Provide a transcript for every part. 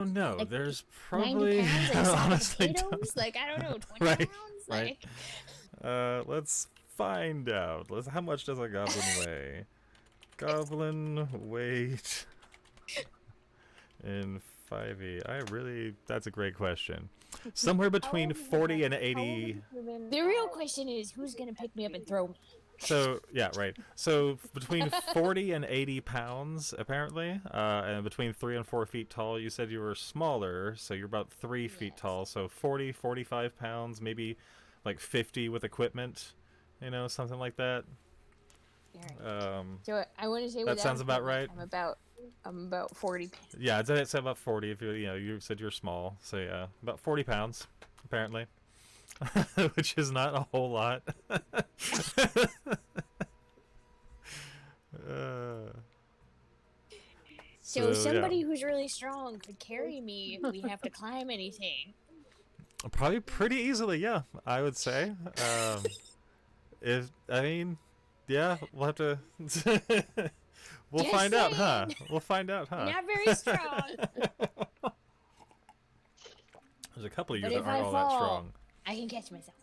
No, Like there's 90 probably pounds, like a I sack of honestly potatoes? Like, I don't know, 20 right, pounds? right. Like, Let's find out. How much does a goblin weigh? Goblin weight in 5e. That's a great question. Somewhere How between old is the 40 and how old is 80. the human? the real question is who's gonna pick me up and throw me? So yeah, right. So between 40 and 80 pounds, apparently, and between 3 and 4 feet tall. You said you were smaller, so you're about 3 feet Yes. tall. So 40, 45 pounds, maybe like 50 with equipment. Something like that. All right. Um, So I want to say that without sounds about equipment, right. I'm about 40 pounds. Yeah, I'd say about 40. If you said you're small, so yeah, about 40 pounds, apparently, which is not a whole lot. uh, So so yeah. somebody who's really strong could carry me if we have to climb anything. Probably pretty easily, yeah. I would say. If I mean, yeah, we'll have to. We'll Just find out, saying, huh? We'll find out, huh? not very strong. There's a couple of you But that if aren't I all that fall, strong. I can catch myself.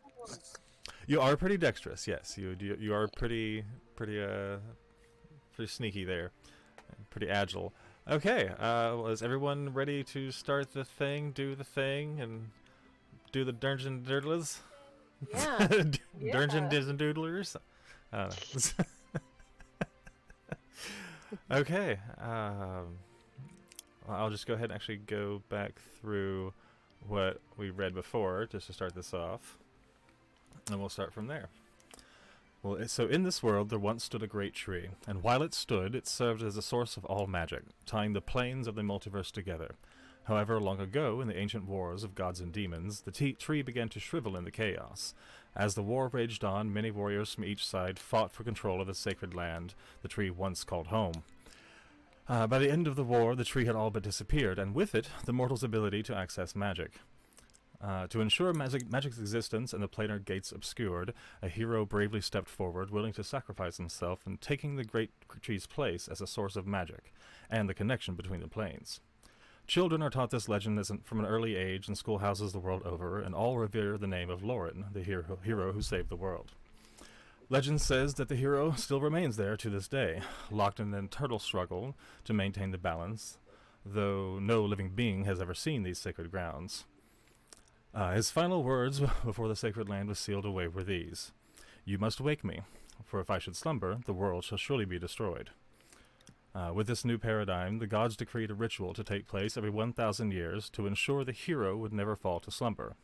You are pretty dexterous, yes. You are pretty sneaky there, pretty agile. Okay, well, is everyone ready to start the thing, do the thing, and do the Dungeon Doodlers? Yeah. Dungeon Doodlers? Okay, I'll just go ahead and actually go back through what we read before, just to start this off, and we'll start from there. Well, so in this world there once stood a great tree, and while it stood, it served as a source of all magic, tying the planes of the multiverse together. However, long ago, in the ancient wars of gods and demons, the tree began to shrivel in the chaos. As the war raged on, many warriors from each side fought for control of the sacred land the tree once called home. By the end of the war, the tree had all but disappeared, and with it, the mortal's ability to access magic. To ensure magic's existence and the planar gates obscured, a hero bravely stepped forward, willing to sacrifice himself and taking the great tree's place as a source of magic, and the connection between the planes. Children are taught this legend from an early age in schoolhouses the world over, and all revere the name of Lauren, the hero who saved the world. Legend says that the hero still remains there to this day, locked in an eternal struggle to maintain the balance, though no living being has ever seen these sacred grounds. His final words before the sacred land was sealed away were these: "You must wake me, for if I should slumber, the world shall surely be destroyed." With this new paradigm, the gods decreed a ritual to take place every 1,000 years to ensure the hero would never fall to slumber,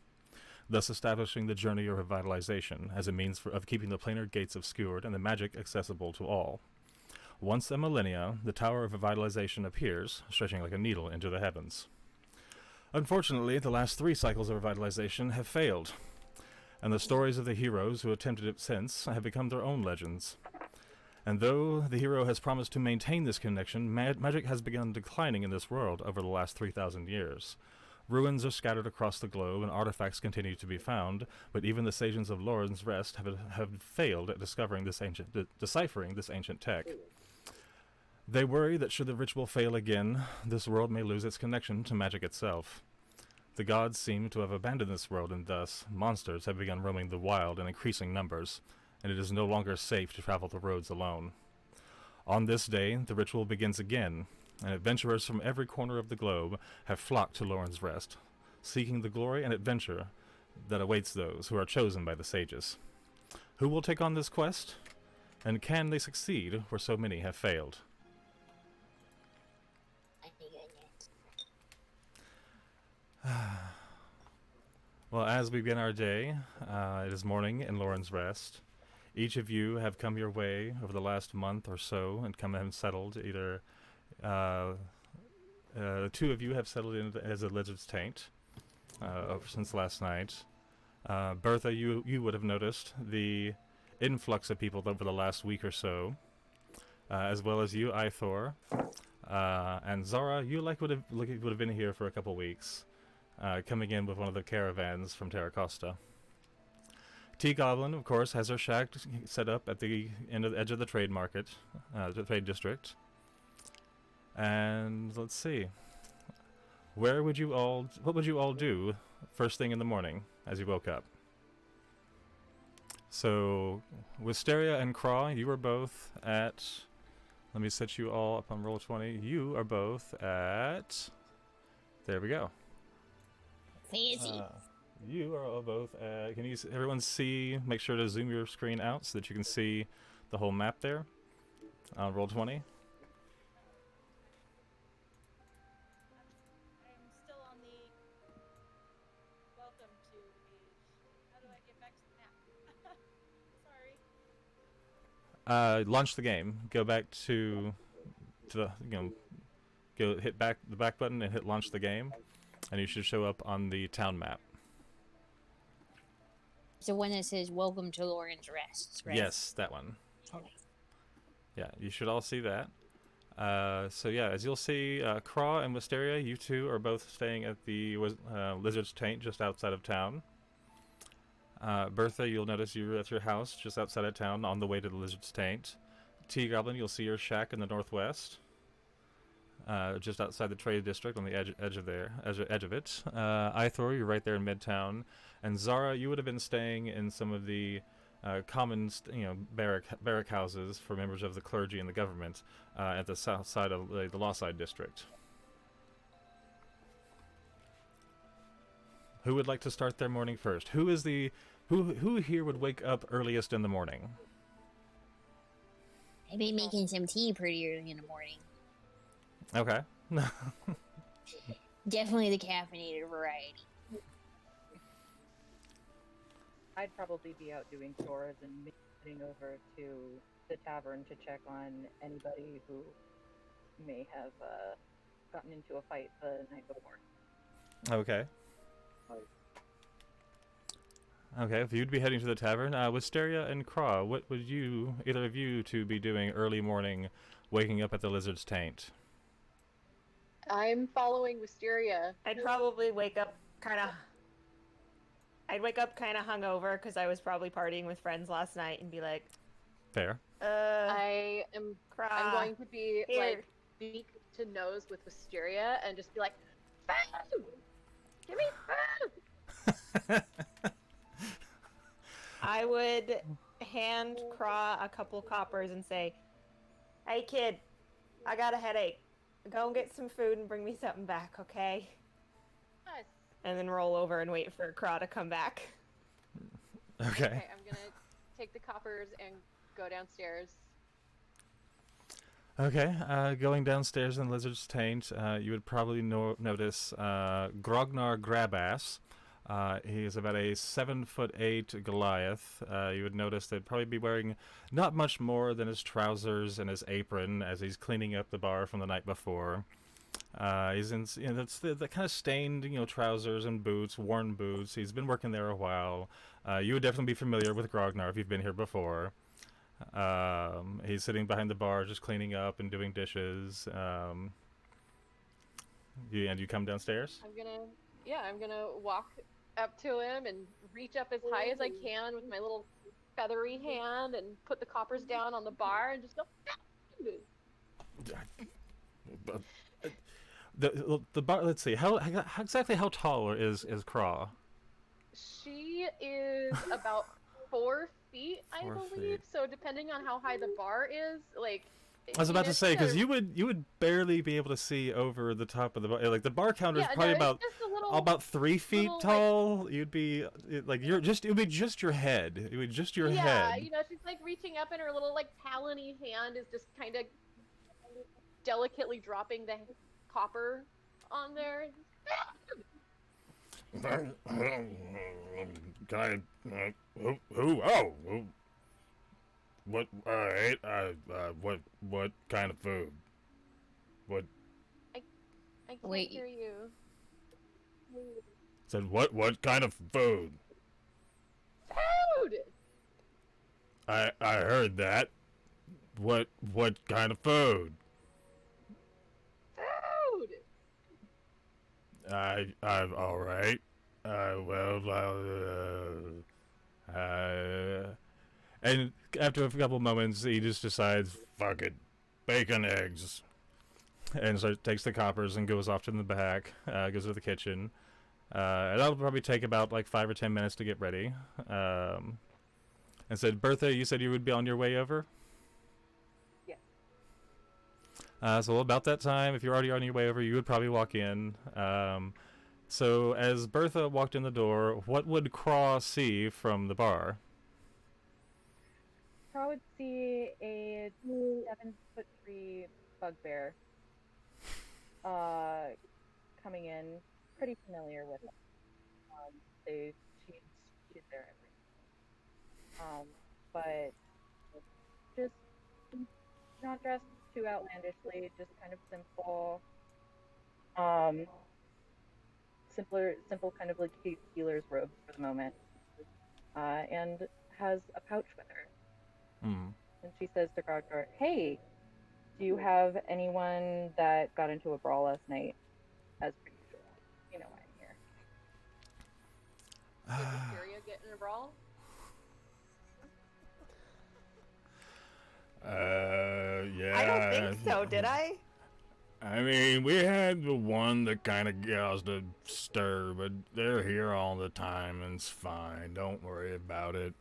thus establishing the journey of revitalization as a means of keeping the planar gates obscured and the magic accessible to all. Once a millennia, the Tower of Revitalization appears, stretching like a needle into the heavens. Unfortunately, the last 3 cycles of revitalization have failed, and the stories of the heroes who attempted it since have become their own legends. And though the hero has promised to maintain this connection, magic has begun declining in this world over the last 3,000 years. Ruins are scattered across the globe, and artifacts continue to be found, but even the sages of Lauren's Rest have failed at deciphering this ancient tech. They worry that should the ritual fail again, this world may lose its connection to magic itself. The gods seem to have abandoned this world, and thus monsters have begun roaming the wild in increasing numbers, and it is no longer safe to travel the roads alone. On this day, the ritual begins again, and adventurers from every corner of the globe have flocked to Lauren's Rest, seeking the glory and adventure that awaits those who are chosen by the sages. Who will take on this quest? And can they succeed where so many have failed? Well, as we begin our day, it is morning in Lauren's Rest. Each of you have come your way over the last month or so and come and settled. Either the 2 of you have settled in as a lizard's taint since last night. Bertha, you would have noticed the influx of people over the last week or so, as well as you, Ithor, and Zara. You would have been here for a couple weeks, coming in with one of the caravans from Terra Costa. T-Goblin, of course, has her shack set up at the edge of the trade market, the trade district. And let's see. What would you all do first thing in the morning as you woke up? So, Wisteria and Craw, you are both at. Let me set you all up on roll 20. You are both at. There we go. Fancy. You are all both at. Can you everyone see? Make sure to zoom your screen out so that you can see the whole map there on roll 20. I'm still on the welcome to page. How do I get back to the map? Sorry. Launch the game. Go back to the go hit the back button and hit launch the game, and you should show up on the town map. So one that says "Welcome to Lauren's Rests," right? Yes, that one. Okay. Yeah, you should all see that. So yeah, as you'll see, Craw and Wisteria, you two are both staying at the Lizard's Taint just outside of town. Bertha, you'll notice you're at your house just outside of town on the way to the Lizard's Taint. T-Goblin, you'll see your shack in the northwest, just outside the trade district on the edge of it. Ithor, you're right there in Midtown. And Zara, you would have been staying in some of the common, barrack houses for members of the clergy and the government at the south side of the Lawside district. Who would like to start their morning first? Who here would wake up earliest in the morning? I've been making some tea pretty early in the morning. Okay. Definitely the caffeinated variety. I'd probably be out doing chores and heading over to the tavern to check on anybody who may have gotten into a fight the night before. Okay. Okay, if you'd be heading to the tavern, Wisteria and Craw, what would either of you two be doing early morning, waking up at the Lizard's Taint? I'm following Wisteria. I'd probably wake up kind of hungover because I was probably partying with friends last night and be like, Fair. I'm Craw, going to be here. like beak to nose with Wisteria and just be like, food! Give me food! I would hand Craw a couple coppers and say, "Hey kid, I got a headache. Go and get some food and bring me something back, okay?" Nice. And then roll over and wait for Craw to come back. Okay. Okay, I'm gonna take the coppers and go downstairs. Okay, going downstairs in Lizard's Taint, you would probably notice Grognar Grabass. He is about a 7'8" Goliath. You would notice they'd probably be wearing not much more than his trousers and his apron as he's cleaning up the bar from the night before. He's in, that's the kind of stained, trousers and boots, worn boots. He's been working there a while. You would definitely be familiar with Grognar if you've been here before. He's sitting behind the bar just cleaning up and doing dishes. You come downstairs? I'm gonna walk up to him and reach up as high as I can with my little feathery hand and put the coppers down on the bar and just go. The bar. Let's see. How exactly how tall is Craw? She is about 4 feet, I 4 believe. feet. So depending on how high the bar is, like. I was about to say because you you would barely be able to see over the top of the bar. Like the bar counter is probably it's just a little, about 3 feet little, tall. You'd be it would be just your head. It would be just your head. Yeah, she's like reaching up and her little like talony hand is just kind of delicately dropping the copper on there. Can I? Who? Oh, what? What kind of food? What? I can't Wait. hear you. Said what? What kind of food? Food. I heard that. What kind of food? Food. I'm all right. And after a couple moments, he just decides, Fuck it, bacon eggs. and so takes the coppers and goes off to the back, goes to the kitchen. And that'll probably take about like 5 or 10 minutes to get ready. And said, Bertha, you said you would be on your way over? Yeah. So about that time, if you're already on your way over, you would probably walk in. So as Bertha walked in the door, what would Craw see from the bar? I would see a 7'3" bugbear coming in, pretty familiar with it. She's there every but just not dressed too outlandishly, just kind of simple, simple kind of like healer's robe for the moment, and has a pouch with her. And she says to Grogdor, "Hey, do you have anyone that got into a brawl last night? As per usual, you know why I'm here." Did Wisteria get in a brawl? Yeah. I don't think so, did I? I mean, we had the one that kind of caused a stir, but they're here all the time and it's fine. Don't worry about it.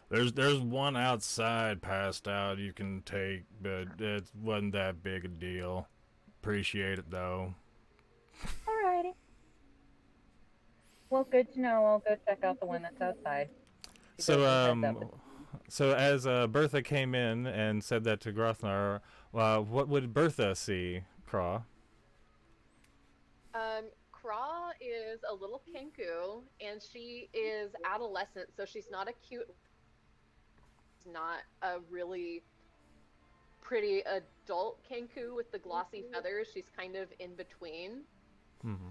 There's one outside passed out you can take, but it wasn't that big a deal. Appreciate it though. Alrighty. Well, good to know. I'll go check out the one that's outside. So as Bertha came in and said that to Grothnar, what would Bertha see, Craw? Craw is a little kenku, and she is adolescent, so she's not a cute, not a really pretty adult kenku with the glossy feathers. She's kind of in between.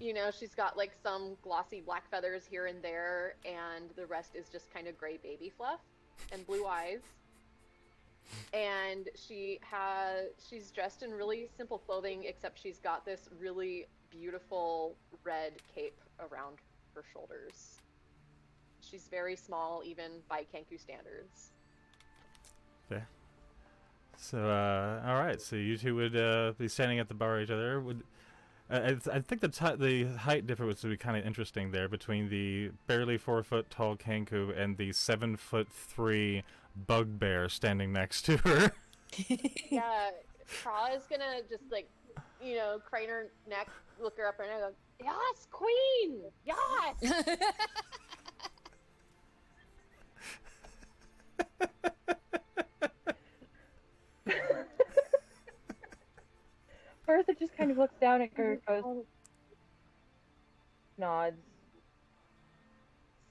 You know, she's got like some glossy black feathers here and there, and the rest is just kind of gray baby fluff and blue eyes. And she's dressed in really simple clothing, except she's got this really beautiful red cape around her shoulders. She's very small, even by Kenku standards. Okay. So, all right. So you two would be standing at the bar each other. I think the height difference would be kind of interesting there between the barely 4 foot tall Kenku and the 7'3" bugbear standing next to her. Yeah, Craw is gonna just like, you know, crane her neck, look her up her neck, and go, "Yes, queen, yes." Bertha just kind of looks down at her, goes, nods,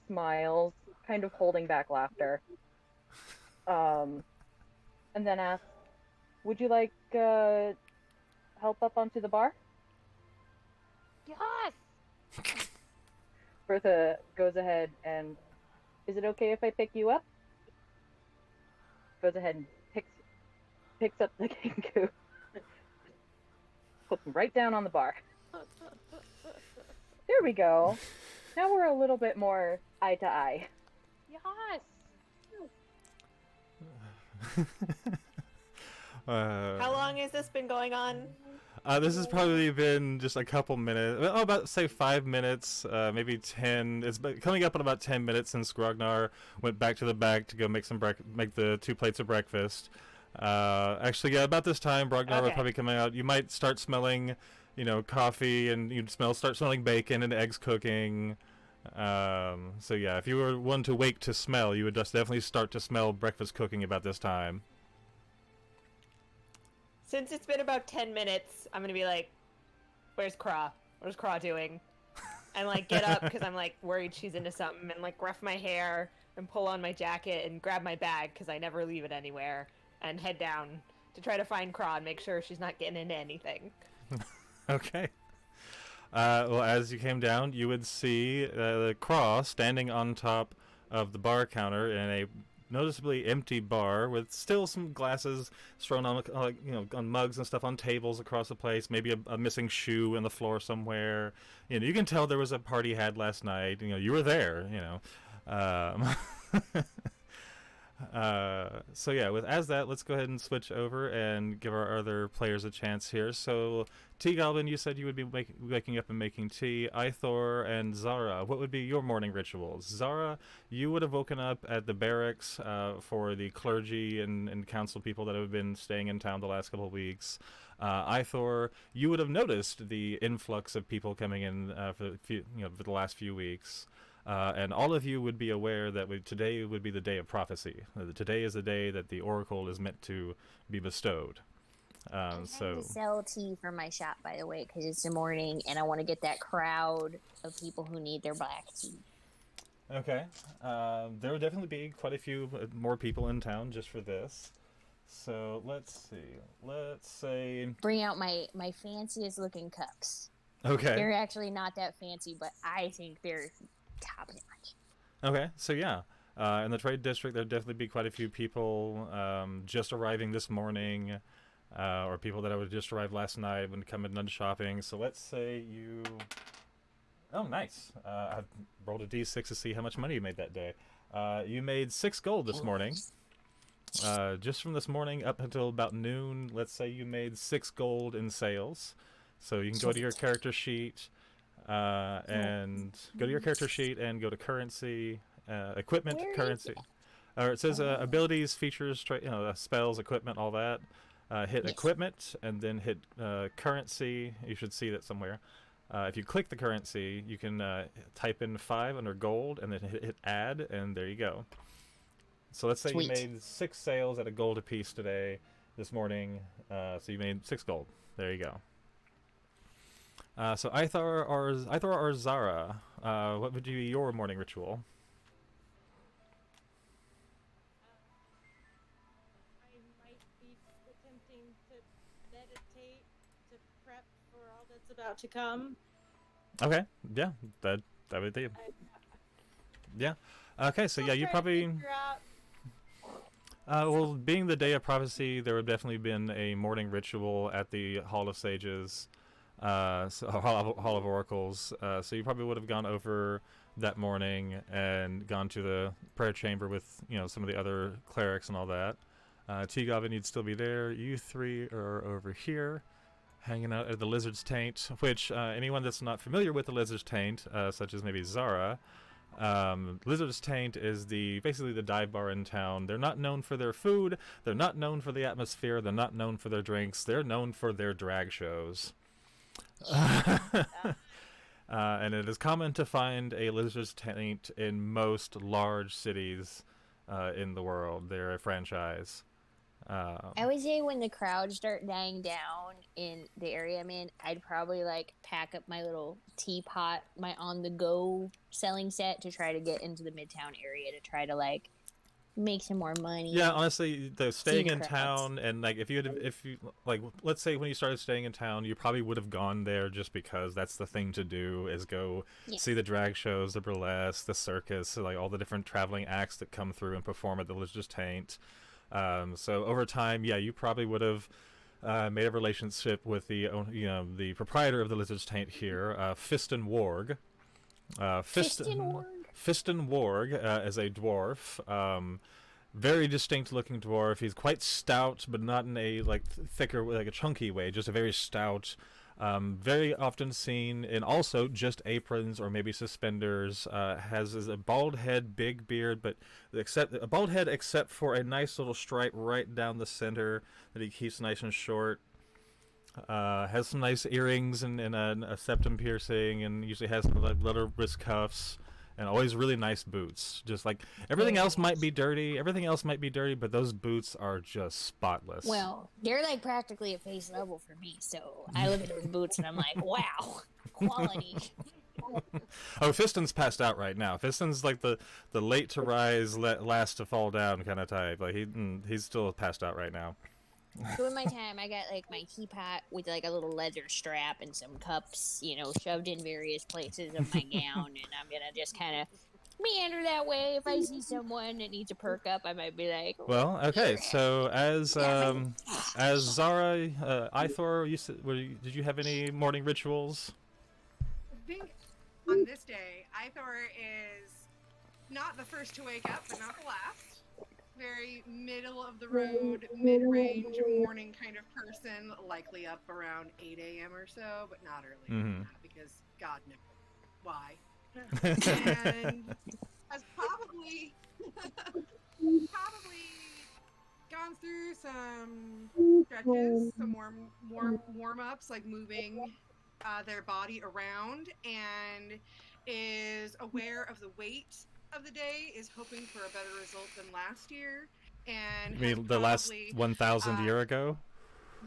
smiles, kind of holding back laughter. And then asks, "Would you like help up onto the bar?" Yes. Bertha goes ahead and, "Is it okay if I pick you up?" Goes ahead and picks up the Kenku. Puts him right down on the bar. There we go. Now we're a little bit more eye to eye. Yes. How long has this been going on? This has probably been just a couple minutes. About say 5 minutes, maybe 10. It's coming up on about 10 minutes since Grognar went back to the back to go make make the 2 plates of breakfast. Actually, yeah, about this time, Grognar would probably come out. You might start smelling, you know, coffee, and you'd start smelling bacon and eggs cooking. So yeah, if you were one to wake to smell, you would just definitely start to smell breakfast cooking about this time. Since it's been about 10 minutes, I'm gonna be like, "Where's Craw? What's Craw doing?" And like get up because I'm like worried she's into something, and like rough my hair and pull on my jacket and grab my bag because I never leave it anywhere, and head down to try to find Craw and make sure she's not getting into anything. Okay. Well, as you came down, you would see the Craw standing on top of the bar counter in a noticeably empty bar with still some glasses strewn on, on mugs and stuff on tables across the place. Maybe a missing shoe in the floor somewhere. You know, you can tell there was a party had last night. You know, you were there. You know, So yeah, with as that, let's go ahead and switch over and give our other players a chance here. So T Galvin, you said you would be waking up and making tea. Ithor and Zara, what would be your morning rituals? Zara, you would have woken up at the barracks for the clergy and council people that have been staying in town the last couple of weeks. Ithor, you would have noticed the influx of people coming in for the last few weeks. And all of you would be aware that today would be the day of prophecy. Today is the day that the oracle is meant to be bestowed. I'm trying to sell tea for my shop, by the way, because it's the morning, and I want to get that crowd of people who need their black tea. Okay. There will definitely be quite a few more people in town just for this. So let's see. Let's say... Bring out my fanciest looking cups. Okay. They're actually not that fancy, but I think they're top notch. Okay, so yeah. In the trade district, there'll definitely be quite a few people just arriving this morning, or people that would just arrived last night when coming done shopping. So let's say you... Oh, nice. I rolled a d6 to see how much money you made that day. You made 6 gold this morning. Just from this morning up until about noon, let's say you made 6 gold in sales. So you can go to your character sheet and go to your character sheet and go to currency, equipment, currency. It says abilities, features, spells, equipment, all that. Hit equipment and then hit currency. You should see that somewhere. If you click the currency, you can type in 5 under gold and then hit add, and there you go. So let's say you made 6 sales at a gold apiece today, this morning. So you made 6 gold. There you go. So Ithor or Zara, what would be your morning ritual? I might be attempting to meditate to prep for all that's about to come. Okay, yeah, that would be. Yeah. Okay, so yeah, you probably. Well, being the day of prophecy, there would definitely been a morning ritual at the Hall of Sages, Hall of Oracles. So you probably would have gone over that morning and gone to the prayer chamber with some of the other clerics and all that. T Gavin, you'd still be there. You 3 are over here, hanging out at the Lizard's Taint. Which anyone that's not familiar with the Lizard's Taint, such as maybe Zara. Lizard's Taint is basically the dive bar in town. They're not known for their food, they're not known for the atmosphere, they're not known for their drinks, they're known for their drag shows. And it is common to find a Lizard's Taint in most large cities in the world. They're a franchise. I would say when the crowds start dying down in the area I'm in, I'd probably pack up my little teapot, my on-the-go selling set to try to get into the Midtown area to try to make some more money. Yeah, honestly, staying in town and if you let's say when you started staying in town, you probably would have gone there just because that's the thing to do is go see the drag shows, the burlesque, the circus, all the different traveling acts that come through and perform at the Lizard's Taint. So over time, yeah, you probably would have made a relationship with the proprietor of the Lizard's Taint here, Fiston Warg. Fiston Warg is a dwarf, very distinct looking dwarf. He's quite stout, but not in a thicker, a chunky way, just a very stout. Very often seen in also just aprons or maybe suspenders. Has a bald head, big beard, but a bald head except for a nice little stripe right down the center that he keeps nice and short. Has some nice earrings and a septum piercing, and usually has some little wrist cuffs. And always really nice boots. Just everything else might be dirty. But those boots are just spotless. Well, they're practically at face level for me. So I look at those boots and I'm like, wow, quality. Oh, Fiston's passed out right now. Fiston's the late to rise, last to fall down kind of type. He's still passed out right now. So in my time, I got my teapot with a little leather strap and some cups, shoved in various places of my gown, and I'm gonna just kind of meander that way. If I see someone that needs a perk up, I might be like, well, okay. So as Zara, Ithor, did you have any morning rituals? I think on this day, Ithor is not the first to wake up, but not the last. very middle of the road, mid-range morning kind of person, likely up around 8 a.m. or so, but not earlier than that because God knows why. And has probably gone through some stretches, some warm ups, like moving their body around, and is aware of the weight of the day, is hoping for a better result than last year, and I has mean, the last probably 1,000 year ago?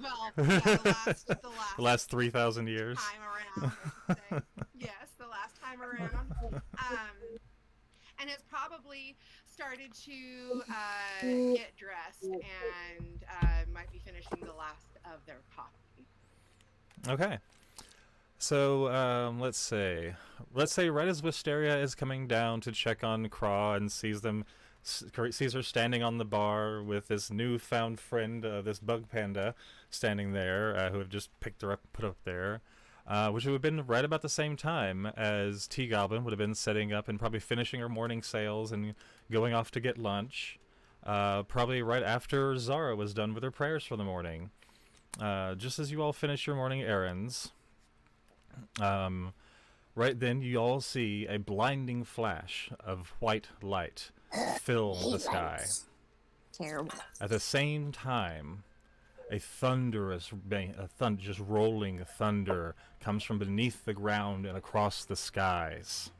well, yeah, The last 3,000 years? time around, I should say. Yes, the last time around. And has probably started to get dressed and might be finishing the last of their coffee. Okay. So, let's say right as Wisteria is coming down to check on Craw and sees her standing on the bar with this newfound friend, this bug panda, standing there, who have just picked her up and put up there, which would have been right about the same time as T-Goblin would have been setting up and probably finishing her morning sales and going off to get lunch, probably right after Zara was done with her prayers for the morning. Just as you all finish your morning errands, right then you all see a blinding flash of white light fill the sky. Terrible. At the same time, a thunderous, just rolling thunder comes from beneath the ground and across the skies.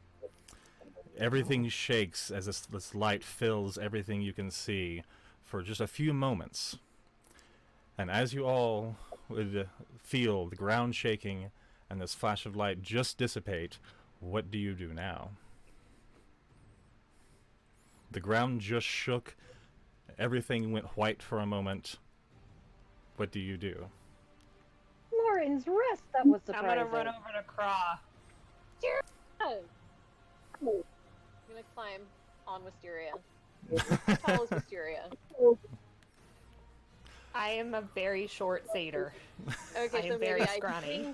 Everything shakes as this light fills everything you can see for just a few moments. And as you all would feel the ground shaking and this flash of light just dissipate, what do you do now? The ground just shook. Everything went white for a moment. What do you do? Lauren's wrist, that was surprising. I'm gonna run over to Craw. I'm gonna climb on Wisteria. How tall is Wisteria? I am a very short satyr. Okay, I so am very maybe scrawny.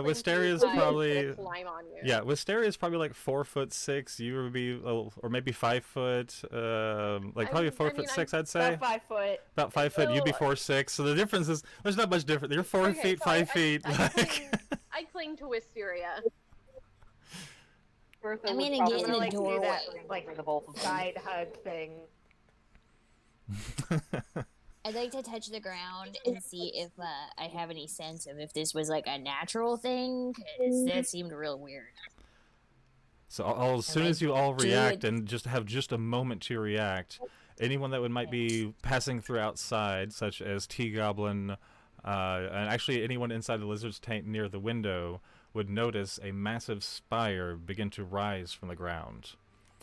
Wisteria's probably climb on you. Yeah, Wisteria's probably like 4'6". You would be, or maybe 5 foot. Probably 4'6", I'd say. About 5 foot. About 5 foot. You'd be 4'6". So the difference is there's not much difference. You're 4 feet, 5 feet. I cling to Wisteria. I'm gonna get in the do doorway. that like side hug thing. I'd like to touch the ground and see if I have any sense of if this was like a natural thing, because that seemed real weird. So as soon as you all react and just have just a moment to react, anyone that might be passing through outside, such as T-Goblin, and actually anyone inside the lizard's tank near the window, would notice a massive spire begin to rise from the ground.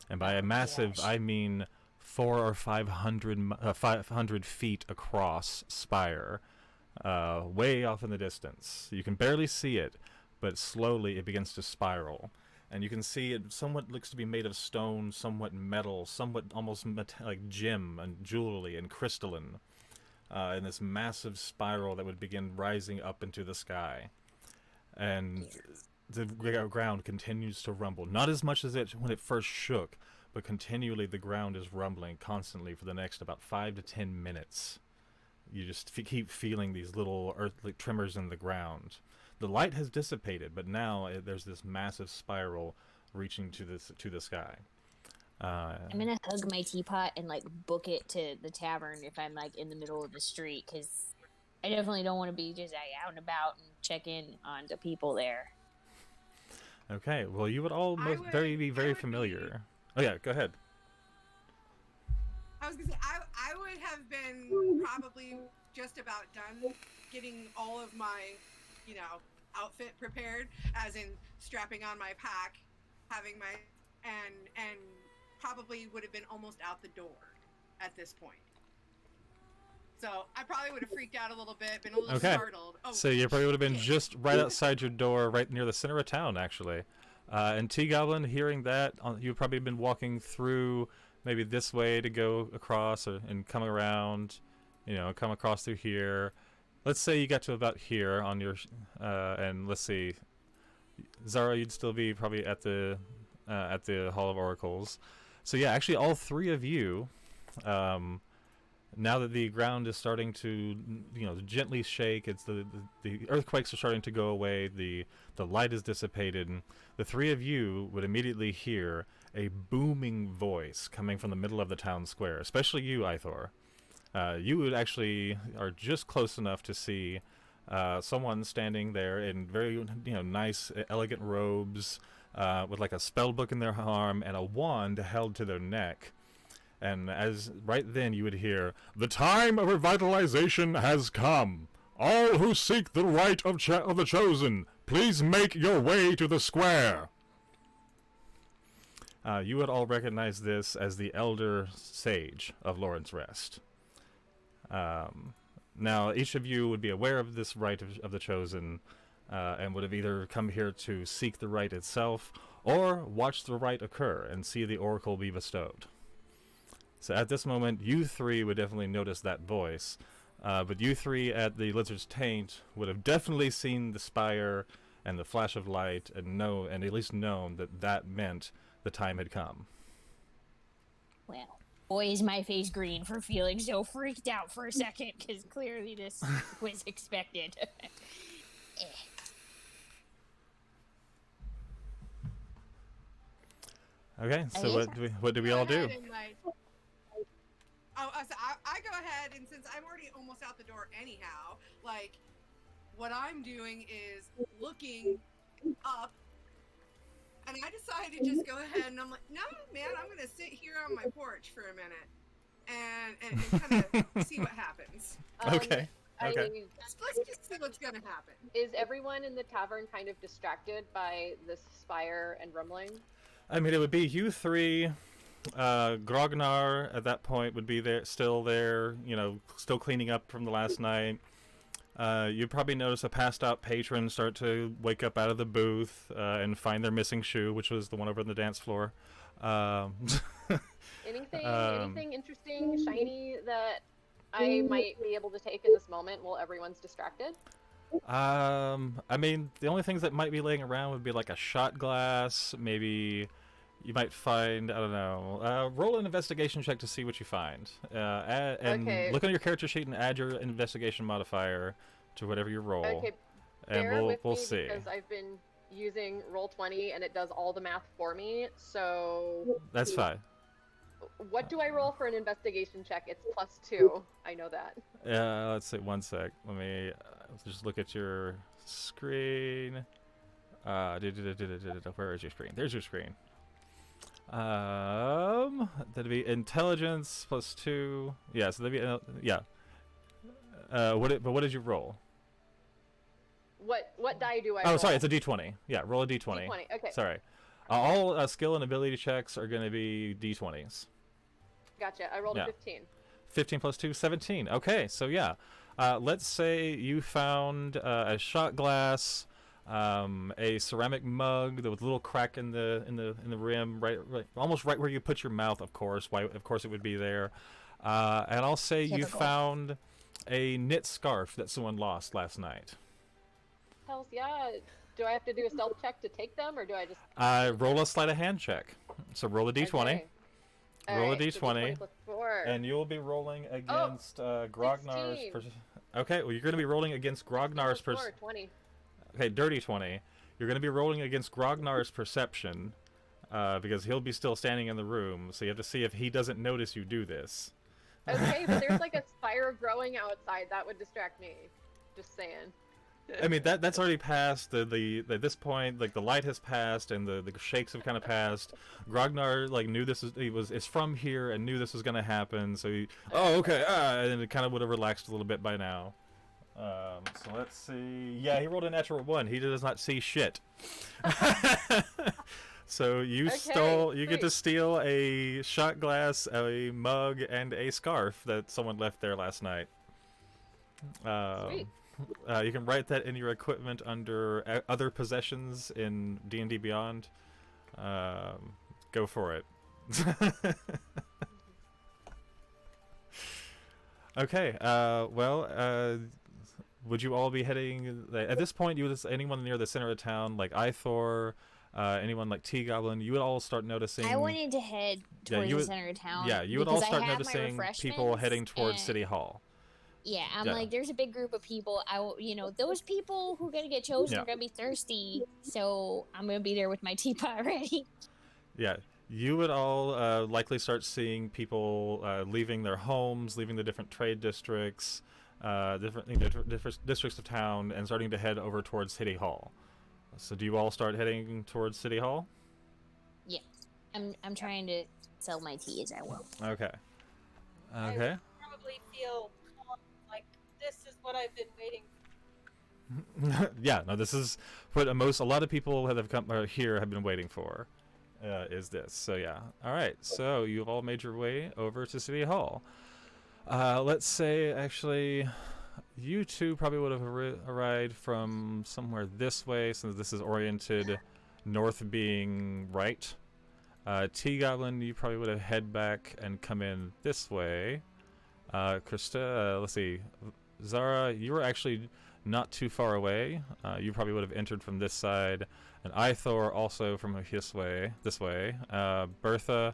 And by a massive, I mean 400 or 500 feet across spire, way off in the distance. You can barely see it, but slowly it begins to spiral. And you can see it somewhat looks to be made of stone, somewhat metal, somewhat almost like gem and jewelry and crystalline, in this massive spiral that would begin rising up into the sky. And the ground continues to rumble. Not as much as when it first shook, but continually the ground is rumbling constantly for the next about 5 to 10 minutes. You just keep feeling these little earthly tremors in the ground. The light has dissipated, but now there's this massive spiral reaching to the sky. I'm gonna hug my teapot and like book it to the tavern if I'm like in the middle of the street, because I definitely don't want to be just out and about and check in on the people there. Okay, well you would all be very familiar. Oh yeah, go ahead. I was gonna say I would have been probably just about done getting all of my, outfit prepared, as in strapping on my pack, having my and probably would have been almost out the door at this point. So I probably would have freaked out a little bit, been a little startled. Oh, so you probably would have been just right outside your door, right near the center of town, actually. And T-Goblin, hearing that, you've probably been walking through maybe this way to go across and come around, come across through here. Let's say you got to about here on your, and let's see, Zara, you'd still be probably at the Hall of Oracles. So yeah, actually all three of you Now that the ground is starting to, gently shake, it's the earthquakes are starting to go away, the light is dissipated, and the three of you would immediately hear a booming voice coming from the middle of the town square, especially you, Ithor. You would actually are just close enough to see someone standing there in very, nice, elegant robes, with like a spell book in their arm and a wand held to their neck. And as right then you would hear, "The time of revitalization has come. All who seek the right of the chosen, please make your way to the square." You would all recognize this as the Elder Sage of Lawrence Rest. Now, each of you would be aware of this right of the chosen, and would have either come here to seek the right itself, or watch the right occur and see the oracle be bestowed. So at this moment, you three would definitely notice that voice, but you three at the Lizard's Taint would have definitely seen the spire and the flash of light, and at least known that meant the time had come. Well, boy, is my face green for feeling so freaked out for a second, because clearly this was expected. Okay, so what do we all do? So I go ahead, and since I'm already almost out the door anyhow, like, what I'm doing is looking up, and I decide to just go ahead, and I'm like, no, man, I'm going to sit here on my porch for a minute and kind of see what happens. Okay. Let's just see what's going to happen. Is everyone in the tavern kind of distracted by this spire and rumbling? I mean, it would be you three. Grognar at that point would be still there, still cleaning up from the last night. You'd probably notice a passed out patron start to wake up out of the booth and find their missing shoe, which was the one over on the dance floor. Anything interesting, shiny that I might be able to take in this moment while everyone's distracted? I mean, the only things that might be laying around would be like a shot glass, maybe. You might find, I don't know, roll an investigation check to see what you find. Look on your character sheet and add your investigation modifier to whatever you roll. Okay, and we'll see. Because I've been using Roll20 and it does all the math for me, so... That's fine. What do I roll for an investigation check? It's +2. I know that. Let's see, one sec. Let me just look at your screen. Where is your screen? There's your screen. That'd be intelligence +2. Yeah, so that'd be what did you roll? What die do I roll? Oh, sorry, it's a d20. Yeah, roll a d20. D20, okay. Sorry. All skill and ability checks are going to be d20s. Gotcha. I rolled a 15. 15 +2, 17. Okay, so yeah. Let's say you found a shot glass, a ceramic mug with a little crack in the rim, right, almost right where you put your mouth. Of course, it would be there. And I'll say you found a knit scarf that someone lost last night. Hells yeah! Do I have to do a stealth check to take them, or do I just? Roll a sleight of hand check. So roll a d20. Okay. Roll right, a d20, so d20 and you'll be rolling against Grognar's. 16. Okay, well you're going to be rolling against Grognar's. 20. Okay, dirty 20. You're going to be rolling against Grognar's perception, because he'll be still standing in the room. So you have to see if he doesn't notice you do this. Okay, but there's like a spire growing outside that would distract me. Just saying. I mean that's already passed. At this point, like the light has passed and the shakes have kind of passed. Grognar knew it's from here and knew this was going to happen. So and it kind of would have relaxed a little bit by now. So let's see. Yeah, he rolled a natural 1. He does not see shit. So you get to steal a shot glass, a mug, and a scarf that someone left there last night. Sweet. You can write that in your equipment under other possessions in D&D Beyond. Go for it. Okay. Would you all be heading at this point? Anyone near the center of town, like Ithor, anyone like Tea Goblin, you would all start noticing. I wanted to head Yeah, towards you the would- center of town. Yeah, you would all because I start have my noticing people refreshments, heading towards and- City Hall. Yeah, I'm Yeah. like, there's a big group of people. Those people who are gonna get chosen Yeah. are gonna be thirsty, so I'm gonna be there with my teapot ready. Yeah, you would all likely start seeing people leaving their homes, leaving the different trade districts, different districts of town, and starting to head over towards City Hall. So, do you all start heading towards City Hall? Yeah, I'm trying to sell my tea as I will. Okay. I Okay. probably feel like this is what I've been waiting Yeah. No, this is what a lot of people that have come here have been waiting for. Is this? So yeah. All right. So you've all made your way over to City Hall. Let's say actually, you two probably would have arrived from somewhere this way, since this is oriented north, being right. Tea Goblin, you probably would have head back and come in this way. Krista, let's see. Zara, you were actually not too far away. You probably would have entered from this side. And Ithor also from this way. Bertha,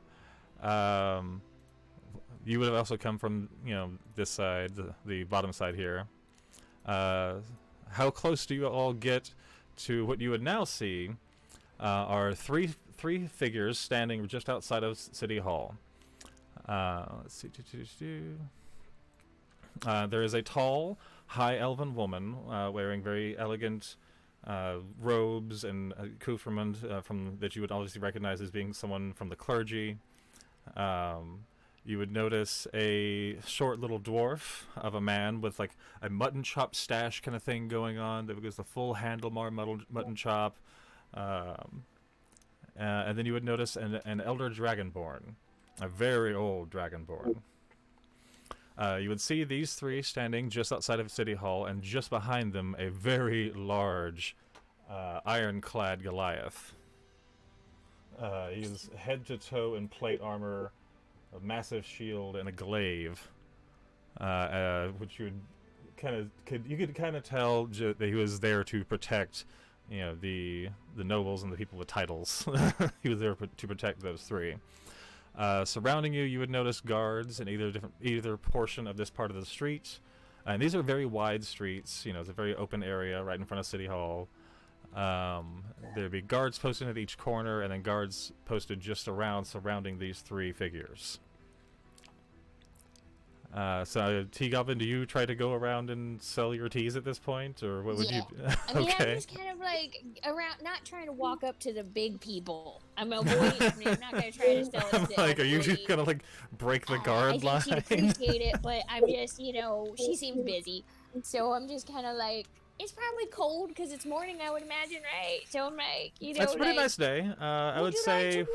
you would have also come from, this side, the bottom side here. How close do you all get to what you would now see are three figures standing just outside of City Hall. Let's see. There is a tall, high elven woman wearing very elegant robes and accoutrement that you would obviously recognize as being someone from the clergy. You would notice a short little dwarf of a man with like a mutton chop stash kind of thing going on. That was the full handlebar mutton chop. And then you would notice an elder dragonborn, a very old dragonborn. You would see these three standing just outside of City Hall, and just behind them a very large ironclad Goliath. He is head to toe in plate armor, a massive shield, and a glaive, which you could kind of tell that he was there to protect, the nobles and the people with titles. He was there to protect those three. Surrounding you, you would notice guards in either portion of this part of the street, and these are very wide streets. It's a very open area right in front of City Hall. There'd be guards posted at each corner, and then guards posted just surrounding these three figures. So, Tea Goblin, do you try to go around and sell your teas at this point, or what would you? I mean, Okay. I'm just kind of like around, not trying to walk up to the big people. I'm avoiding. I'm not gonna try to sell it. I'm to like, are you everybody. just gonna like break the guard I line? think she'd appreciate it, but I'm just, she seems busy, so I'm just kind of like, it's probably cold because it's morning, I would imagine, right? So I'm like, It's a pretty nice day. I would say.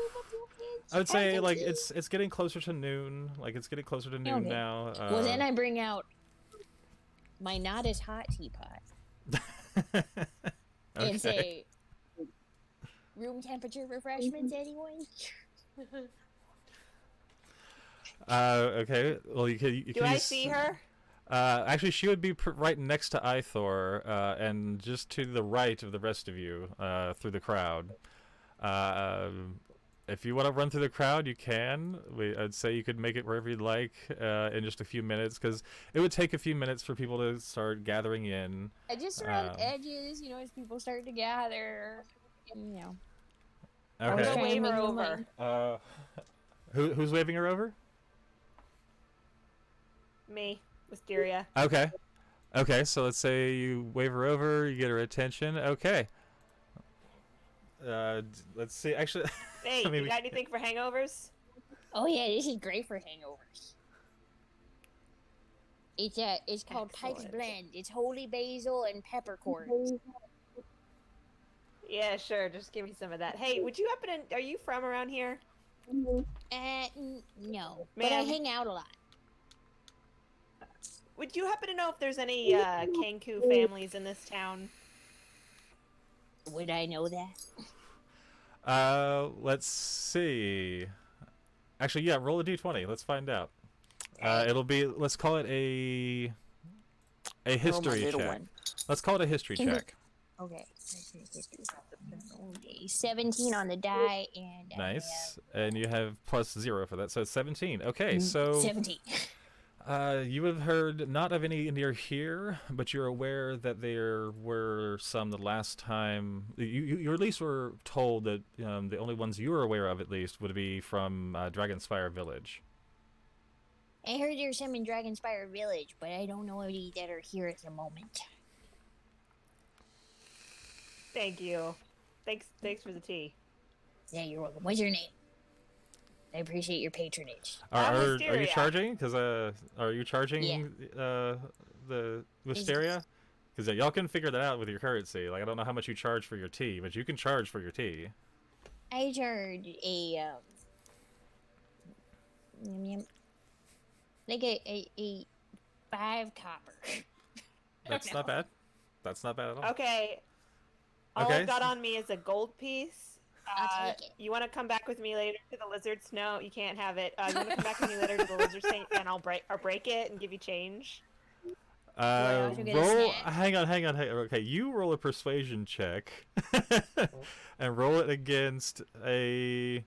I would say like Okay. it's getting closer to noon. Like it's getting closer to noon Okay. now. Well, then I bring out my not as hot teapot and say, room temperature refreshments, anyone? Okay. Well, you can. Do I see her? Actually, she would be right next to Ithor, and just to the right of the rest of you, through the crowd. If you want to run through the crowd, you can. I'd say you could make it wherever you'd like in just a few minutes, because it would take a few minutes for people to start gathering in. I just around edges, as people start to gather, Okay. I'm gonna wave her over. Who's waving her over? Me, Wisteria. Okay, so let's say you wave her over, you get her attention. Okay. Let's see. Actually, Hey, you got anything for hangovers? Oh yeah, this is great for hangovers. It's called Pike's Excellent. Blend. It's holy basil and peppercorns. Yeah, sure. Just give me some of that. Hey, would you happen to? Are you from around here? No, but I Ma'am. hang out a lot. Would you happen to know if there's any Kenku families in this town? Would I know that? Let's see. Actually, yeah, roll a d20. Let's find out. It'll be, let's call it a history little check. one. Let's call it a history Can you- check. Okay. Okay. 17 on the die, and Nice. And you have +0 for that, so it's 17. Okay, I so have 17. you have heard not of any near here, but you're aware that there were some the last time. You at least were told that the only ones you were aware of, at least, would be from Dragonspire Village. I heard there's some in Dragonspire Village, but I don't know any that are here at the moment. Thank you. Thanks for the tea. Yeah, you're welcome. What's your name? I appreciate your patronage. Are you charging? Because are you charging Yeah. The Wisteria? Because y'all can figure that out with your currency. Like, I don't know how much you charge for your tea, but you can charge for your tea. I charge a like a 5 copper. That's not bad. That's not bad at all. Okay. All Okay. I've got on me is a gold piece. I'll take it. You want to come back with me later to the lizards? No, you can't have it. You want to come back with me later to the lizards and I'll break it and give you change. also get a Roll. snack? Hang on. Okay, you roll a persuasion check, and roll it against an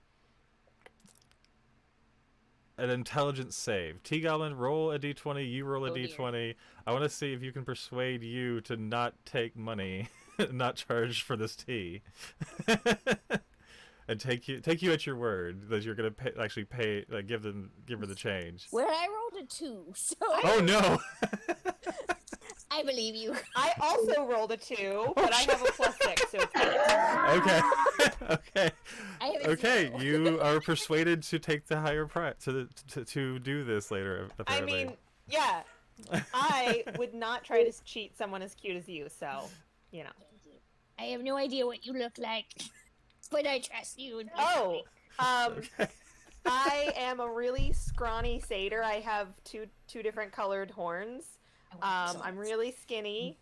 intelligence save. T-Goblin, roll a d20. You roll a Oh, dear. d20. I want to see if you can persuade you to not take money, not charge for this tea, and take you at your word that you're gonna actually pay. Give her the change. Well, I rolled a 2, so Oh no! I believe you. I also rolled a 2, but I have a +6, so it's fine. Okay. Okay. I have a Okay. 0. You are persuaded to take the higher price to do this later. I Apparently. mean, yeah. I would not try to cheat someone as cute as you, so, you know. I have no idea what you look like, but I trust you. Oh, Okay. I am a really scrawny satyr. I have two different colored horns. I'm really skinny.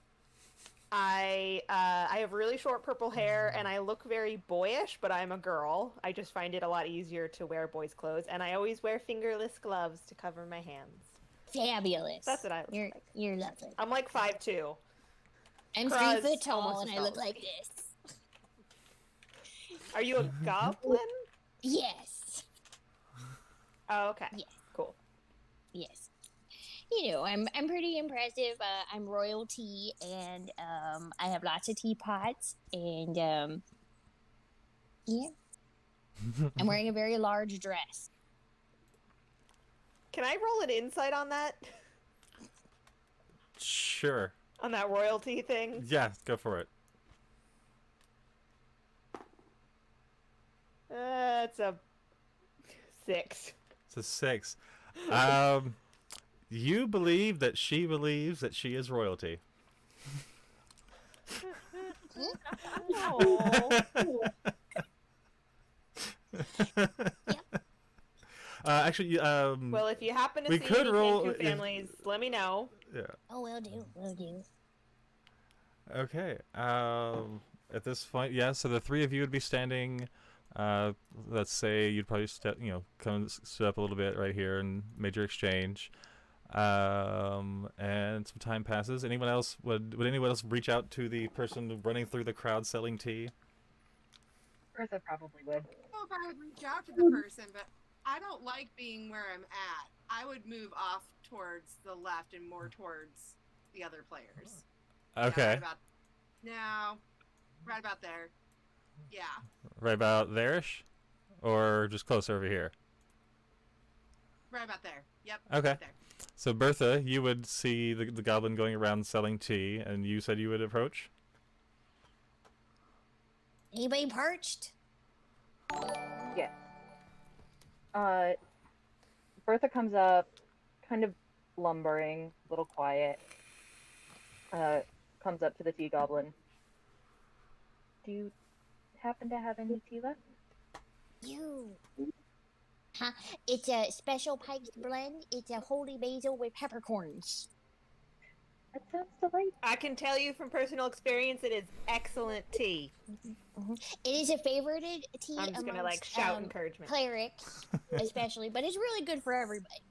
I have really short purple hair, and I look very boyish, but I'm a girl. I just find it a lot easier to wear boys' clothes, and I always wear fingerless gloves to cover my hands. Fabulous. That's what I look like. You're lovely. I'm like 5'2". I'm Cross 3 foot tall, almost and as I tall look as like me. this. Are you a goblin? Yes. Oh, okay. Yeah. Cool. Yes. You know, I'm pretty impressive. I'm royalty, and I have lots of teapots, and yeah, I'm wearing a very large dress. Can I roll an insight on that? Sure. On that royalty thing? Yeah. Go for it. It's a 6. It's a 6. You believe that she believes that she is royalty. Aw. Actually, Well, if you happen to we see could any roll- Kenku if- families, let me know. yeah. Oh, will do. Okay. At this point, yeah. So the three of you would be standing. Let's say you'd probably step, come sit up a little bit right here and major exchange. And some time passes. Anyone else would anyone else reach out to the person running through the crowd selling tea? Bertha probably would. I don't know if I would reach out to the person, but I don't like being where I'm at. I would move off towards the left and more towards the other players. Okay. Right about there. Yeah. Right about there-ish? Or just close over here? Right about there. Yep. Okay. Right there. So Bertha, you would see the goblin going around selling tea, and you said you would approach? Anybody parched? Yes. Bertha comes up, kind of lumbering, a little quiet. Comes up to the tea goblin. Do you happen to have any tea left? You. Huh? It's a special Pike's blend. It's a holy basil with peppercorns. That sounds delightful. I can tell you from personal experience, it is excellent tea. It is a favorited tea I'm just gonna amongst, shout encouragement. clerics, especially, but it's really good for everybody.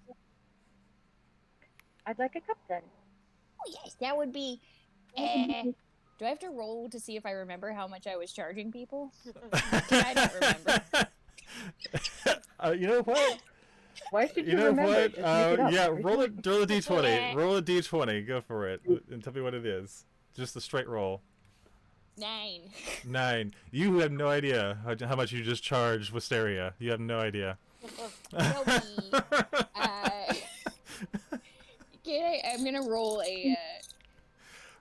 I'd like a cup then. Oh yes, that would be Do I have to roll to see if I remember how much I was charging people? I don't remember. You know what? Why should You you know remember? what? Just make it up. Yeah, Every roll a time. d20. Yeah. Roll a d20. Go for it, and tell me what it is. Just a straight roll. 9. 9. You have no idea how much you just charged Wisteria. You have no idea. Nobody. I'm gonna roll a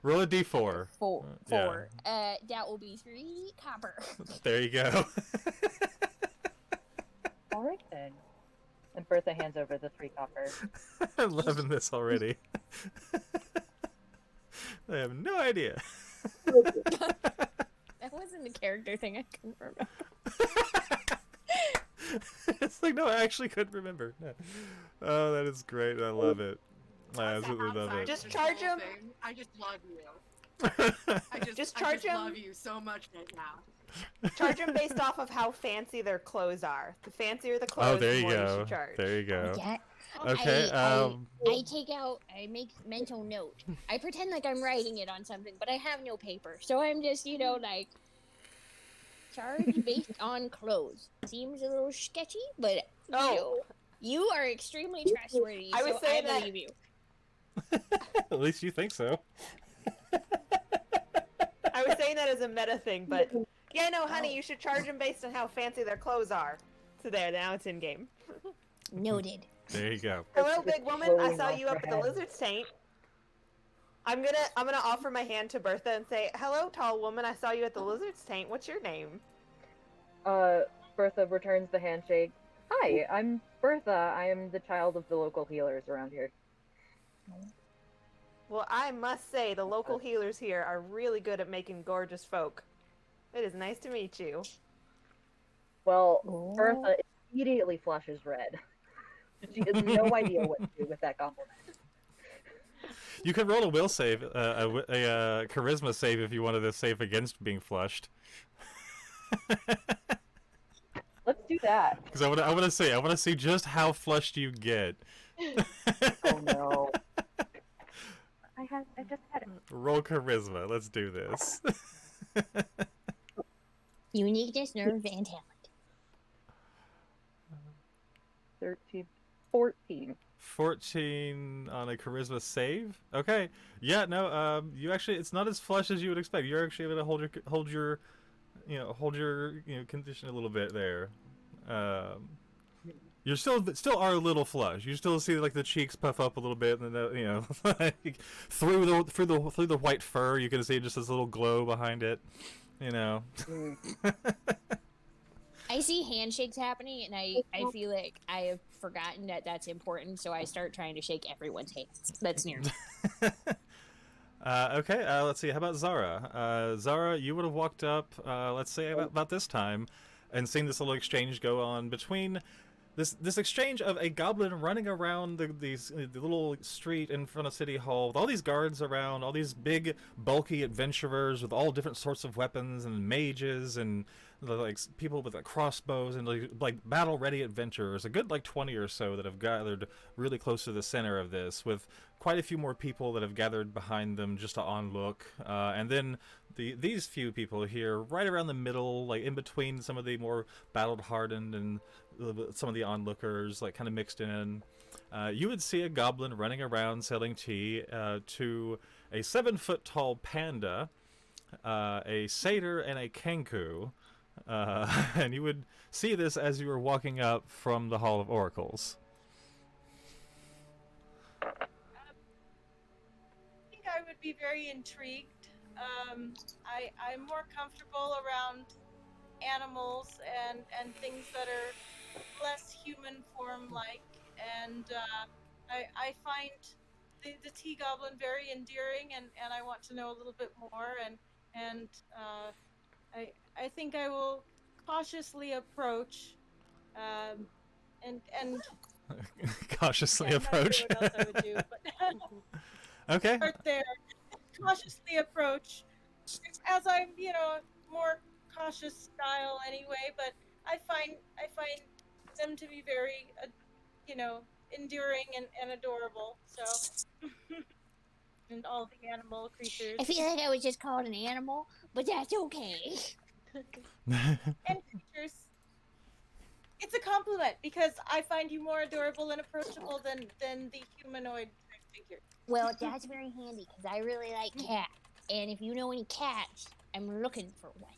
Roll a d4. 4. Yeah. That will be 3 copper. There you go. All right then. And Bertha hands over the 3 copper. I'm loving this already. I have no idea. That wasn't a character thing. I couldn't remember. It's like, no, I actually couldn't remember. No. Oh, that is great. I love it. I absolutely love it. Just charge him. I just love you. Just charge him. love you so much right now. Charge them based off of how fancy their clothes are. The fancier the clothes, Oh, there the you more you go. should charge. There you go. Yeah. Okay. I make mental note. I pretend like I'm writing it on something, but I have no paper. So I'm just, like, charge based on clothes. Seems a little sketchy, but you are extremely trustworthy, I would say that- believe you. At least you think so. I was saying that as a meta thing, but yeah, no, honey, you should charge them based on how fancy their clothes are. So there, now it's in game. Noted. There you go. Hello, big woman. I Flowing saw off you up her at the head. lizard's taint. I'm gonna offer my hand to Bertha and say, "Hello, tall woman. I saw you at the lizard's taint. What's your name?" Bertha returns the handshake. Hi, I'm Bertha. I am the child of the local healers around here. Well, I must say the local healers here are really good at making gorgeous folk. It is nice to meet you. Well, Oh. Bertha immediately flushes red. She has no idea what to do with that compliment. You can roll a will save, a charisma save if you wanted to save against being flushed. Let's do that. Because I want to see just how flushed you get. Oh no. I just had it. Roll charisma. Let's do this. Uniqueness, nerve, and talent. 13, 14. 14 on a charisma save. Okay. Yeah. No. You actually, it's not as flush as you would expect. You're actually able to hold your condition a little bit there. You're still are a little flush. You still see like the cheeks puff up a little bit, and then like, through the white fur, you can see just this little glow behind it. I see handshakes happening, and I feel like I have forgotten that that's important, so I start trying to shake everyone's hands that's near me. Okay, let's see. How about Zara? Zara, you would have walked up, let's say about this time, and seen this little exchange go on between this exchange of a goblin running around the little street in front of City Hall with all these guards around, all these big, bulky adventurers with all different sorts of weapons and mages and like people with crossbows and like battle-ready adventurers. A good 20 or so that have gathered really close to the center of this, with quite a few more people that have gathered behind them just to onlook, and then these few people here right around the middle, like in between some of the more battle-hardened and some of the onlookers, like kind of mixed in. You would see a goblin running around selling tea to a 7-foot-tall panda, a satyr, and a kanku. And you would see this as you were walking up from the Hall of Oracles. I think I would be very intrigued. I'm more comfortable around animals and things that are less human form-like, and I find the tea goblin very endearing, and I want to know a little bit more, and I think I will cautiously approach, and Cautiously yeah, I'm not approach. sure what else I would do, but Okay. start there. Cautiously approach, as I'm, more cautious style anyway. But I find them to be very, endearing and adorable. So. and all the animal creatures I feel like I was just called an animal, but that's okay. and creatures. It's a compliment because I find you more adorable and approachable than the humanoid type figure. Well, that's very handy because I really like cats. And if you know any cats, I'm looking for one.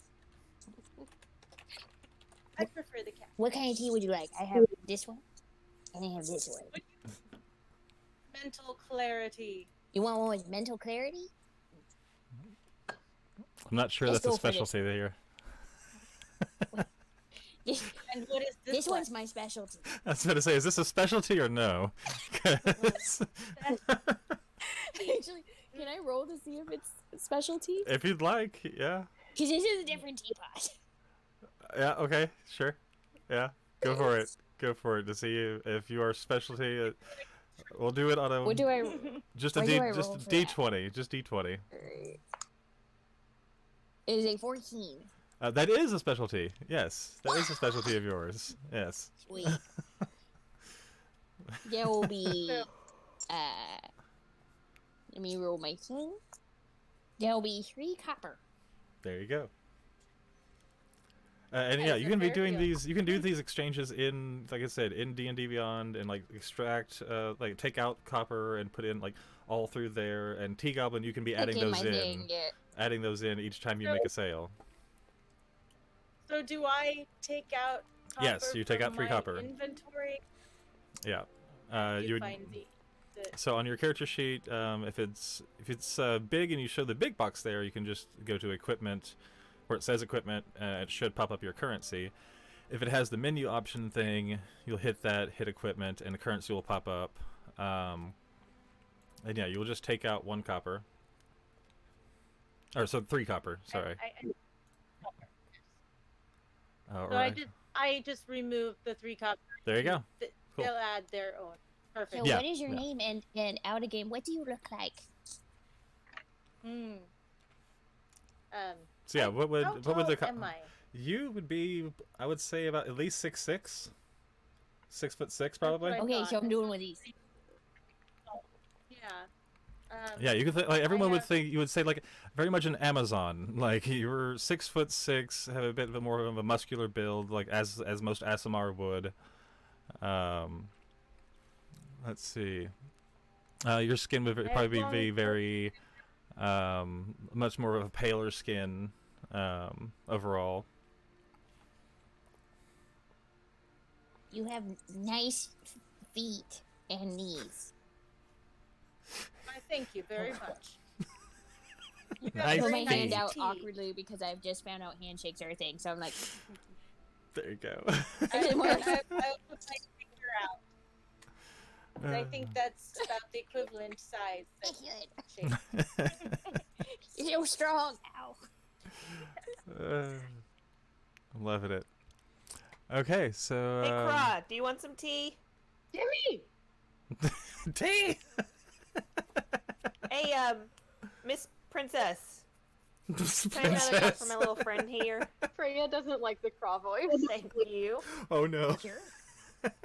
I prefer the cat. What kind of tea would you like? I have this one, and I have this one. Mental clarity. You want one with mental clarity? I'm not sure Let's that's a go for this. specialty there. And what is this? This one's my specialty. I was about to say, is this a specialty or no? 'Cause Actually, can I roll to see if it's specialty? if you'd like, yeah. Because this is a different teapot. Yeah, okay, sure. Yeah, go for it. Go for it to see if your specialty. We'll do it on a What do I? just a what D, do I just roll a for D20, just D20. It is a 14. That is a specialty. Yes, that is a specialty of yours. Yes. Sweet. There will be. Let me roll my thing. There will be 3 copper. There you go. And Yeah, yeah, it's you a can be fair doing deal. these. You can do these exchanges in, like I said, in D&D Beyond, and like extract, like take out copper and put in like all through there. And Tea Goblin, you can be adding Look in those my in, thing, yeah. adding those in each time you make a sale. So do I take out copper Yes, you take from out 3 my copper. inventory? Yeah. You You would. find the So on your character sheet, if it's big and you show the big box there, you can just go to equipment, where it says equipment. It should pop up your currency. If it has the menu option thing, you'll hit that, hit equipment, and the currency will pop up. And yeah, you'll just take out 1 copper. Or so 3 copper. Sorry. So I just removed the 3 copper. There you go. Cool. They'll add their own. Perfect. So Yeah, what is your yeah. name and out of game? What do you look like? So yeah, how what would the tall am I? you would be? I would say about at least 6'6", 6'6" probably. Right. Okay, so I'm doing one of these. Yeah. Yeah, you could like everyone would have- think you would say like very much an Amazon. Like you were 6'6", have a bit of a more of a muscular build, like as most Asimar would. Let's see. Your skin would have probably long be very much more of a paler skin overall. You have nice feet and knees. I thank you very much. You got I Nice put very my hand feet. out teeth. awkwardly because I've just found out handshakes are a thing. So I'm like, There you go. Actually, more- I put my finger out. 'Cause I think that's about the equivalent size. thank That you. shape. You're so strong. Ow. I'm loving it. Okay, so Hey, Craw, do you want some tea? Timmy! tea. Hey, Miss Princess. Can I have another cup for my little friend here? Freya doesn't like the craw voice. Thank you. Oh no. Sure. That's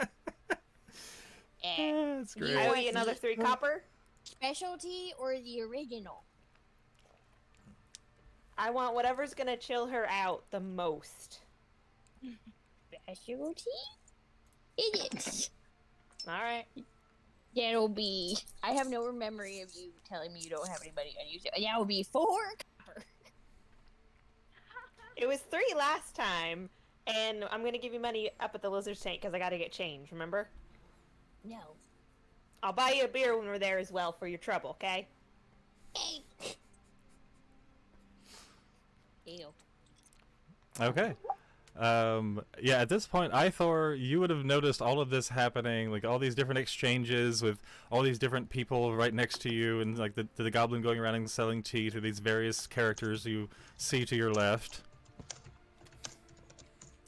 You great. I owe want you another the 3 copper. Specialty or the original? I want whatever's gonna chill her out the most. Specialty? It is. Alright. That'll be. I have no memory of you telling me you don't have anybody unused. That will be 4 copper. It was 3 last time, and I'm gonna give you money up at the lizard's tank because I gotta get change, remember? No. I'll buy you a beer when we're there as well for your trouble, okay? Hey. Ew. Okay. Yeah, at this point, Ithor, you would have noticed all of this happening, like all these different exchanges with all these different people right next to you, and like the goblin going around and selling tea to these various characters you see to your left.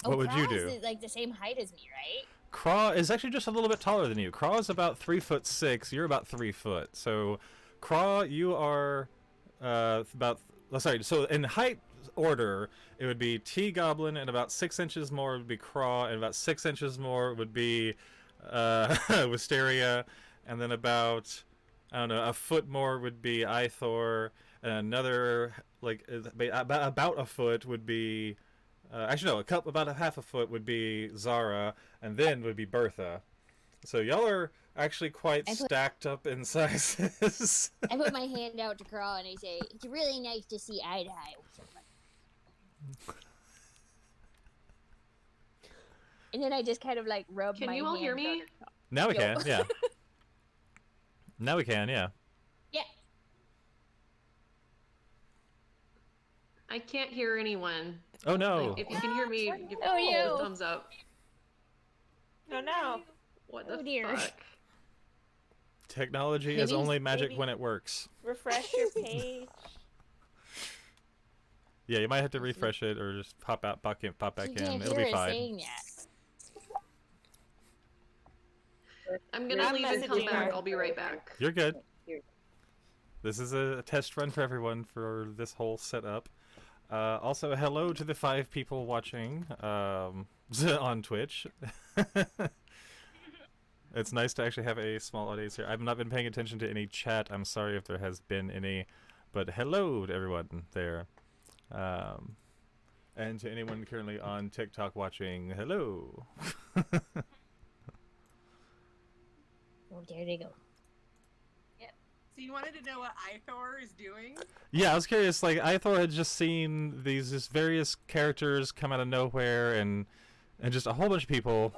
What would you do? Is like the same height as me, right? Craw is actually just a little bit taller than you. Craw is about 3'6". You're about 3 foot. So, Craw, you are about. Sorry. So in height order, it would be Tea Goblin, and about 6 inches more would be Craw, and about 6 inches more would be Wisteria, and then about I don't know, a foot more would be Ithor, and another like about a foot would be actually no, about a half a foot would be Zara, and then would be Bertha. So y'all are actually quite stacked up in sizes. I put my hand out to Crawl and I say, "It's really nice to see eye to eye with someone." And then I just kind of like rub my Can you all hear hand me? on- Now we Yo. can, yeah. Now we can, yeah. Yeah. I can't hear anyone. Oh no. Like, if you can hear me, give Oh, me no. a thumbs up. Oh no. What the Oh, dear. fuck? Technology is Maybe- only magic maybe- when it works. Refresh your page. Yeah, you might have to refresh it or just pop out, pop back You in. can't It'll hear be us fine. saying that. I'm gonna I'm leave and come messaging back. her. I'll be right back. You're good. Here. This is a test run for everyone for this whole setup. Also, hello to the 5 people watching on Twitch. It's nice to actually have a small audience here. I've not been paying attention to any chat. I'm sorry if there has been any, but hello to everyone there. And to anyone currently on TikTok watching, hello. Oh, there they go. So you wanted to know what Ithor is doing? Yeah, I was curious. Like, Ithor had just seen these just various characters come out of nowhere, and just a whole bunch of people,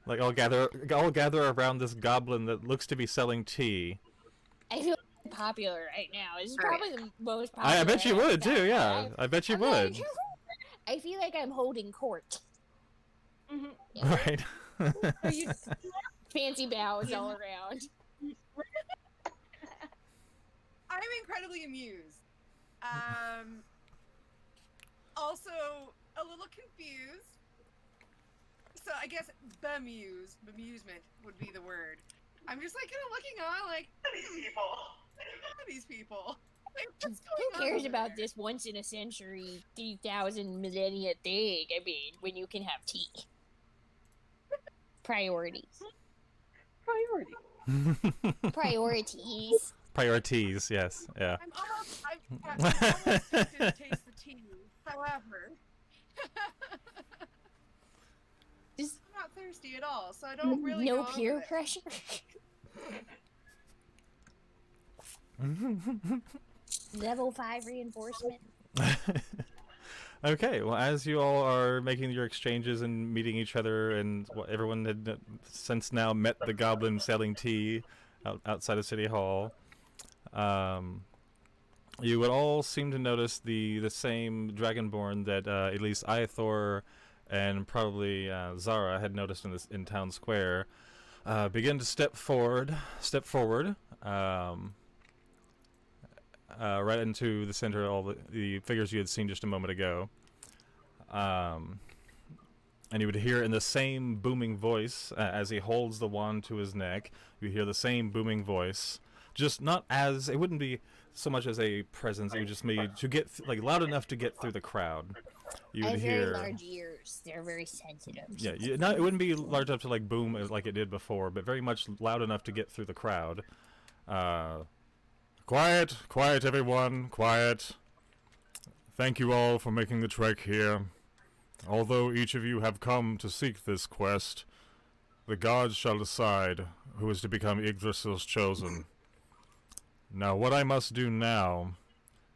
like all gather around this goblin that looks to be selling tea. I feel popular right now. This is probably the most popular. I bet you would too. I've Yeah, done. I bet you I'm would. like- I feel like I'm holding court. Right. Fancy bows all around. I'm incredibly amused. Also a little confused. So I guess bemusement would be the word. I'm just like kind of looking on, like these people. Like, what's Who going cares on about there? this once in a century, 3,000 millennia thing? I mean, when you can have tea. Priorities. Priorities. Priorities. Yes. Yeah. I'm almost tempted to taste the tea. However, Just I'm not thirsty at all, so I don't really no go on peer with it. pressure. Level 5 reinforcement. Okay, well, as you all are making your exchanges and meeting each other, and everyone had since now met the goblin selling tea outside of City Hall, you would all seem to notice the same dragonborn that at least Ithor and probably Zara had noticed in town square begin to step forward. Right into the center of all the figures you had seen just a moment ago. And you would hear in the same booming voice, as he holds the wand to his neck, you hear the same booming voice. Just not as, it wouldn't be so much as a presence, it would just be to get, like, loud enough to get through the crowd. You I would have very hear... large ears. They're very sensitive. Yeah, it wouldn't be large enough to, like, boom like it did before, but very much loud enough to get through the crowd. Quiet, everyone, quiet. Thank you all for making the trek here. Although each of you have come to seek this quest, the gods shall decide who is to become Yggdrasil's chosen. Now, what I must do now,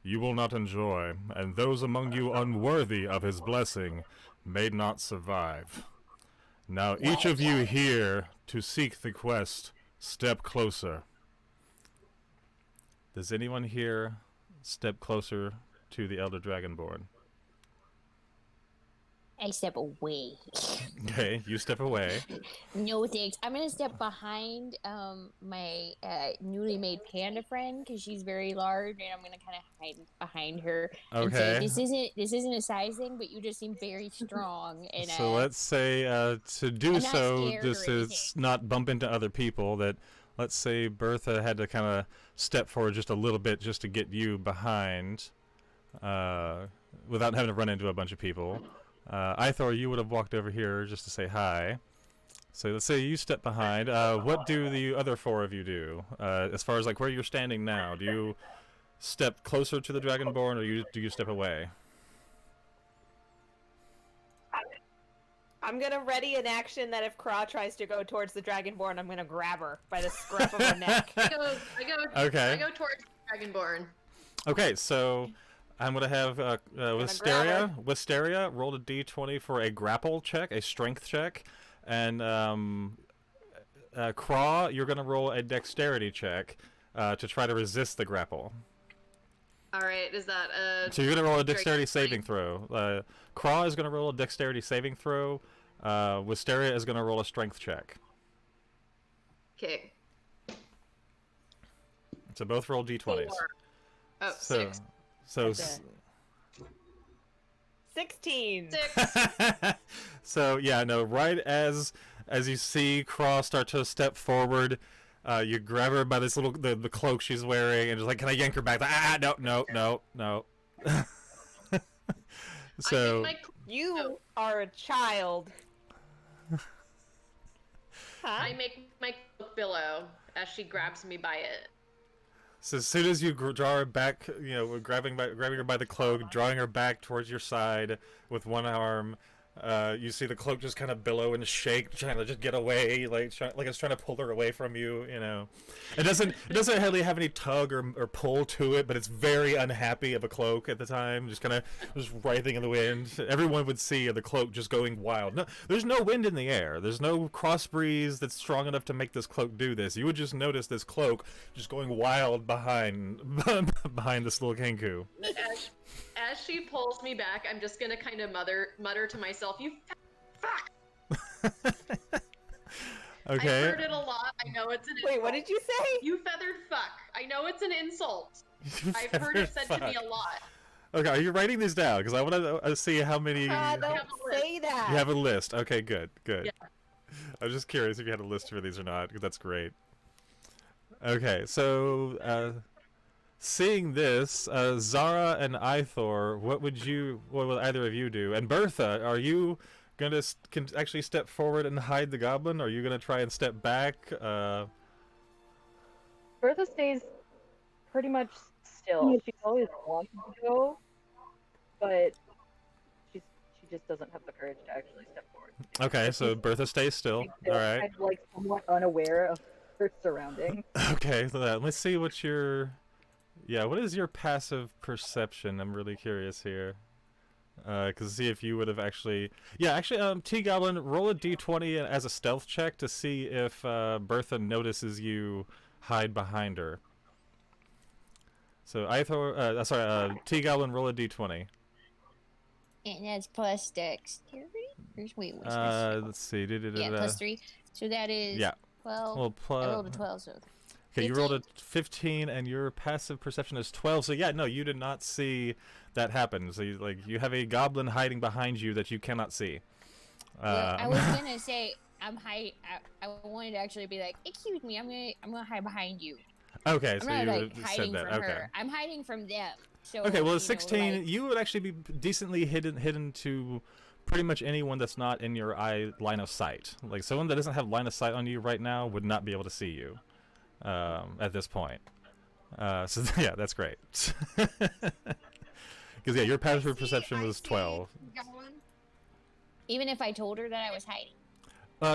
you will not enjoy, and those among you unworthy of his blessing may not survive. Now, each of you here to seek the quest, step closer. Does anyone here step closer to the Elder Dragonborn? I step away. Okay, you step away. No thanks. I'm gonna step behind my newly made panda friend because she's very large, and I'm gonna kind of hide behind her. And say, Okay. this isn't a size thing, but you just seem very strong. And So let's say to do I'm not so, scared this or is anything. not bump into other people. That let's say Bertha had to kind of step forward just a little bit just to get you behind, without having to run into a bunch of people. Ithor, you would have walked over here just to say hi. So let's say you step behind. What do the other four of you do? As far as like where you're standing now, do you step closer to the Dragonborn, or do you step away? I'm gonna ready an action that if Kra tries to go towards the Dragonborn, I'm gonna grab her by the scruff of her neck. Okay. I go towards Dragonborn. Okay, so I'm gonna have Wisteria roll a d20 for a grapple check, a strength check, and Craw, you're gonna roll a dexterity check to try to resist the grapple. All right, is that a? So you're gonna roll a dexterity saving throw. Craw is gonna roll a dexterity saving throw. Wisteria is gonna roll a strength check. Okay. So both roll d20s. 4. Oh, 6. So. 16. 6. So yeah, no. Right as you see Craw start to step forward, you grab her by this little the cloak she's wearing, and just like, can I yank her back? Like, no. So you are a child. I make my cloak billow as she grabs me by it. So as soon as you draw her back, grabbing her by the cloak, drawing her back towards your side with one arm, you see the cloak just kind of billow and shake, trying to just get away, like it's trying to pull her away from you. It doesn't really have any tug or pull to it, but it's very unhappy of a cloak at the time, just kind of just writhing in the wind. Everyone would see the cloak just going wild. No, there's no wind in the air. There's no cross breeze that's strong enough to make this cloak do this. You would just notice this cloak just going wild behind this little Kenku. As she pulls me back, I'm just gonna kind of mutter to myself, "You fuck." Okay. I've heard it a lot. I know it's an insult. Wait, what did you say? You feathered fuck. I know it's an insult. I've heard it said to me a lot. Okay, are you writing these down? Because I want to see how many. Don't say that. You have a list. Okay, good. Yeah. I was just curious if you had a list for these or not, because that's great. Okay, so seeing this, Zara and Ithor, what would either of you do? And Bertha, are you gonna actually step forward and hide the goblin? Or are you gonna try and step back? Bertha stays pretty much still. She's always wanted to go, but she just doesn't have the courage to actually step forward. Okay, so Bertha stays still. All right. Kind of like somewhat unaware of her surroundings. Okay, so let's see what your. Yeah, what is your passive perception? I'm really curious here. Because see if you would have actually... Yeah, actually, T-Goblin, roll a d20 as a stealth check to see if Bertha notices you hide behind her. So, T-Goblin, roll a d20. And that's plus dexterity? Wait, what's let's see. Yeah, plus 3. So that is 12. Well, I rolled a 12, so... Okay, you rolled a 15, and your passive perception is 12. So yeah, no, you did not see that happen. So you have a goblin hiding behind you that you cannot see. Well, I was gonna say I wanted to actually be like, excuse me, I'm gonna hide behind you. Okay, so I'm you not would have hiding said that. from Okay. her. I'm hiding from them. So Okay, well, at 16, you would actually be decently hidden to pretty much anyone that's not in your line of sight. Like someone that doesn't have line of sight on you right now would not be able to see you. At this point. So yeah, that's great. Because yeah, your passive perception was 12. Even if I told her that I was hiding.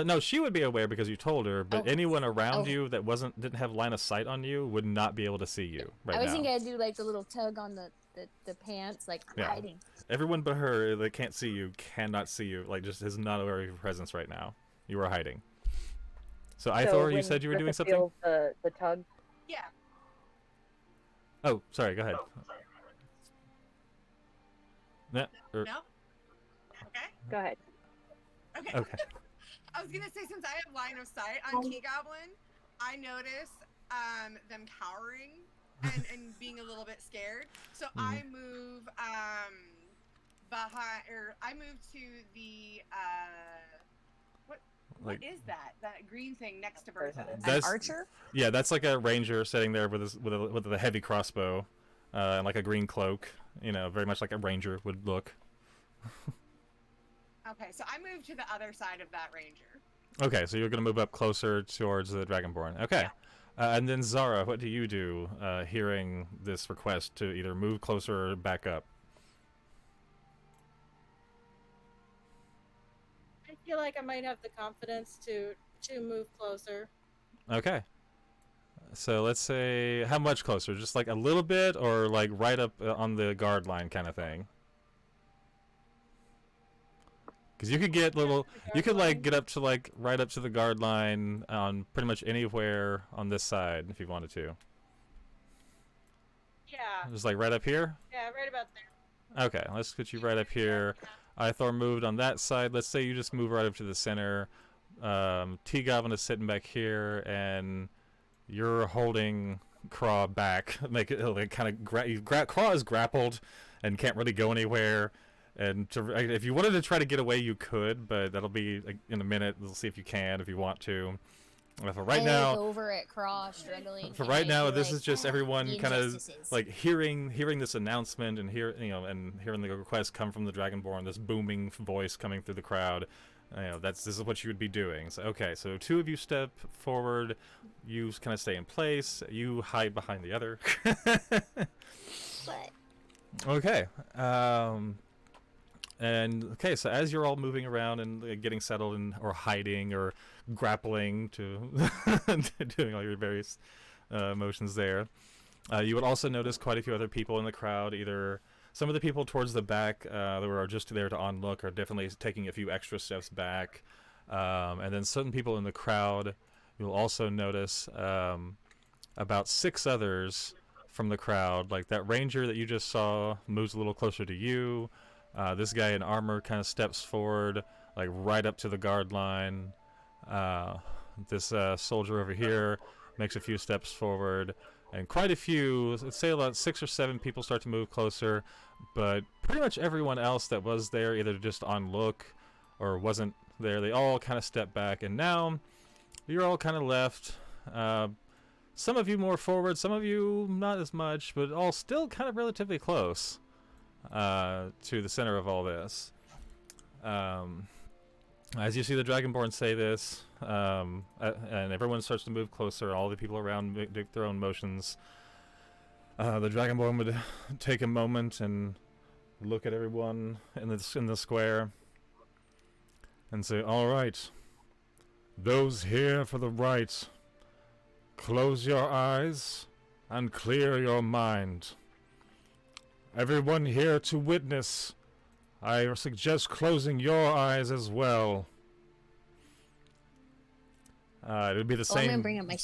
No, she would be aware because you told her, but anyone around you that didn't have line of sight on you would not be able to see you right now. I was gonna do like the little tug on the pants, like hiding. Everyone but her that can't see you cannot see you, like just is not aware of your presence right now. You are hiding. So Ithor, you said you were doing something? The tug? Yeah. Oh, sorry, go ahead. No? Okay. Go ahead. Okay. I was gonna say, since I have line of sight on T-Goblin, I notice them cowering and being a little bit scared. So I move behind, or I move to the what is that? That green thing next to Bertha? An archer? Yeah, that's like a ranger sitting there with a heavy crossbow, and like a green cloak. Very much like a ranger would look. Okay, so I move to the other side of that ranger. Okay, so you're going to move up closer towards the Dragonborn. Okay. And then Zara, what do you do hearing this request to either move closer or back up? I feel like I might have the confidence to move closer. Okay. So let's say, how much closer? Just like a little bit, or like right up on the guard line kind of thing? Because you could get you could like get up to like right up to the guard line on pretty much anywhere on this side if you wanted to. Yeah. Just like right up here? Yeah, right about there. Okay, let's put you right up here. Ithor moved on that side. Let's say you just move right up to the center. T-Goblin is sitting back here, and you're holding Craw back. Make it like kind of Craw is grappled and can't really go anywhere. And if you wanted to try to get away, you could, but that'll be like, in a minute. We'll see if you can, if you want to. For right now, over at Craw, struggling. For right now, this is just everyone kind of like hearing this announcement and hearing the request come from the Dragonborn. This booming voice coming through the crowd. This is what you would be doing. So okay, so two of you step forward. You kind of stay in place. You hide behind the other. What? Okay. And okay, so as you're all moving around and getting settled or hiding or grappling to doing all your various motions there, you would also notice quite a few other people in the crowd. Either some of the people towards the back that were just there to onlook are definitely taking a few extra steps back, and then certain people in the crowd, you'll also notice about 6 others from the crowd. Like that ranger that you just saw moves a little closer to you. This guy in armor kind of steps forward, like right up to the guard line. This soldier over here makes a few steps forward, and quite a few, let's say about 6 or 7 people start to move closer, but pretty much everyone else that was there, either just on look or wasn't there, they all kind of step back, and now you're all kind of left. Some of you more forward, some of you not as much, but all still kind of relatively close to the center of all this. As you see the Dragonborn say this, and everyone starts to move closer, all the people around make their own motions, the Dragonborn would take a moment and look at everyone in the square and say, "All right, those here for the right, close your eyes and clear your mind. Everyone here to witness, I suggest closing your eyes as well." It would be the same. I'm gonna bring up my.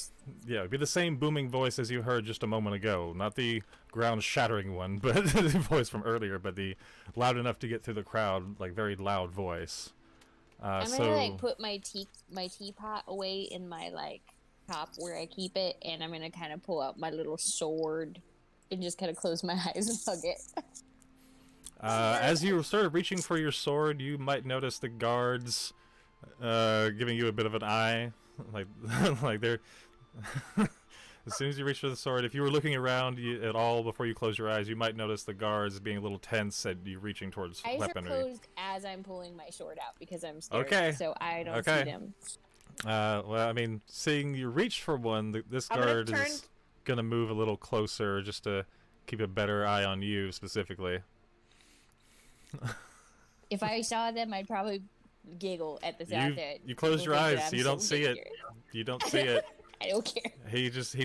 Yeah, it'd be the same booming voice as you heard just a moment ago. Not the ground-shattering one, but the voice from earlier, but the loud enough to get through the crowd, like very loud voice. I'm gonna like put my teapot away in my like top where I keep it, and I'm gonna kind of pull out my little sword and just kind of close my eyes and hug it. As you started reaching for your sword, you might notice the guards giving you a bit of an eye, like they're. As soon as you reach for the sword, if you were looking around at all before you close your eyes, you might notice the guards being a little tense at you reaching towards weaponry. Eyes are closed as I'm pulling my sword out because I'm scared, okay. So I don't see them. Well, I mean, seeing you reach for one, this guard is gonna move a little closer just to keep a better eye on you specifically. If I saw them, I'd probably giggle at the thought that you close your eyes, so you don't see it. You don't see it. I don't care. He just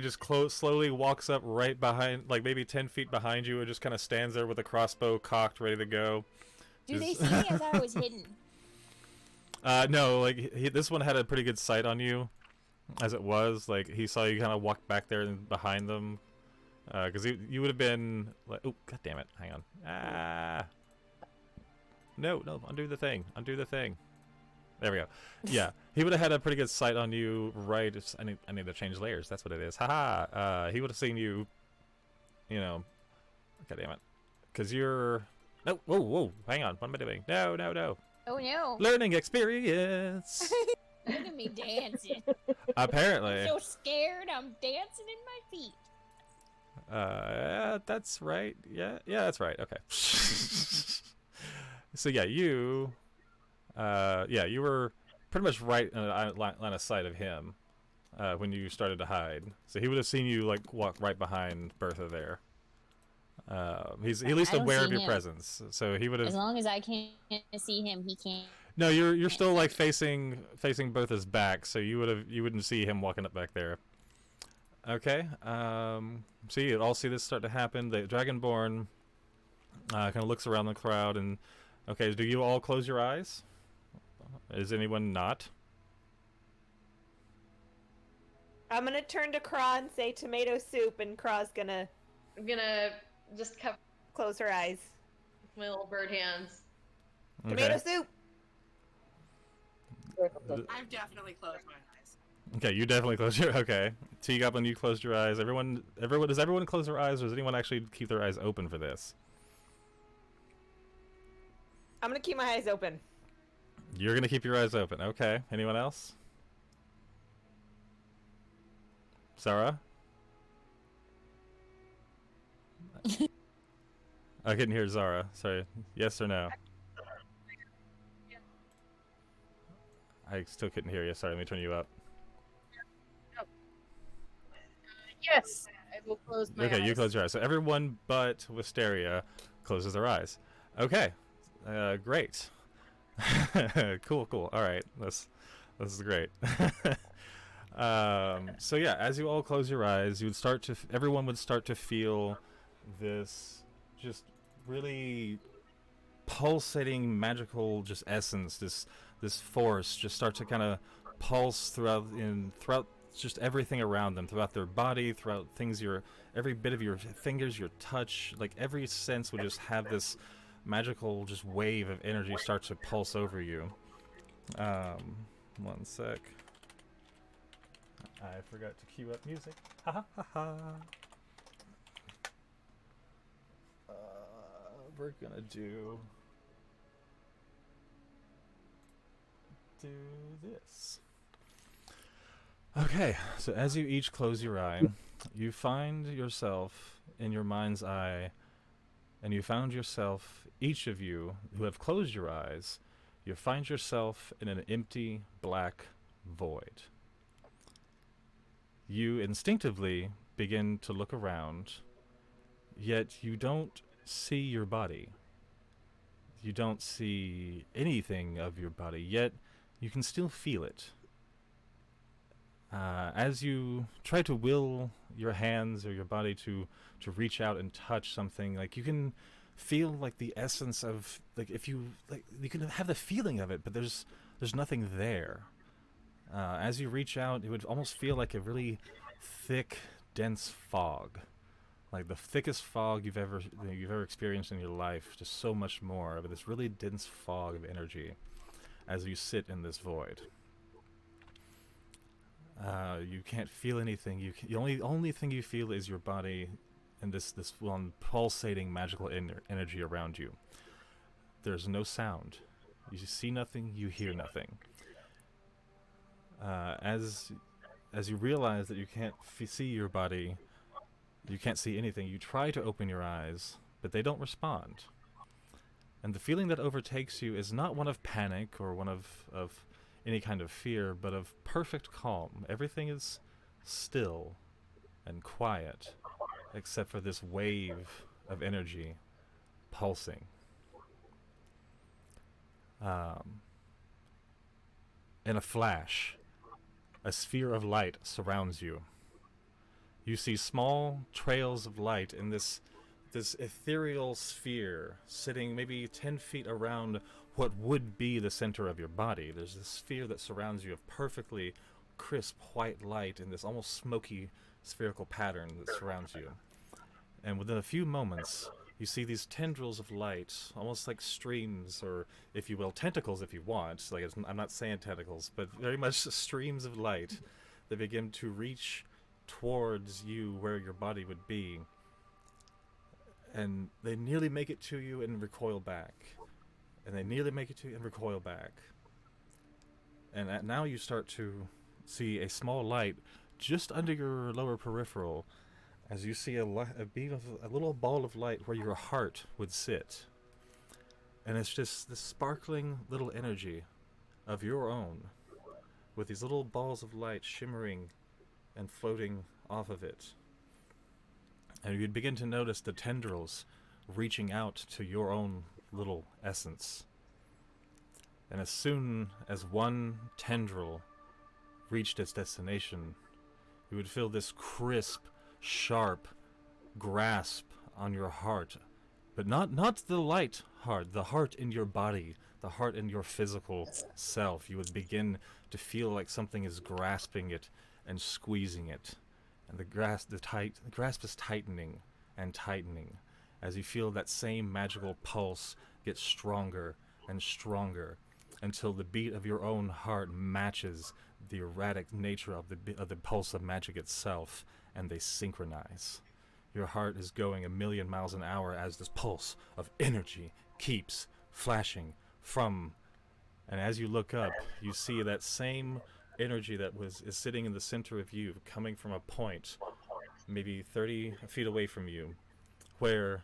slowly walks up right behind, like maybe 10 feet behind you, and just kind of stands there with a crossbow cocked, ready to go. Do they see me? I thought I was hidden. No, like this one had a pretty good sight on you, as it was. Like he saw you kind of walk back there and behind them, because you would have been like, oh god damn it, hang on, no, undo the thing. There we go. Yeah, he would have had a pretty good sight on you, right? I need to change layers. That's what it is. Haha. He would have seen you. You know. God damn it. Because you're. No. Whoa. Hang on. What am I doing? No. Oh no. Learning experience. Look at me dancing. Apparently. I'm so scared. I'm dancing in my feet. That's right. Yeah, that's right. Okay. So yeah, you were pretty much right in a line of sight of him when you started to hide. So he would have seen you like walk right behind Bertha there. He's at least I don't aware see of your him. presence, so he would As have. long as I can't see him, he can't. No, you're still like facing Bertha's back, so you wouldn't see him walking up back there. Okay. See, you all see this start to happen. The Dragonborn kind of looks around the crowd and, okay, do you all close your eyes? Is anyone not? I'm gonna turn to Craw and say tomato soup, and Craw's gonna I'm gonna just cover close her eyes. with my little bird hands. Tomato soup! I've definitely closed my eyes. Okay, you definitely close your. Okay, Tea Goblin, you closed your eyes. Everyone. Does everyone close their eyes, or does anyone actually keep their eyes open for this? I'm gonna keep my eyes open. You're gonna keep your eyes open. Okay. Anyone else? Sarah? I couldn't hear Zara. Sorry. Yes or no? I still couldn't hear you. Sorry, let me turn you up. Yes, I will close my eyes. Okay, you close your eyes. So everyone but Wisteria closes their eyes. Okay. Great. Cool. All right. This is great. So yeah, as you all close your eyes, everyone would start to feel this just really pulsating magical just essence, this force just start to kind of pulse throughout just everything around them, throughout their body, throughout every bit of your fingers, your touch, like every sense would just have this magical just wave of energy start to pulse over you. One sec. I forgot to cue up music. Ha ha ha ha. We're gonna do this. Okay, so as you each close your eye, you find yourself in your mind's eye, and you found yourself, each of you who have closed your eyes, you find yourself in an empty black void. You instinctively begin to look around, yet you don't see your body. You don't see anything of your body, yet you can still feel it. As you try to will your hands or your body to reach out and touch something, like you can feel like the essence of, like if you like you can have the feeling of it, but there's nothing there. As you reach out, it would almost feel like a really thick, dense fog, like the thickest fog you've ever experienced in your life. Just so much more of this really dense fog of energy as you sit in this void. You can't feel anything. The only thing you feel is your body and this one pulsating magical energy around you. There's no sound. You see nothing. You hear nothing. As you realize that you can't see your body, you can't see anything, you try to open your eyes, but they don't respond. And the feeling that overtakes you is not one of panic or one of any kind of fear, but of perfect calm. Everything is still and quiet, except for this wave of energy pulsing. In a flash, a sphere of light surrounds you. You see small trails of light in this ethereal sphere sitting maybe 10 feet around what would be the center of your body. There's this sphere that surrounds you of perfectly crisp white light in this almost smoky spherical pattern that surrounds you. And within a few moments, you see these tendrils of light, almost like streams, or if you will, tentacles if you want. Like I'm not saying tentacles, but very much streams of light that begin to reach towards you where your body would be. And they nearly make it to you and recoil back. And they nearly make it to you and recoil back. And now you start to see a small light just under your lower peripheral, as you see a little ball of light where your heart would sit. And it's just this sparkling little energy of your own with these little balls of light shimmering and floating off of it. And you'd begin to notice the tendrils reaching out to your own little essence. And as soon as one tendril reached its destination, you would feel this crisp, sharp grasp on your heart. But not the light heart, the heart in your body, the heart in your physical self. You would begin to feel like something is grasping it and squeezing it. And the grasp is tightening and tightening as you feel that same magical pulse get stronger and stronger until the beat of your own heart matches the erratic nature of the pulse of magic itself, and they synchronize. Your heart is going 1,000,000 miles an hour as this pulse of energy keeps flashing from. And as you look up, you see that same energy that is sitting in the center of you, coming from a point maybe 30 feet away from you, where,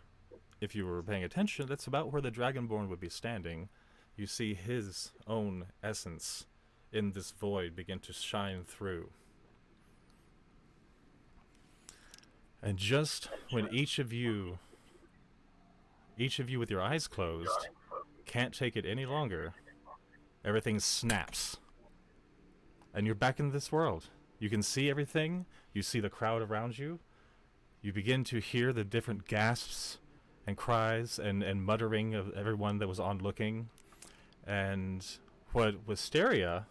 if you were paying attention, that's about where the Dragonborn would be standing. You see his own essence in this void begin to shine through. And just when each of you with your eyes closed can't take it any longer, everything snaps. And you're back in this world. You can see everything. You see the crowd around you. You begin to hear the different gasps and cries and muttering of everyone that was onlooking. And what Wisteria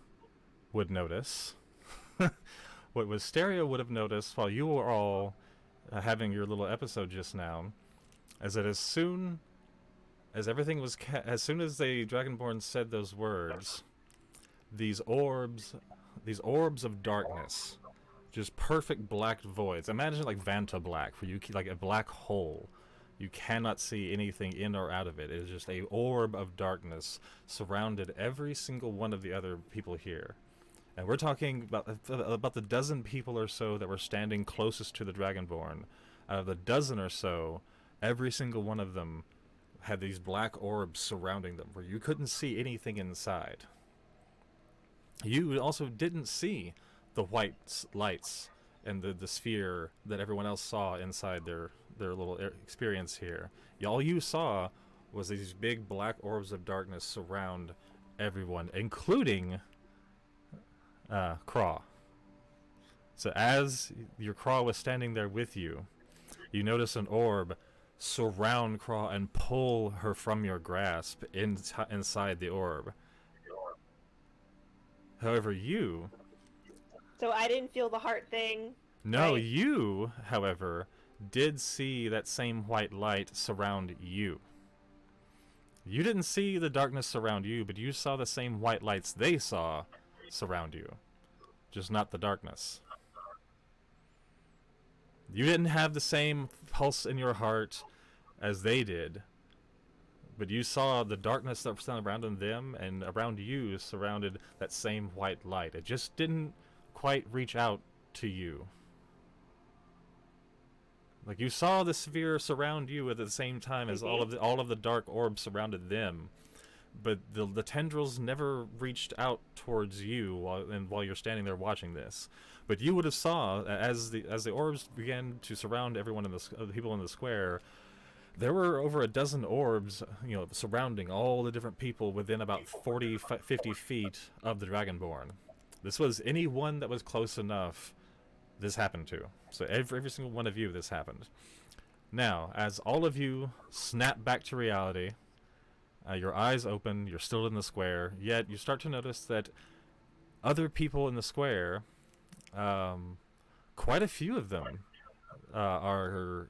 would notice, what Wisteria would have noticed while you were all having your little episode just now, is that as soon as everything was as soon as the Dragonborn said those words, these orbs of darkness, just perfect black voids. Imagine like Vanta Black, where you like a black hole. You cannot see anything in or out of it. It is just a orb of darkness surrounded every single one of the other people here. And we're talking about the dozen people or so that were standing closest to the Dragonborn. Out of the dozen or so, every single one of them had these black orbs surrounding them, where you couldn't see anything inside. You also didn't see the white lights and the sphere that everyone else saw inside their little experience here. All you saw was these big black orbs of darkness surround everyone, including Craw. So as your Craw was standing there with you, you notice an orb surround Craw and pull her from your grasp inside the orb. However, you... So I didn't feel the heart thing. No, right? You, however, did see that same white light surround you. You didn't see the darkness surround you, but you saw the same white lights they saw surround you. Just not the darkness. You didn't have the same pulse in your heart as they did, but you saw the darkness that was surrounding them, and around you surrounded that same white light. It just didn't quite reach out to you. Like, you saw the sphere surround you at the same time as all of the dark orbs surrounded them, but the tendrils never reached out towards you while you're standing there watching this. But you would have saw as the orbs began to surround everyone in the people in the square. There were over a dozen orbs, surrounding all the different people within about 50 feet of the Dragonborn. This was anyone that was close enough. This happened to. So every single one of you, this happened. Now, as all of you snap back to reality, your eyes open, you're still in the square, yet you start to notice that other people in the square, quite a few of them, are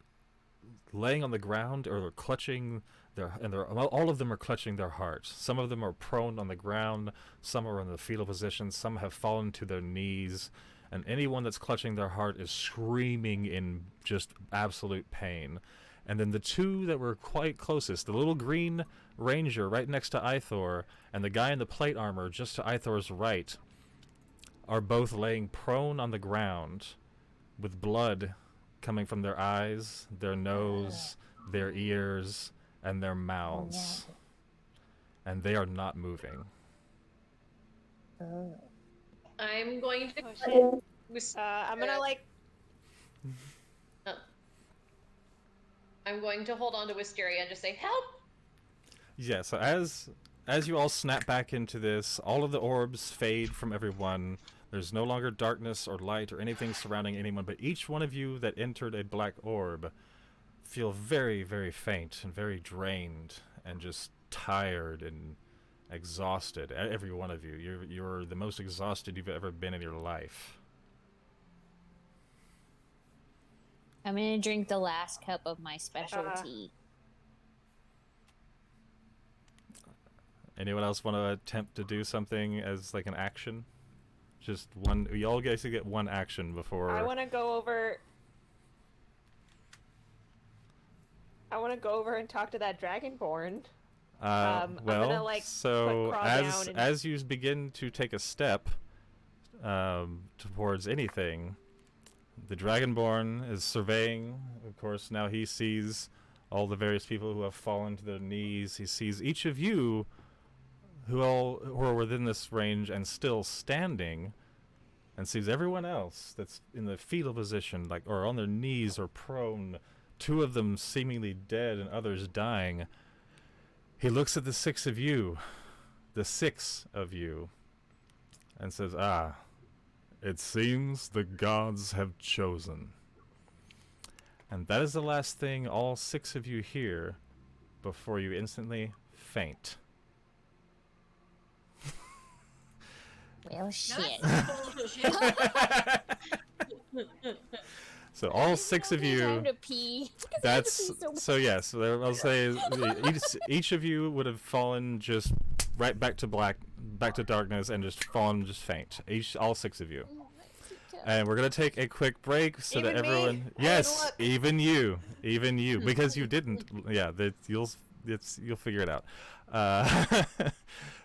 laying on the ground or clutching all of them are clutching their hearts. Some of them are prone on the ground, some are in the fetal position, some have fallen to their knees. And anyone that's clutching their heart is screaming in just absolute pain. And then the two that were quite closest, the little green ranger right next to Ithor, and the guy in the plate armor just to Ithor's right, are both laying prone on the ground with blood coming from their eyes, their nose, their ears, and their mouths. And they are not moving. I'm going to. Oh shit. I'm gonna like. I'm going to hold on to Wisteria and just say, "Help!" Yeah, so as you all snap back into this, all of the orbs fade from everyone. There's no longer darkness or light or anything surrounding anyone, but each one of you that entered a black orb feel very, very faint and very drained and just tired and exhausted. Every one of you. You're the most exhausted you've ever been in your life. I'm gonna drink the last cup of my special tea. Anyone else want to attempt to do something as like an action? Just one. You all guys get one action before. I want to go over. I want to go over and talk to that Dragonborn. Well, I'm gonna, like, so put Craw as down and... as you begin to take a step towards anything, the Dragonborn is surveying. Of course, now he sees all the various people who have fallen to their knees. He sees each of you who are within this range and still standing, and sees everyone else that's in the fetal position, like, or on their knees or prone, two of them seemingly dead and others dying. He looks at the six of you, and says, "Ah, it seems the gods have chosen." And that is the last thing all six of you hear before you instantly faint. Well, shit. Bullshit. So all six of you. Time to pee. That's so. Yes, I'll say each of you would have fallen just right back to darkness, and just fallen just faint. All six of you. And we're gonna take a quick break so Even that me? everyone. I Yes, didn't even you, because you didn't. Yeah, you'll figure it out.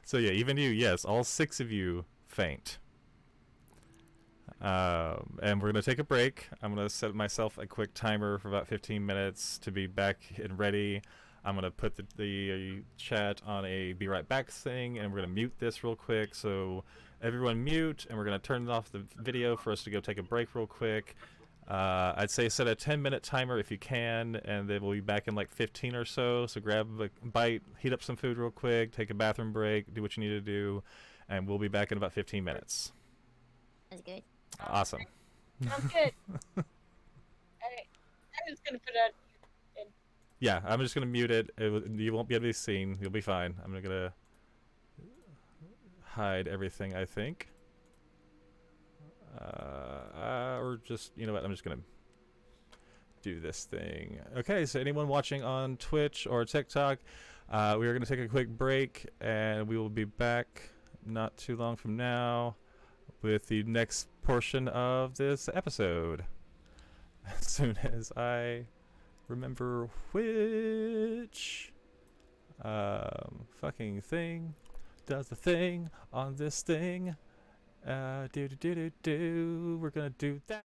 So yeah, even you. Yes, all six of you faint. And we're going to take a break. I'm going to set myself a quick timer for about 15 minutes to be back and ready. I'm going to put the chat on a be right back thing, and we're going to mute this real quick. So everyone mute, and we're going to turn off the video for us to go take a break real quick. I'd say set a 10-minute timer if you can, and then we'll be back in like 15 or so. So grab a bite, heat up some food real quick, take a bathroom break, do what you need to do, and we'll be back in about 15 minutes. That's good. Awesome. Sounds good. I'm just gonna put it. Yeah, I'm just gonna mute it. You won't be able to be seen. You'll be fine. I'm gonna hide everything, I think. Or just, you know what? I'm just gonna do this thing. Okay, so anyone watching on Twitch or TikTok, we are gonna take a quick break, and we will be back not too long from now with the next portion of this episode. As soon as I remember which fucking thing does the thing on this thing. We're gonna do that.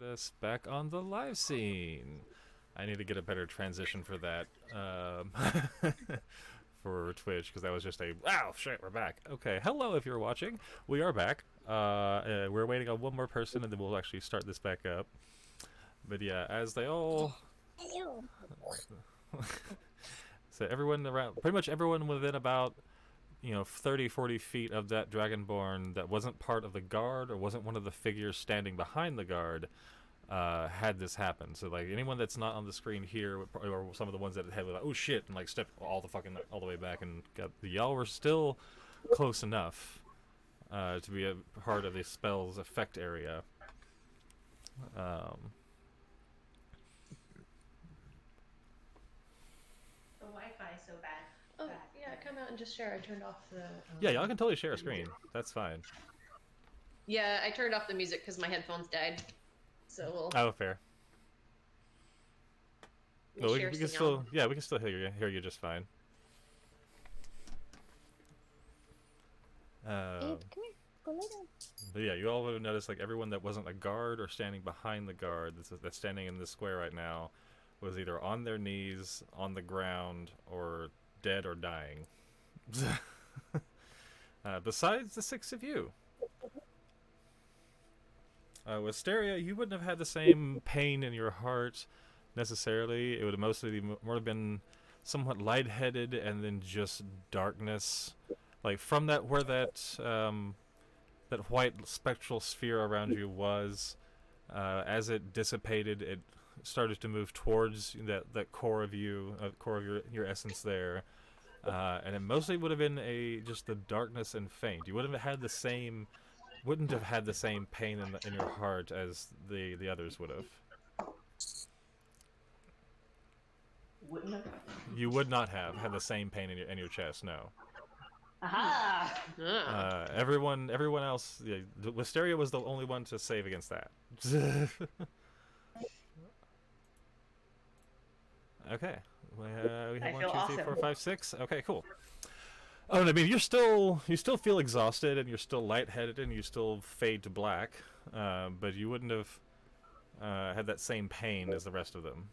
us back on the live scene. I need to get a better transition for that for Twitch, because that was just a wow shit. We're back. Okay, hello if you're watching. We are back. We're waiting on one more person, and then we'll actually start this back up. But yeah, as they all. So everyone around, pretty much everyone within about 30, 40 feet of that Dragonborn that wasn't part of the guard or wasn't one of the figures standing behind the guard had this happen. So like anyone that's not on the screen here, or some of the ones that had like, oh shit, and like stepped all the way back and got y'all were still close enough to be a part of the spell's effect area. The Wi-Fi so bad. Oh, yeah, come out and just share. I turned off the... Yeah, y'all can totally share a screen. That's fine. Yeah, I turned off the music because my headphones died. So we'll... Oh, fair. we'll Well, share we can some still... Yeah, we can still hear you just fine. Abe, come here. Go lay down. But yeah, you all would have noticed like everyone that wasn't a guard or standing behind the guard that's standing in this square right now was either on their knees, on the ground, or dead or dying. Besides the 6 of you. Wisteria, you wouldn't have had the same pain in your heart necessarily. It would have mostly more been somewhat lightheaded and then just darkness. Like from that, where that that white spectral sphere around you was, as it dissipated, it started to move towards that core of you, core of your essence there, and it mostly would have been just the darkness and faint. You wouldn't have had the same pain in your heart as the others would have. Wouldn't have. You would not have had the same pain in your chest. No. Aha! Everyone else, yeah, Wisteria was the only one to save against that. Okay, we have I 1, feel 2, 3, 4, awesome. 5, 6. Okay, cool. Oh, and I mean, you still feel exhausted, and you're still lightheaded, and you still fade to black, but you wouldn't have had that same pain as the rest of them.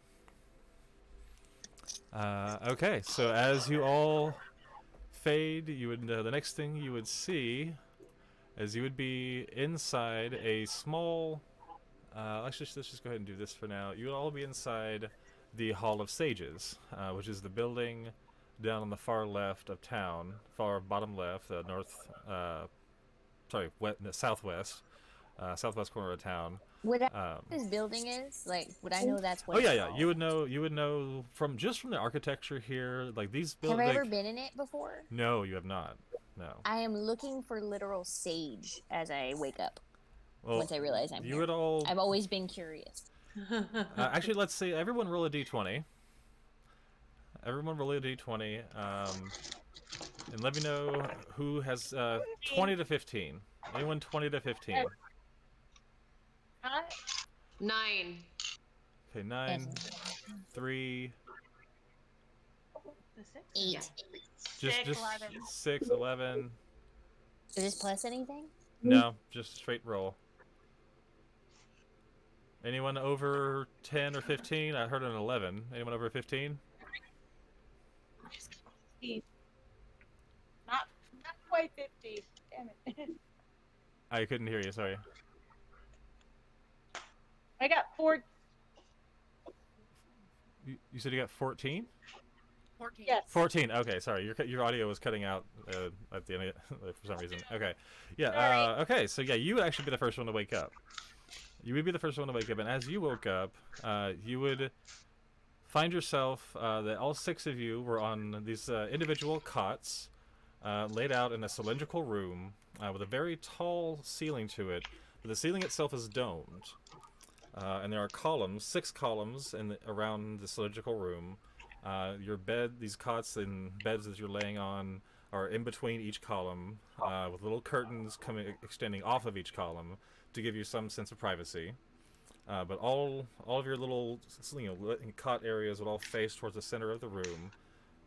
Okay, so as you all fade, you would the next thing you would see is you would be inside a small let's just go ahead and do this for now. You would all be inside the Hall of Sages, which is the building down on the far left of town, far bottom left, southwest corner of town. Would I know what this building is? Like, would I know that's what Oh it's yeah, called? you would know from the architecture here, like these Have buildings. I ever been in it before? No, you have not. No. I am looking for literal sage as I wake up. Well, Once I realize I'm you here. would all. I've always been curious. Actually, let's see. Everyone roll a d20. Everyone roll a d20. And let me know who has 20 to 15. Anyone 20 to 15? 9. Okay, 9, 3, The 6? 8. Yeah. just 11. 6, 11. Is this plus anything? No, just straight roll. Anyone over 10 or 15? I heard an 11. Anyone over 15? Not quite 50. Damn it. I couldn't hear you, sorry. I got 4. You said you got 14? 14. Yes. 14. Okay, sorry. Your audio was cutting out at the end for some reason. Okay. Yeah. Sorry. Okay. So yeah, you would actually be the first one to wake up. You would be the first one to wake up, and as you woke up, you would find yourself that all 6 of you were on these individual cots, laid out in a cylindrical room with a very tall ceiling to it. But the ceiling itself is domed, and there are columns, 6 columns around the cylindrical room. Your bed, these cots and beds that you're laying on are in between each column, with little curtains extending off of each column to give you some sense of privacy. But all of your little cot areas would all face towards the center of the room.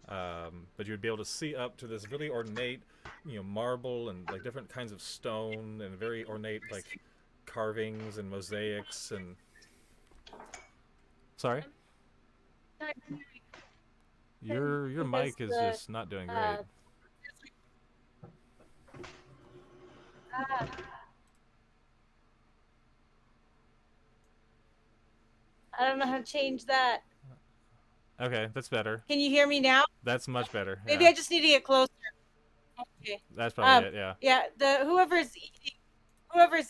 But you'd be able to see up to this really ornate, marble and like different kinds of stone and very ornate like carvings and mosaics and Sorry? Your Because mic is the, just not doing great. I don't know how to change that. Okay, that's better. Can you hear me now? That's much better. Maybe Yeah. I just need to get closer. Okay. That's probably it, yeah. Yeah, whoever's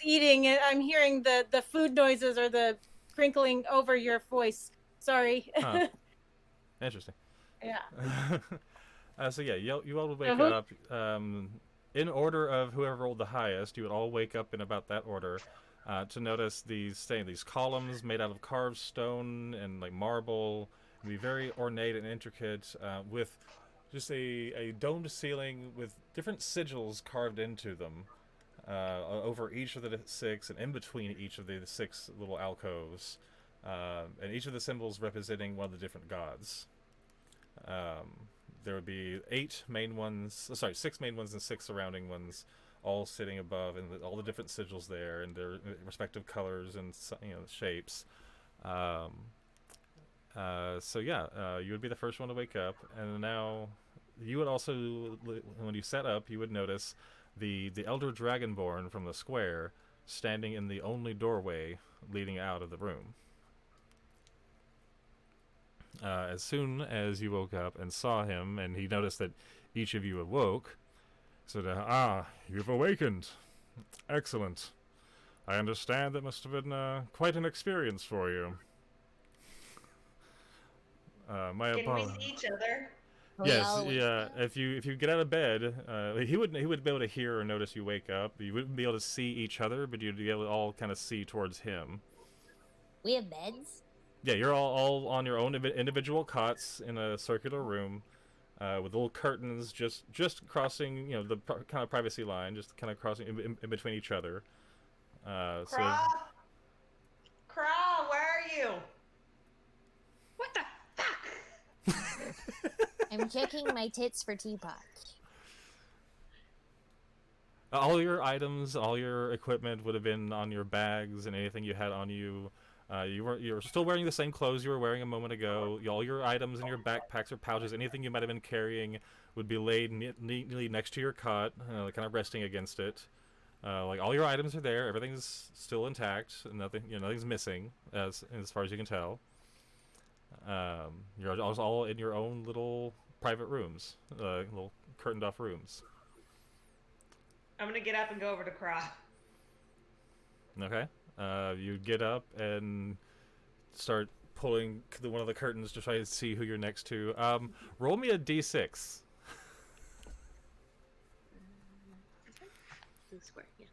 eating, I'm hearing the food noises or the crinkling over your voice. Sorry. Huh. Interesting. Yeah. So yeah, you all would wake who- up. In order of whoever rolled the highest, you would all wake up in about that order to notice these columns made out of carved stone and like marble. It'd be very ornate and intricate with just a domed ceiling with different sigils carved into them over each of the 6 and in between each of the 6 little alcoves. And each of the symbols representing one of the different gods. There would be 6 main ones and 6 surrounding ones, all sitting above, and all the different sigils there, and their respective colors and shapes. So yeah, you would be the first one to wake up, and now you would also, when you set up, you would notice the elder dragonborn from the square standing in the only doorway leading out of the room. As soon as you woke up and saw him, and he noticed that each of you awoke, said, you've awakened. Excellent. I understand that must have been quite an experience for you. My Can we apologies. see each other? Yes, yeah. If you get out of bed, he would be able to hear or notice you wake up. You wouldn't be able to see each other, but you'd be able to all kind of see towards him. We have beds? Yeah, you're all on your own individual cots in a circular room, with little curtains just crossing, the kind of privacy line, just kind of crossing in between each other. Craw, where are you? What the fuck? I'm checking my tits for teapots. All your items, all your equipment would have been on your bags and anything you had on you. You were still wearing the same clothes you were wearing a moment ago. All your items in your backpacks or pouches, anything you might have been carrying, would be laid neatly next to your cot, kind of resting against it. Like all your items are there. Everything's still intact, and nothing's missing as far as you can tell. You're all in your own little private rooms, little curtained off rooms. I'm gonna get up and go over to Craw. Okay. You get up and start pulling one of the curtains to try to see who you're next to. Roll me a d6. Square, yeah.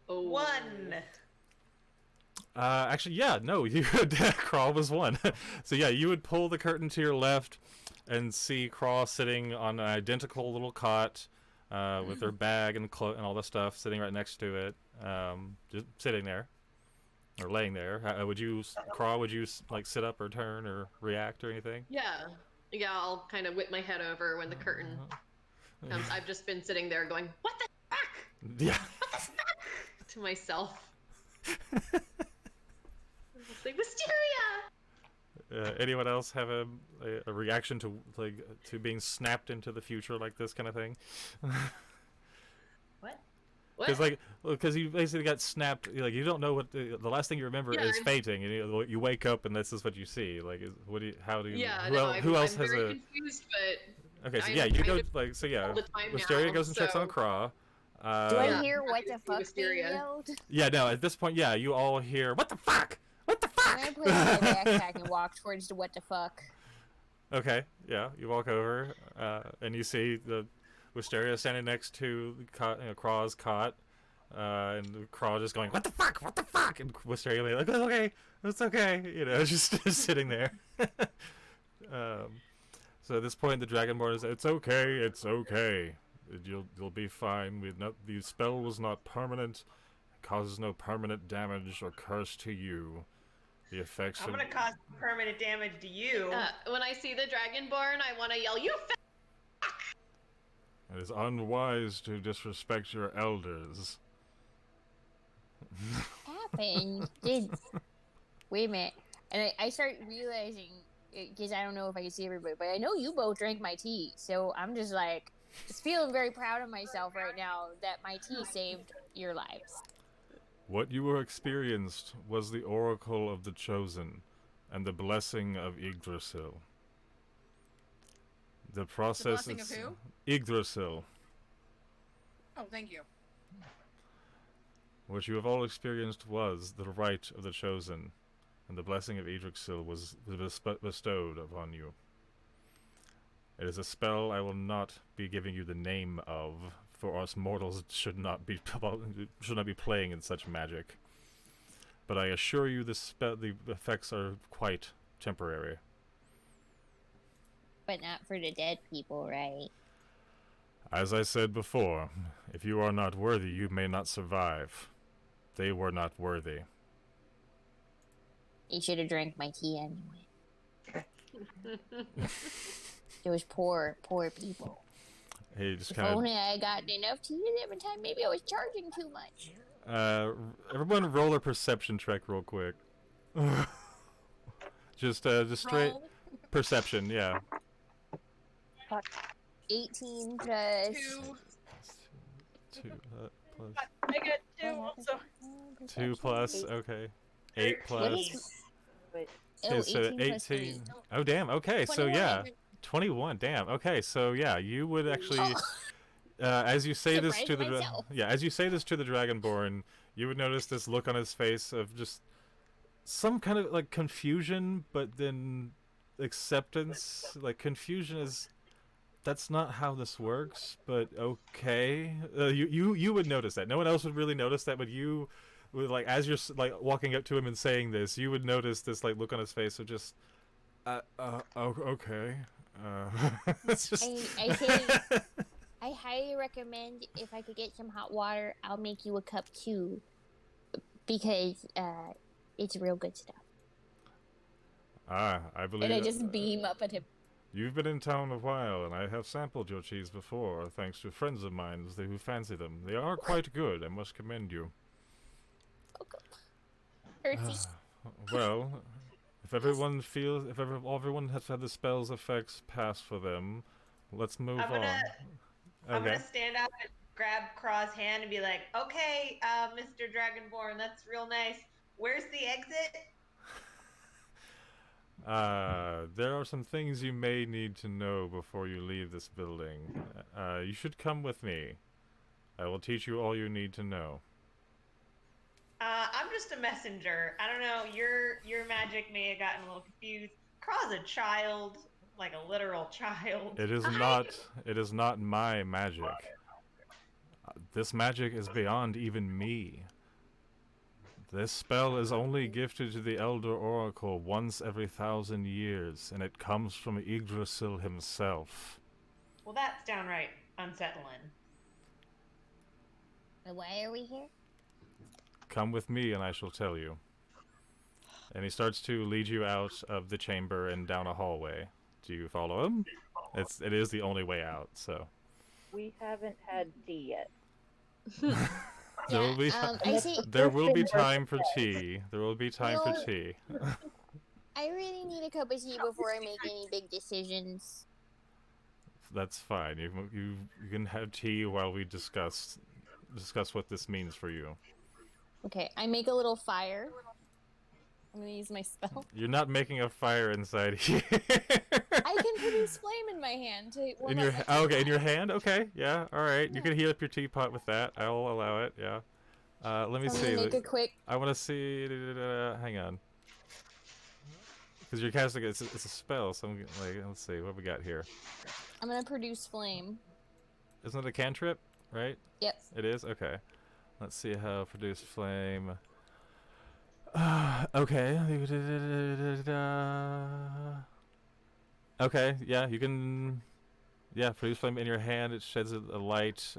Oh. 1. Actually, yeah, no, Craw was 1. So yeah, you would pull the curtain to your left and see Craw sitting on an identical little cot with her bag and and all the stuff sitting right next to it, just sitting there or laying there. Craw, would you like sit up or turn or react or anything? Yeah, I'll kind of whip my head over when the curtain comes. I've just been sitting there going, what the fuck? Yeah. What the fuck? To myself. It's like, Wisteria! Anyone else have a reaction to being snapped into the future like this kind of thing? What? Because you basically got snapped. Like you don't know what the last thing you remember is fainting, and you wake up and this is what you see. Like, who else has very confused, but okay, so yeah, you go Wisteria goes and checks on Craw. Do I hear what the fuck being yelled? Yeah, no. At this point, yeah, you all hear what the fuck. What the fuck? I'm gonna put on my backpack and walk towards the what the fuck. Okay, yeah, you walk over, and you see the Wisteria standing next to Craw's cot, and Craw just going, "What the fuck? What the fuck?" And Wisteria like, "It's okay," just sitting there. So at this point, the Dragonborn is, "It's okay, it's okay. You'll be fine. The spell was not permanent. It causes no permanent damage or curse to you. The effects. I'm gonna cause permanent damage to you. When I see the Dragonborn, I want to yell, "You fuck!" It is unwise to disrespect your elders. happened? Wait a minute. And I start realizing, because I don't know if I can see everybody, but I know you both drank my tea. So I'm just like, just feeling very proud of myself right now that my tea saved your lives. What you were experienced was the oracle of the chosen and the blessing of Yggdrasil. The process blessing of who? Yggdrasil. Oh, thank you. What you have all experienced was the right of the chosen, and the blessing of Yggdrasil was bestowed upon you. It is a spell I will not be giving you the name of, for us mortals should not be playing in such magic. But I assure you, the effects are quite temporary. But not for the dead people, right? As I said before, if you are not worthy, you may not survive. They were not worthy. You should have drank my tea anyway. Those poor people. Hey, just If kind only I got enough tea every time, maybe I was charging too much. of... everyone roll a perception check real quick. just straight... Roll. Perception, yeah. 18 plus... 2 plus... I got 2 also. 2 plus, okay. 8 What plus... is... Wait, Oh, Okay, so 18 plus 18... Oh, damn, okay, so 21. yeah. 21, damn. Okay, so yeah, you would actually... Oh, as you say this surprised to the myself. as you say this to the Dragonborn, you would notice this look on his face of just some kind of like confusion, but then acceptance. Like confusion is that's not how this works, but okay. You would notice that. No one else would really notice that, but you would like as you're like walking up to him and saying this, you would notice this like look on his face of just okay. It's just I say, I highly recommend if I could get some hot water, I'll make you a cup too, because it's real good stuff. I believe. And I just beam up at him. You've been in town a while, and I have sampled your cheese before, thanks to friends of mine who fancy them. They are quite good, I must commend you. Hurtsy. Well, if everyone has had the spell's effects pass for them, let's move on. I'm gonna stand up and grab Craw's hand and be like, "Okay, Mr. Dragonborn, that's real nice. Where's the exit?" There are some things you may need to know before you leave this building. You should come with me. I will teach you all you need to know. I'm just a messenger. I don't know. Your magic may have gotten a little confused. Craw's a child, like a literal child. It is not my magic. This magic is beyond even me. This spell is only gifted to the Elder Oracle once every 1,000 years, and it comes from Yggdrasil himself. Well, that's downright unsettling. Why are we here? Come with me and I shall tell you. And he starts to lead you out of the chamber and down a hallway. Do you follow him? It is the only way out, so. we haven't had tea yet. There will be there will be time for tea. There will be time for tea. I really need a cup of tea before I make any big decisions. That's fine. You can have tea while we discuss what this means for you. Okay, I make a little fire. I'm gonna use my spell. You're not making a fire inside here. I can produce flame in my hand. In your in your hand? Okay, yeah, all right. You can heat up your teapot with that. I'll allow it. Yeah. Let me see. Make a quick. I want to see. Hang on. Because you're casting it's a spell. So I'm like, let's see what we got here. I'm gonna produce flame. Isn't it a cantrip? Right? Yep. It is. Okay. Let's see how produce flame. Okay. Okay, yeah, you can... Yeah, produce flame in your hand. It sheds a light.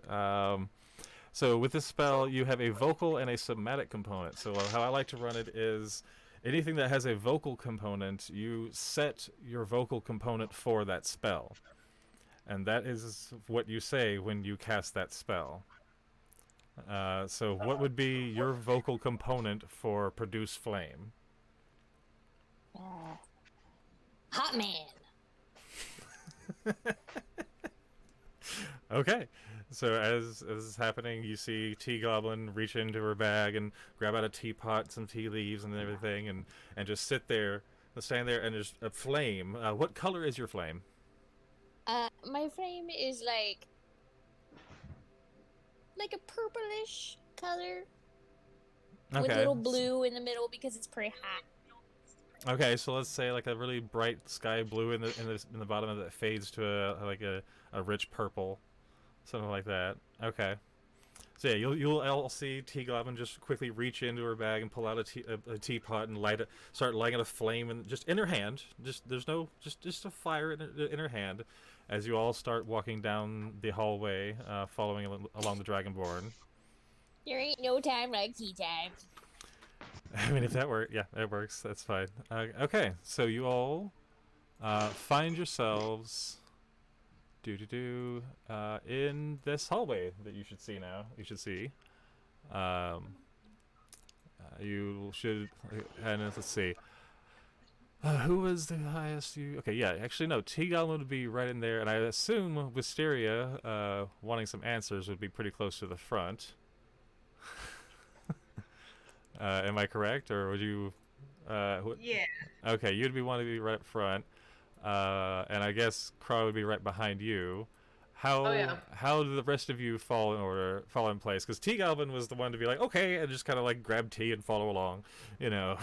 So with this spell, you have a vocal and a somatic component. So how I like to run it is anything that has a vocal component, you set your vocal component for that spell. And that is what you say when you cast that spell. So what would be your vocal component for produce flame? Hot man. Okay. So as this is happening, you see Tea Goblin reach into her bag and grab out a teapot, some tea leaves, and everything, and just sit there, stand there, and there's a flame. What color is your flame? My flame is like a purplish color with Okay. little blue in the middle because it's pretty hot. Okay, so let's say like a really bright sky blue in the bottom of that fades to a rich purple, something like that. Okay. So yeah, you'll all see Tea Goblin just quickly reach into her bag and pull out a teapot and start lighting a flame, and just in her hand. There's no just a fire in her hand, as you all start walking down the hallway, following along the Dragonborn. There ain't no time like tea time. I mean, if that works, yeah, it works. That's fine. Okay, so you all find yourselves in this hallway that you should see now. You should see. You should, and let's see. Who was the highest? Okay, yeah. Actually, no. Tea Goblin would be right in there, and I assume Wisteria, wanting some answers, would be pretty close to the front. Am I correct, or would you? Yeah. Okay, you'd be wanting to be right up front, and I guess Craw would be right behind you. How do the rest of you fall in place? Because Tea Goblin was the one to be like, okay, and just kind of like grab tea and follow along, you know.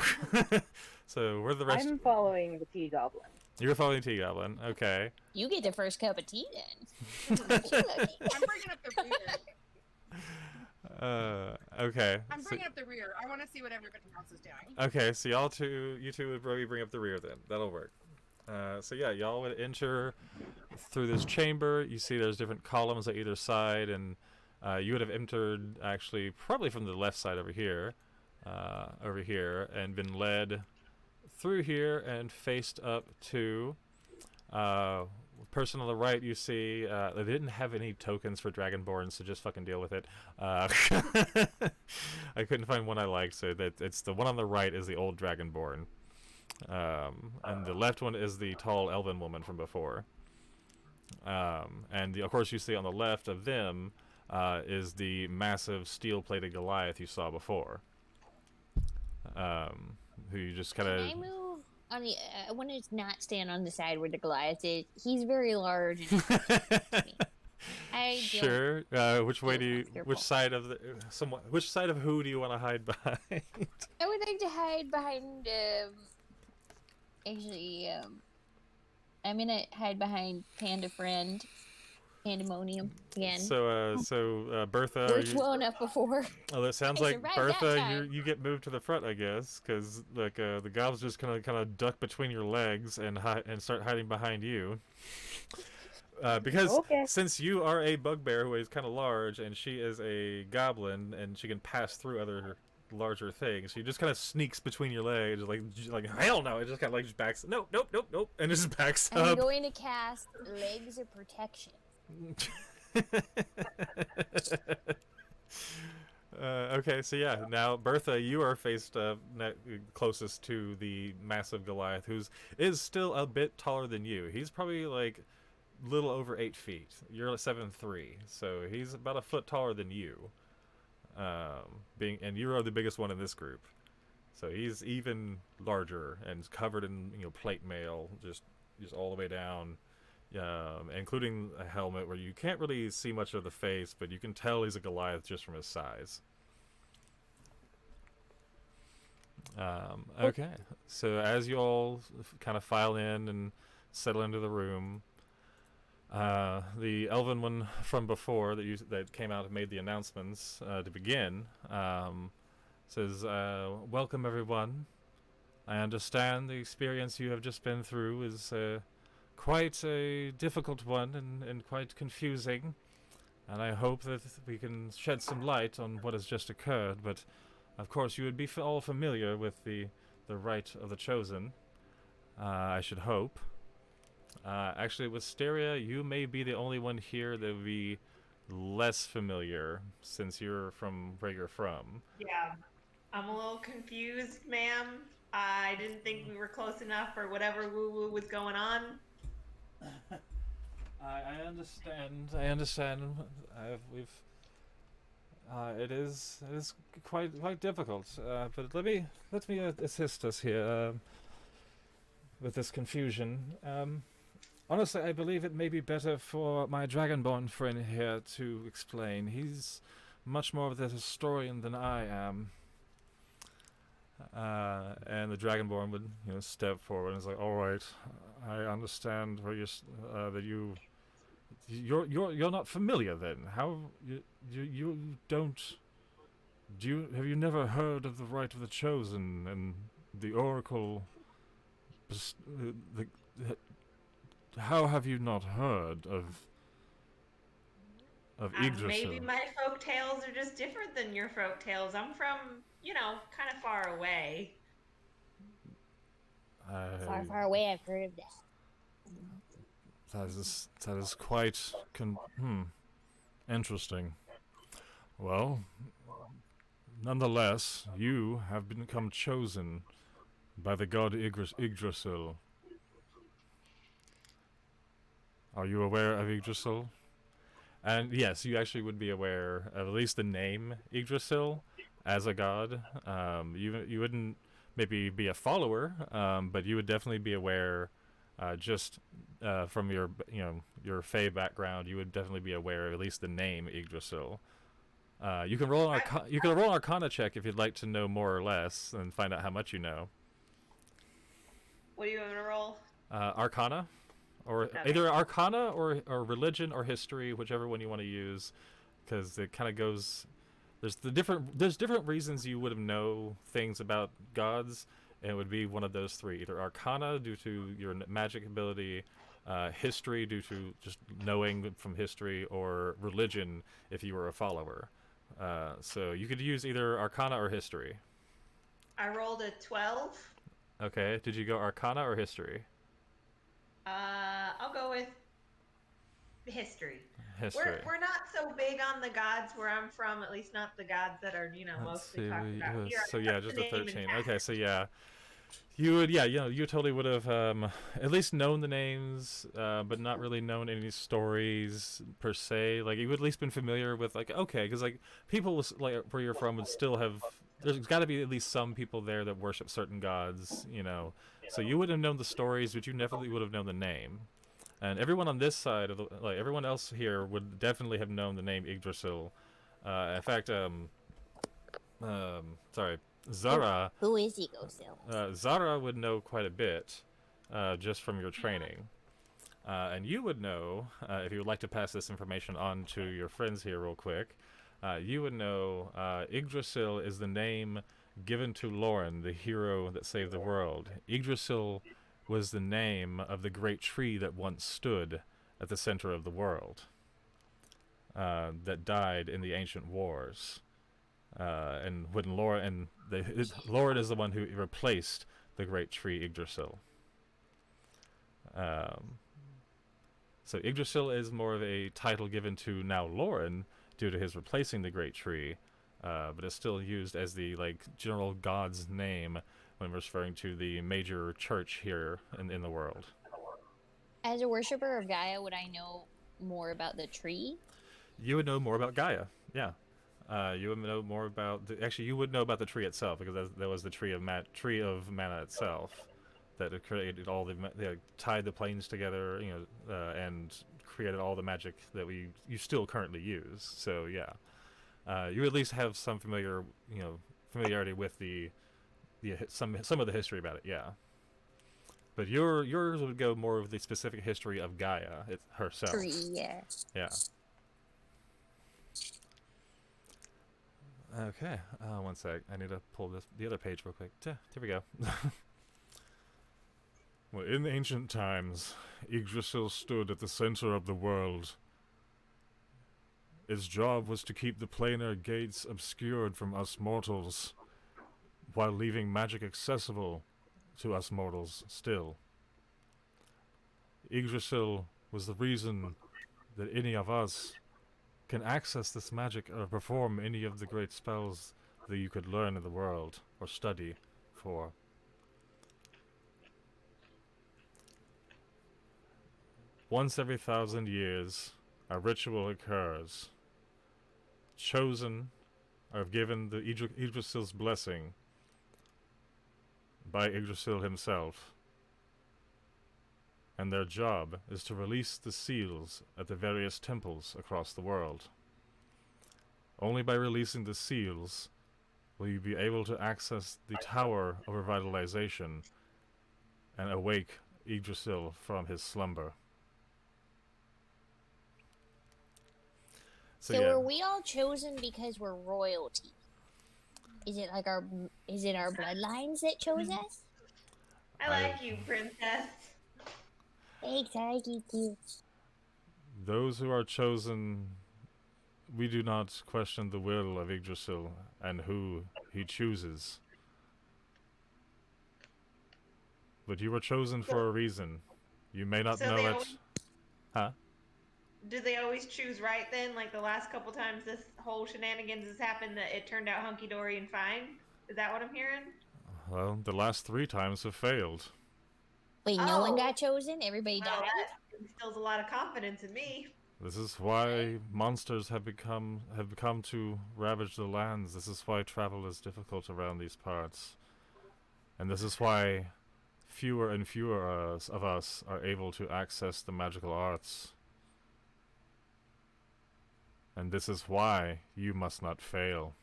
So where the rest? I'm following the Tea Goblin. You're following Tea Goblin, okay. You get the first cup of tea then. I'm bringing up the rear. Okay. I'm bringing up the rear. I want to see what everybody else is doing. Okay, so you two would probably bring up the rear then. That'll work. So yeah, y'all would enter through this chamber. You see there's different columns at either side, and you would have entered actually probably from the left side over here, and been led through here and faced up to person on the right. You see they didn't have any tokens for Dragonborn, so just fucking deal with it. I couldn't find one I liked, so it's the one on the right is the old Dragonborn. And the left one is the tall elven woman from before. And of course you see on the left of them is the massive steel-plated Goliath you saw before. Who you just kind of... Can I move on the... I want to not stand on the side where the Goliath is. He's very large. And sure. Which way do you... Which side of the... Which side of who do you want to hide behind? I would like to hide behind... Actually, I'm gonna hide behind Panda Friend, Pandemonium again. So Bertha, worked well enough before. Oh, that sounds like Bertha. You get moved to the front, I guess, because like the goblins just kind of duck between your legs and start hiding behind you. Because since you are a bugbear who is kind of large, and she is a goblin, and she can pass through other larger things, she just kind of sneaks between your legs, like hell no, it just kind of like just backs. Nope, and just backs up. I'm going to cast Legs of Protection. Okay, so yeah, now Bertha, you are faced closest to the massive Goliath, is still a bit taller than you. He's probably like little over 8 feet. You're 7'3", so he's about a foot taller than you. And you are the biggest one in this group, so he's even larger and covered in plate mail, just all the way down, including a helmet where you can't really see much of the face, but you can tell he's a Goliath just from his size. Okay, so as you all kind of file in and settle into the room, the elven one from before that came out and made the announcements to begin says, "Welcome everyone. I understand the experience you have just been through is quite a difficult one and quite confusing, and I hope that we can shed some light on what has just occurred. But of course, you would be all familiar with the rite of the chosen. I should hope." Actually, Wisteria, you may be the only one here that would be less familiar since you're from where you're from. Yeah. I'm a little confused, ma'am. I didn't think we were close enough or whatever woo woo was going on. I understand. I understand. We've. It is quite difficult. But let me assist us here with this confusion. Honestly, I believe it may be better for my dragonborn friend here to explain. He's much more of the historian than I am. And the dragonborn would, step forward and is like, "All right, I understand where that you're not familiar then. How you don't have you never heard of the right of the chosen and the oracle? How have you not heard of Yggdrasil?" Maybe my folk tales are just different than your folk tales. I'm from, kind of far away. Far, far away, I've heard of that. That is quite interesting. Well, nonetheless, you have become chosen by the god Yggdrasil. Are you aware of Yggdrasil? And yes, you actually would be aware of at least the name Yggdrasil as a god. You wouldn't maybe be a follower, but you would definitely be aware. Just from your Fey background, you would definitely be aware of at least the name Yggdrasil. You can roll an Arcana check if you'd like to know more or less and find out how much you know. What do you want to roll? Arcana, or Okay. either Arcana or religion or history, whichever one you want to use, because it kind of goes. There's different reasons you would have know things about gods. And it would be one of those three, either Arcana due to your magic ability, history due to just knowing from history, or religion if you were a follower. So you could use either Arcana or history. I rolled a 12. Okay, did you go Arcana or history? I'll go with history. History. We're not so big on the gods where I'm from, at least not the gods that are, mostly talked about here. So yeah, just a The name 13. intact. Okay, so yeah. You would, you totally would have at least known the names, but not really known any stories per se. Like, you would at least been familiar with, like, okay, because like people like where you're from would still have. There's got to be at least some people there that worship certain gods, So you would have known the stories, but you definitely would have known the name. And everyone on this side of everyone else here would definitely have known the name Yggdrasil. In fact, sorry. Zara. Who is Yggdrasil? Zara would know quite a bit, just from your training, and you would know if you would like to pass this information on to your friends here, real quick. You would know Yggdrasil is the name given to Lauren, the hero that saved the world. Yggdrasil was the name of the great tree that once stood at the center of the world, that died in the ancient wars. And when Lauren is the one who replaced the great tree Yggdrasil. So Yggdrasil is more of a title given to now Lauren due to his replacing the great tree, but it's still used as the general god's name when referring to the major church here in the world. As a worshiper of Gaia, would I know more about the tree? You would know more about Gaia, yeah. You would know more about you would know about the tree itself, because that was the tree of mana itself that had created all tied the planes together, and created all the magic that you still currently use. So yeah, you at least have some familiarity with some of the history about it. Yeah, but yours would go more of the specific history of Gaia herself. Tree, yeah. Yeah. Okay, one sec. I need to pull the other page real quick. There we go. Well, in ancient times, Yggdrasil stood at the center of the world. Its job was to keep the planar gates obscured from us mortals, while leaving magic accessible to us mortals still. Yggdrasil was the reason that any of us can access this magic or perform any of the great spells that you could learn in the world or study for. Once every 1,000 years, a ritual occurs. Chosen are given the Yggdrasil's blessing by Yggdrasil himself, and their job is to release the seals at the various temples across the world. Only by releasing the seals will you be able to access the Tower of Revitalization and awake Yggdrasil from his slumber. So yeah. are we all chosen because we're royalty? Is it like our bloodlines that chose us? I like you, princess. Thanks, I like you too. Those who are chosen, we do not question the will of Yggdrasil and who he chooses. But you were chosen for a reason. You may not know it. Huh? Do they always choose right then? Like the last couple times this whole shenanigans has happened, that it turned out hunky-dory and fine? Is that what I'm hearing? Well, the last 3 times have failed. Wait, no one got chosen? Everybody died? That instills a lot of confidence in me. This is why monsters have become to ravage the lands. This is why travel is difficult around these parts. And this is why fewer and fewer of us are able to access the magical arts. And this is why you must not fail.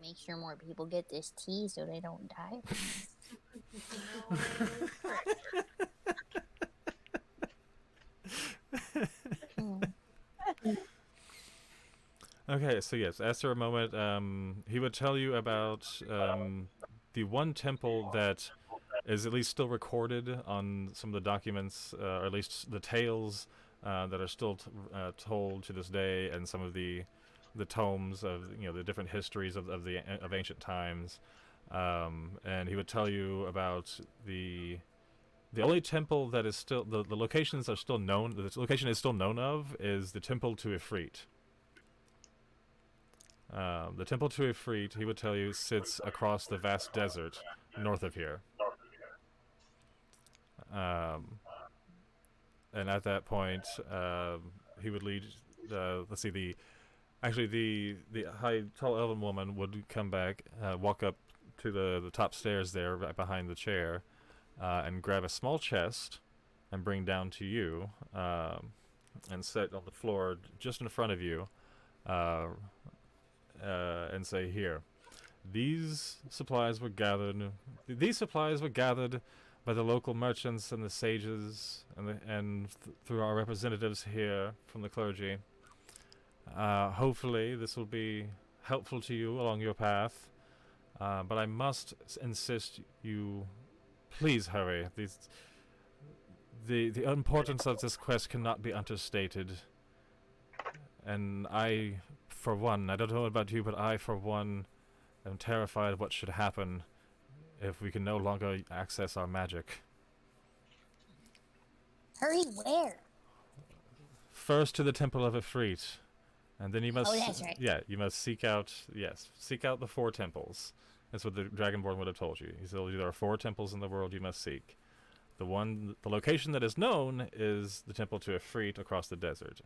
Make sure more people get this tea so they don't die. Okay, so yes, after a moment, he would tell you about the one temple that is at least still recorded on some of the documents, or at least the tales that are still told to this day, and some of the tomes of the different histories of ancient times, and he would tell you about the only temple that is still the locations are still known. The location is still known of is the temple to Ifrit. The temple to Ifrit, he would tell you, sits across the vast desert north of here. And at that point, he would lead. Let's see, the high, tall elven woman would come back, walk up to the top stairs there, right behind the chair, and grab a small chest, and bring down to you, and set on the floor just in front of you, and say, "Here, these supplies were gathered. These supplies were gathered by the local merchants and the sages, and through our representatives here from the clergy. Hopefully, this will be helpful to you along your path. But I must insist you please hurry. The importance of this quest cannot be understated. And I, for one, I don't know about you, but I, for one, am terrified of what should happen if we can no longer access our magic." Hurry where? First to the Temple of Ifrit, and then you must. Oh, that's right. Yeah, you must seek out the 4 temples. That's what the Dragonborn would have told you. He told you there are 4 temples in the world you must seek. The location that is known is the Temple to Ifrit across the desert.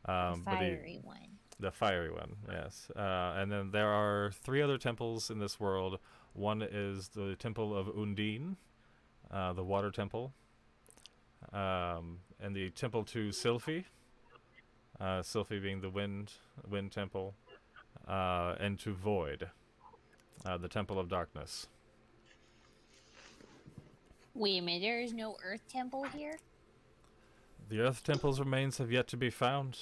The fiery one. The fiery one, yes. And then there are 3 other temples in this world. One is the Temple of Undine, the water temple, and the Temple to Sylphi, Sylphi being the wind temple, and to Void, the Temple of Darkness. Wait a minute, there is no Earth Temple here? The Earth Temple's remains have yet to be found.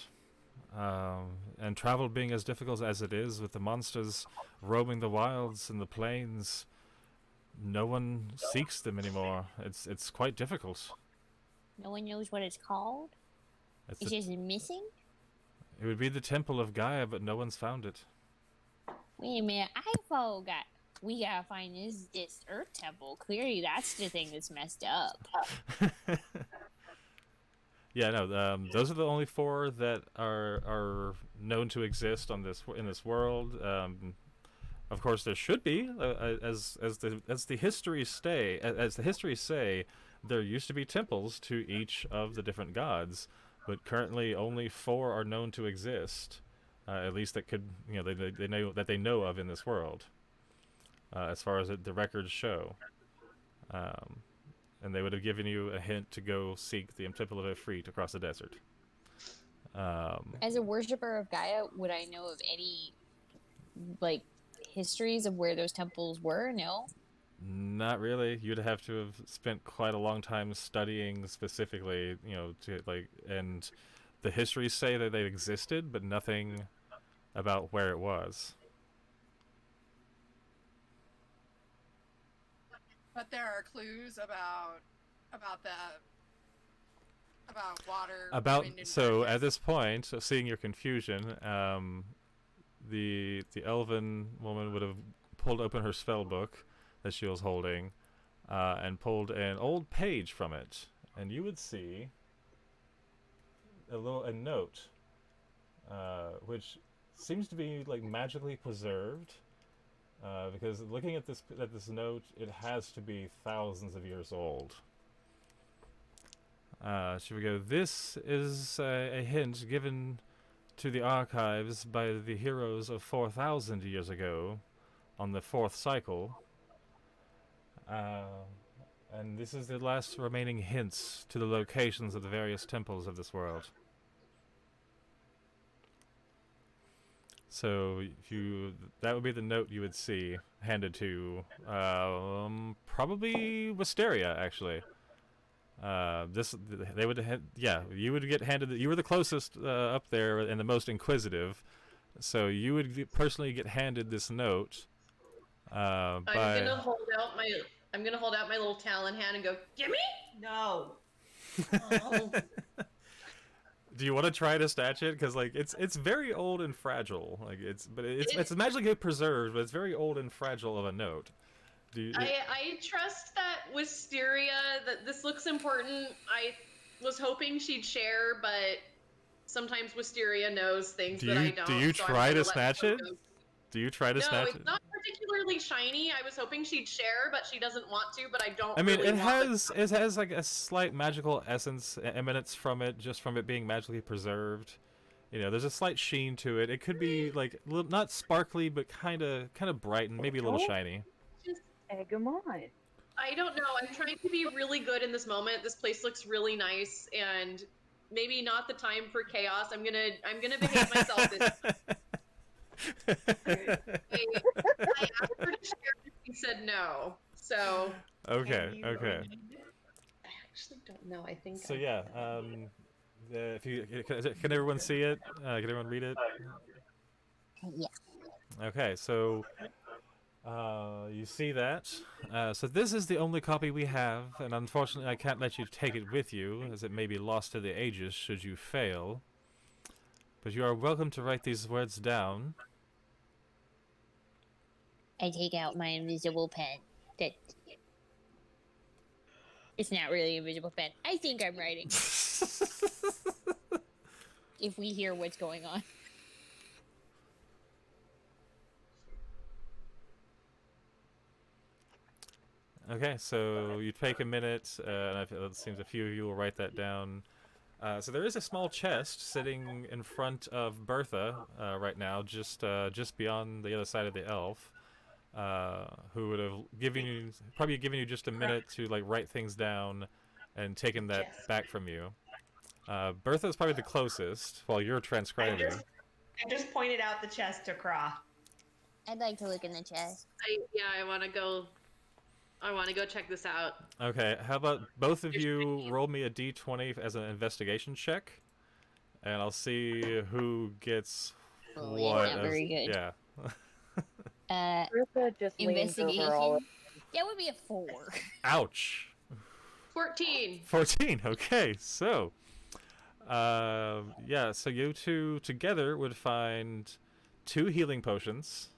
And travel being as difficult as it is, with the monsters roaming the wilds and the plains, no one seeks them anymore. It's quite difficult. No one knows what it's called? It's just missing? It would be the Temple of Gaia, but no one's found it. Wait a minute, I forgot. We gotta find this Earth Temple. Clearly that's the thing that's messed up. Yeah, no. Those are the only four that are known to exist on in this world. Of course, there should be, as the histories say, there used to be temples to each of the different gods, but currently only four are known to exist. At least that could, they know that they know of in this world, as far as the records show. Um, and they would have given you a hint to go seek the Temple of Ifrit across the desert. As a worshiper of Gaia, would I know of any like histories of where those temples were? No. Not really. You'd have to have spent quite a long time studying specifically, to and the histories say that they existed, but nothing about where it was. But there are clues about the about water. Wind, and So darkness. at this point, seeing your confusion, the elven woman would have pulled open her spell book that she was holding, and pulled an old page from it, and you would see a note, which seems to be like magically preserved, because looking at this note, it has to be thousands of years old. Should we go? This is a hint given to the archives by the heroes of 4,000 years ago, on the fourth cycle. And this is the last remaining hints to the locations of the various temples of this world. So that would be the note you would see handed to probably Wisteria, actually. You would get handed. You were the closest up there and the most inquisitive, so you would personally get handed this note. I'm gonna hold out my little talon hand and go, "Gimme!" No. Oh. Do you want to try to snatch it? Because it's very old and fragile. It's magically preserved, but it's very old and fragile of a note. I trust that Wisteria, that this looks important. I was hoping she'd share, but sometimes Wisteria knows things that I don't. Do you try to snatch it? Do you try to snatch it? No, it's not particularly shiny. I was hoping she'd share, but she doesn't want to. But I don't. I mean, really it has like a slight magical essence emanates from it, just from it being magically preserved. There's a slight sheen to it. It could be like not sparkly, but kind of bright and maybe a little shiny. Egg 'em on. I don't know. I'm trying to be really good in this moment. This place looks really nice, and maybe not the time for chaos. I'm gonna behave myself. I asked her to share, and she said no. So okay. I actually don't know. I think. So yeah. If you can everyone see it? Can everyone read it? Yeah. Okay. So. You see that? So this is the only copy we have, and unfortunately I can't let you take it with you, as it may be lost to the ages should you fail. But you are welcome to write these words down. I take out my invisible pen. It's not really an invisible pen. I think I'm writing. If we hear what's going on. Okay, so you take a minute, and it seems a few of you will write that down. So there is a small chest sitting in front of Bertha right now, just beyond the other side of the elf, who would have probably given you just a minute to write things down and taken that back from you. Bertha is probably the closest while you're transcribing. I just pointed out the chest to Craw. I'd like to look in the chest. I want to go. I want to go check this out. Okay, how about both of you roll me a d20 as an investigation check, and I'll see who gets what. Not very good. Yeah. Bertha just leans over all. That would be a 4. Ouch. 14. 14. Okay, so, so you two together would find 2 healing potions,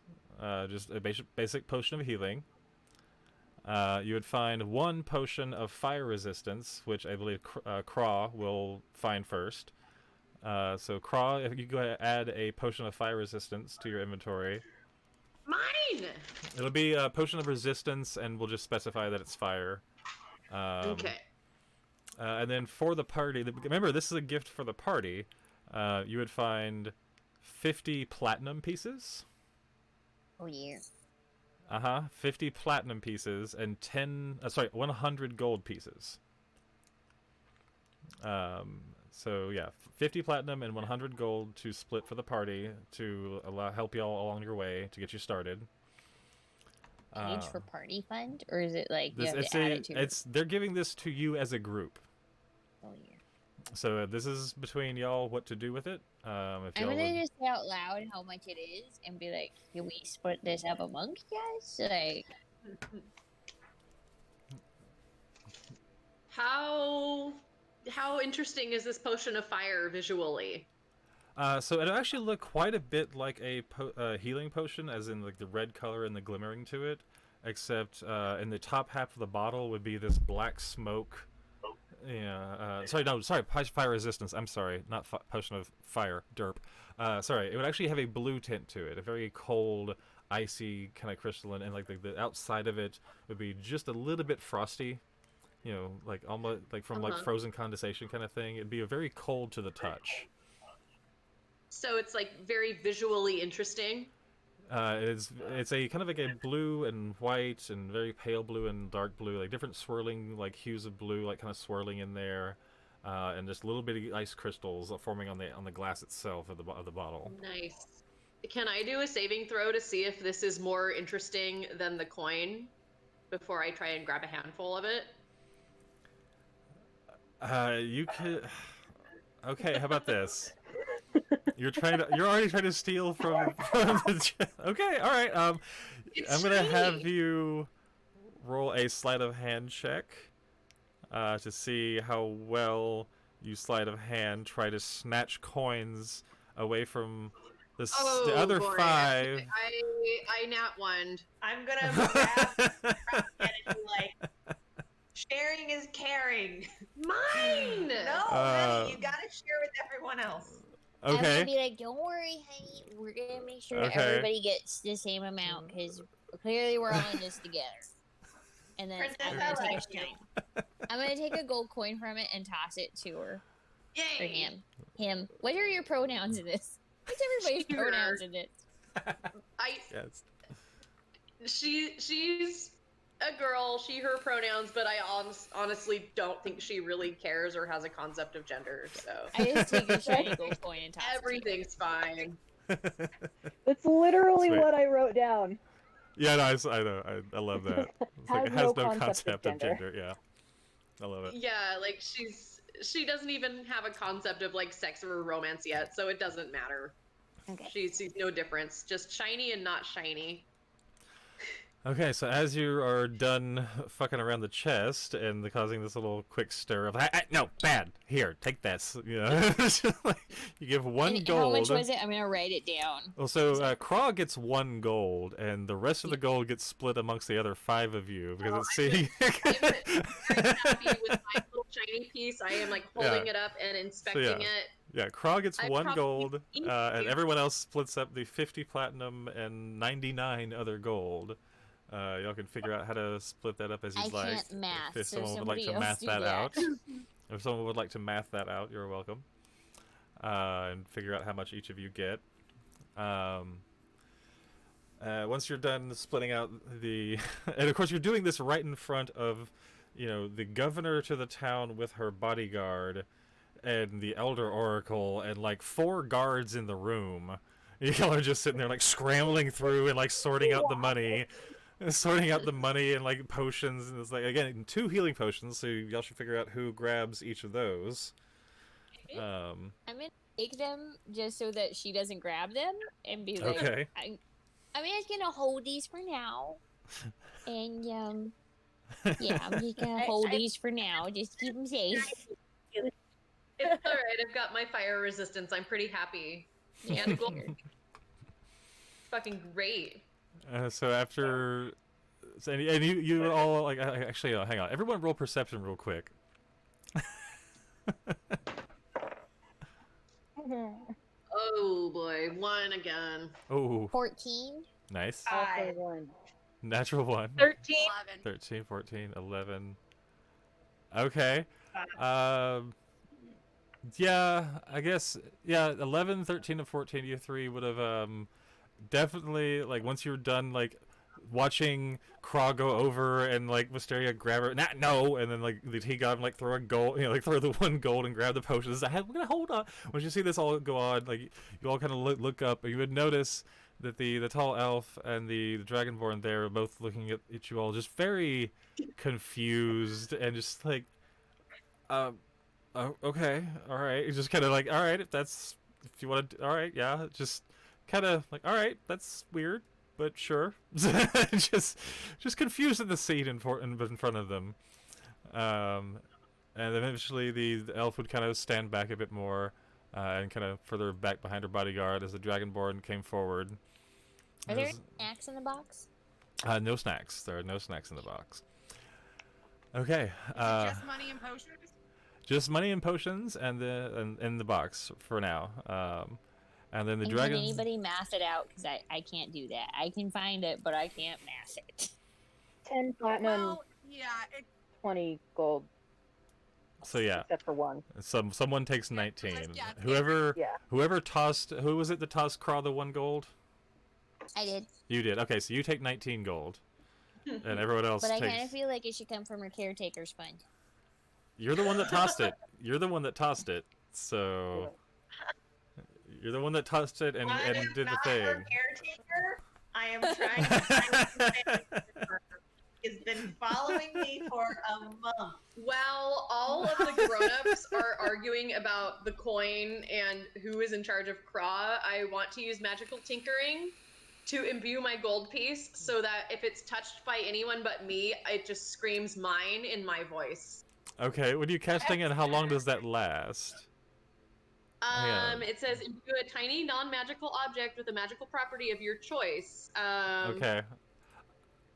just a basic potion of healing. You would find 1 potion of fire resistance, which I believe Craw will find first. So Craw, if you go ahead and add a potion of fire resistance to your inventory. Mine! It'll be a potion of resistance, and we'll just specify that it's fire. Okay. And then for the party, remember, this is a gift for the party. You would find 50 platinum pieces. Oh, yeah. 50 platinum pieces and 100 gold pieces. So yeah, 50 platinum and 100 gold to split for the party to help you all along your way to get you started. Page for party fund, or is it like you have to add it to? They're giving this to you as a group. Oh yeah. So this is between y'all what to do with it. If I'm y'all gonna just say out loud how much it is and be like, "Can we split this up among you guys?" Like, how interesting is this potion of fire visually? So it'll actually look quite a bit like a healing potion, as in like the red color and the glimmering to it, except in the top half of the bottle would be this black smoke. Yeah. Sorry. Fire resistance. I'm sorry, not potion of fire. Derp. Sorry. It would actually have a blue tint to it, a very cold, icy kind of crystalline, and like the outside of it would be just a little bit frosty. You know, like almost like from like frozen condensation kind of thing. It'd be a very cold to the touch. So it's like very visually interesting. It's a kind of like a blue and white and very pale blue and dark blue, like different swirling like hues of blue, like kind of swirling in there, and just little bitty ice crystals forming on the glass itself of the bottle. Nice. Can I do a saving throw to see if this is more interesting than the coin before I try and grab a handful of it? You could. Okay, how about this? You're already trying to steal from the. Okay, all right. I'm gonna have you roll a sleight of hand check to see how well you sleight of hand try to snatch coins away from the other boy. 5. I nat one. I'm gonna grab and be like, sharing is caring. Mine! No, honey, you gotta share with everyone else. I'm Okay. gonna be like, "Don't worry, honey. We're gonna make sure that everybody gets the same amount because clearly we're all in this together." And then I'm gonna take a gold coin from it and toss it to her. Yay! Or him. What are your pronouns in this? What's everybody's pronouns in this? Yes. She's a girl, her pronouns, but I honestly don't think she really cares or has a concept of gender, so. I just take a shiny gold coin and toss it. Everything's fine. That's literally what I wrote down. Yeah, no, I know. I love that. It's like, it has no concept of gender. Yeah, I love it. Yeah, like she doesn't even have a concept of like sex or romance yet, so it doesn't matter. Okay. She sees no difference. Just shiny and not shiny. Okay, so as you are done fucking around the chest and causing this little quick stir of, no, bad. Here, take this. You know, you give 1 gold. How much was it? I'm gonna write it down. Well, so Craw gets 1 gold, and the rest of the gold gets split amongst the other 5 of you because I'm very happy with my little shiny piece. I am like holding it up and inspecting it. Yeah, Craw gets 1 gold, and everyone else splits up the 50 platinum and 99 other gold. Y'all can figure out how to split that up as you'd like. I can't math, if so someone would like to math that out. If someone would like to math that out, you're welcome. And figure out how much each of you get. Once you're done splitting out the... and of course you're doing this right in front of, you know, the governor to the town with her bodyguard and the Elder Oracle and like 4 guards in the room. Y'all are just sitting there like scrambling through and like sorting out the money. And like potions, and it's like, again, 2 healing potions, so y'all should figure out who grabs each of those. I'm gonna take them just so that she doesn't grab them and be like, okay. I'm just gonna hold these for now. And yeah, I'm just gonna hold these for now. Just keep them safe. It's alright, I've got my fire resistance. I'm pretty happy. And gold. Fucking great. So after So, and you were all like, actually, hang on. Everyone roll perception real quick. Oh boy, one again. Oh, 14. nice. Also one. Natural 1. 13. 11. 13, 14, 11. Okay. Yeah, I guess, yeah, 11, 13, and 14, you three would have, definitely, like, once you were done, like, watching Craw go over and, like, Wisteria grab her, no, and then, like, he got him, like, throw a gold, like, throw the one gold and grab the potions. We're gonna hold on. Once you see this all go on, like, you all kind of look up, and you would notice that the tall elf and the dragonborn there are both looking at you all just very confused and just like, oh, okay, all right. It's just kind of like, all right, if you want to, all right, yeah. Just kind of like, all right, that's weird, but sure. just confused at the scene in front of them. And then eventually the elf would kind of stand back a bit more and kind of further back behind her bodyguard as the dragonborn came forward. Are there snacks in the box? No snacks. There are no snacks in the box. Okay. Just money and potions? Just money and potions and in the box for now. And then the And dragon. Can anybody math it out? Because I can't do that. I can find it, but I can't math it. 10 platinum, Well, yeah, 20 gold. So yeah. Except for one. Someone takes 19. yeah, Whoever tossed. Who was it that tossed Craw the 1 gold? I did. You did. Okay, so you take 19 gold, and everyone else But takes. I kind of feel like it should come from her caretaker's fund. You're the one that tossed it. You're the one that tossed it. So you're the one that tossed it and did the thing. Her caretaker. I am trying to has been following me for a month. While all of the grown-ups are arguing about the coin and who is in charge of Craw, I want to use magical tinkering to imbue my gold piece so that if it's touched by anyone but me, it just screams mine in my voice. Okay, when you casting it, how long does that last? It says imbue a tiny non-magical object with a magical property of your choice. Okay.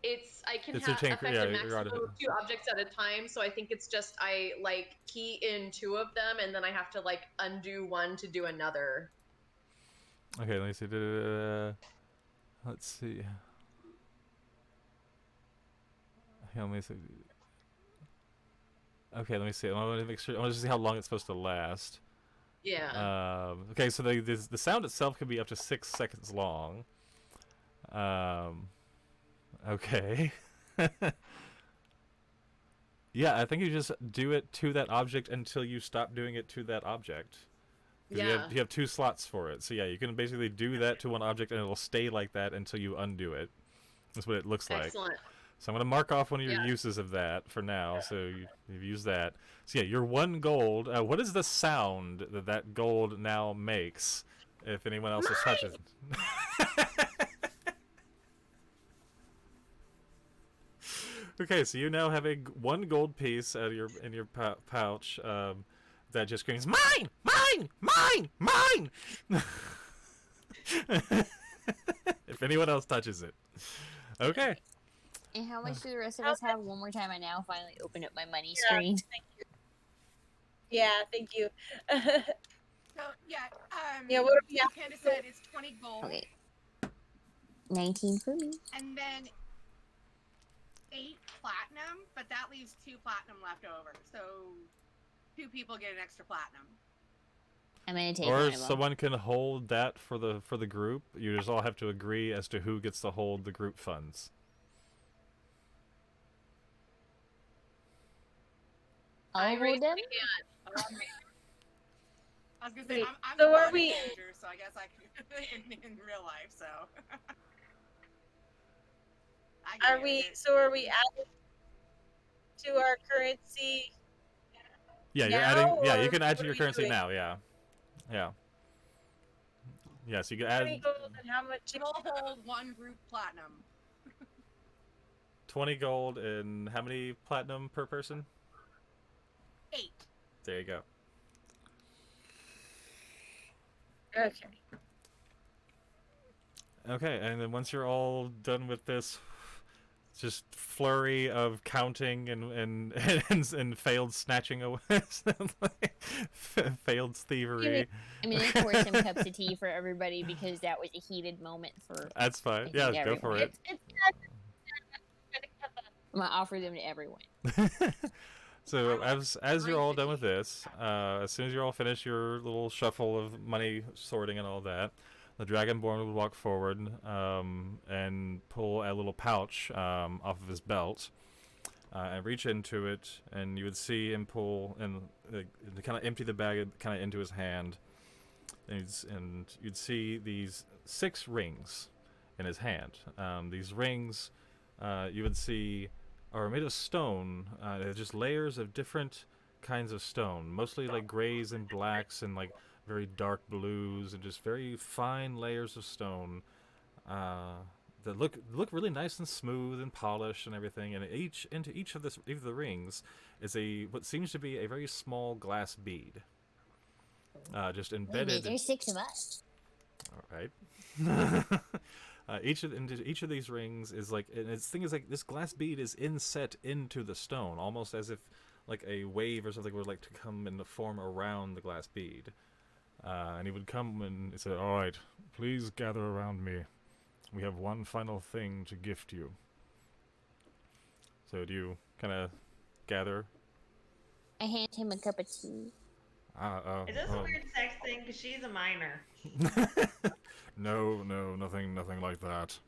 I can It's have your tinker- affect yeah, a you're right. maximum of 2 objects at a time, so I think it's just I like key in 2 of them and then I have to like undo one to do another. Okay, let me see. Let's see. Okay, let me see. Okay, let me see. I want to make sure. I want to see how long it's supposed to last. Yeah. Okay, so the sound itself can be up to 6 seconds long. Okay. Yeah, I think you just do it to that object until you stop doing it to that object. Yeah. You have 2 slots for it. So yeah, you can basically do that to one object and it'll stay like that until you undo it. That's what it looks like. Excellent. So I'm going to mark off one of your uses of that for now. So you've used that. So yeah, your 1 gold. What is the sound that gold now makes if anyone else touches it? Okay, so you now have 1 gold piece in your pouch that just screams, mine, mine, mine, mine. If anyone else touches it. Okay. And how much do the rest of us have? One more time, I now finally open up my money screen. Thank you. Yeah, thank you. So, yeah, Yeah, what do we have? Candace said it's 20 gold. Okay. 19 for me. And then 8 platinum, but that leaves 2 platinum left over. So 2 people get an extra platinum. I'm gonna take Or one of them. someone can hold that for the group. You just all have to agree as to who gets to hold the group funds. I'll hold them. I was gonna say, I'm So the are party we- manager, so I guess I can in real life. So. I can Are we? manage it. So are we adding to our currency? Yeah, you're Now, adding. Yeah, or you can add what to are your we currency doing? now. Yeah, yeah. Yeah, so you can 20 add gold and how much? We'll hold 1 group platinum. 20 gold and how many platinum per person? 8. There you go. Okay. Okay, and then once you're all done with this, just flurry of counting and and failed snatching away, failed thievery. I'm gonna pour some cups of tea for everybody because that was a heated moment for. That's fine. I think Yeah, go everyone. for it. It's I'm gonna offer them to everyone. So as you're all done with this, as soon as you're all finished your little shuffle of money sorting and all that, the Dragonborn would walk forward and pull a little pouch off of his belt and reach into it, and you would see him pull and kind of empty the bag kind of into his hand, and you'd see these 6 rings in his hand. These rings you would see are made of stone. They're just layers of different kinds of stone, mostly like grays and blacks and like very dark blues and just very fine layers of stone that look really nice and smooth and polished and everything. And into each of the rings is what seems to be a very small glass bead, just embedded. There's 6 of us. All right. Each of these rings is like, and its thing is like this glass bead is inset into the stone, almost as if like a wave or something would like to come and form around the glass bead. And he would come and say, "All right, please gather around me. We have one final thing to gift you." So do you kind of gather? I hand him a cup of tea. Is this a weird sex thing? Because she's a minor. No, nothing like that.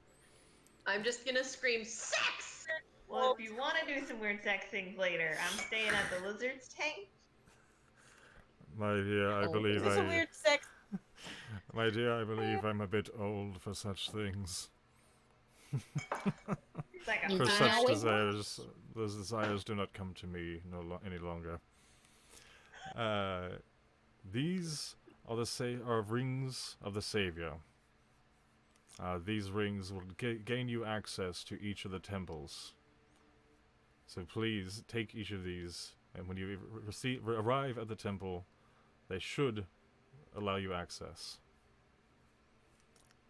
I'm just gonna scream sex. Well, if you want to do some weird sex things later, I'm staying at the lizard's tank. My dear, I believe This is a weird sex. My dear, I believe I'm a bit old for such things. It's like a For Yeah. such desires, those desires do not come to me any longer. These are rings of the Savior. These rings will gain you access to each of the temples. So please take each of these, and when you arrive at the temple, they should allow you access.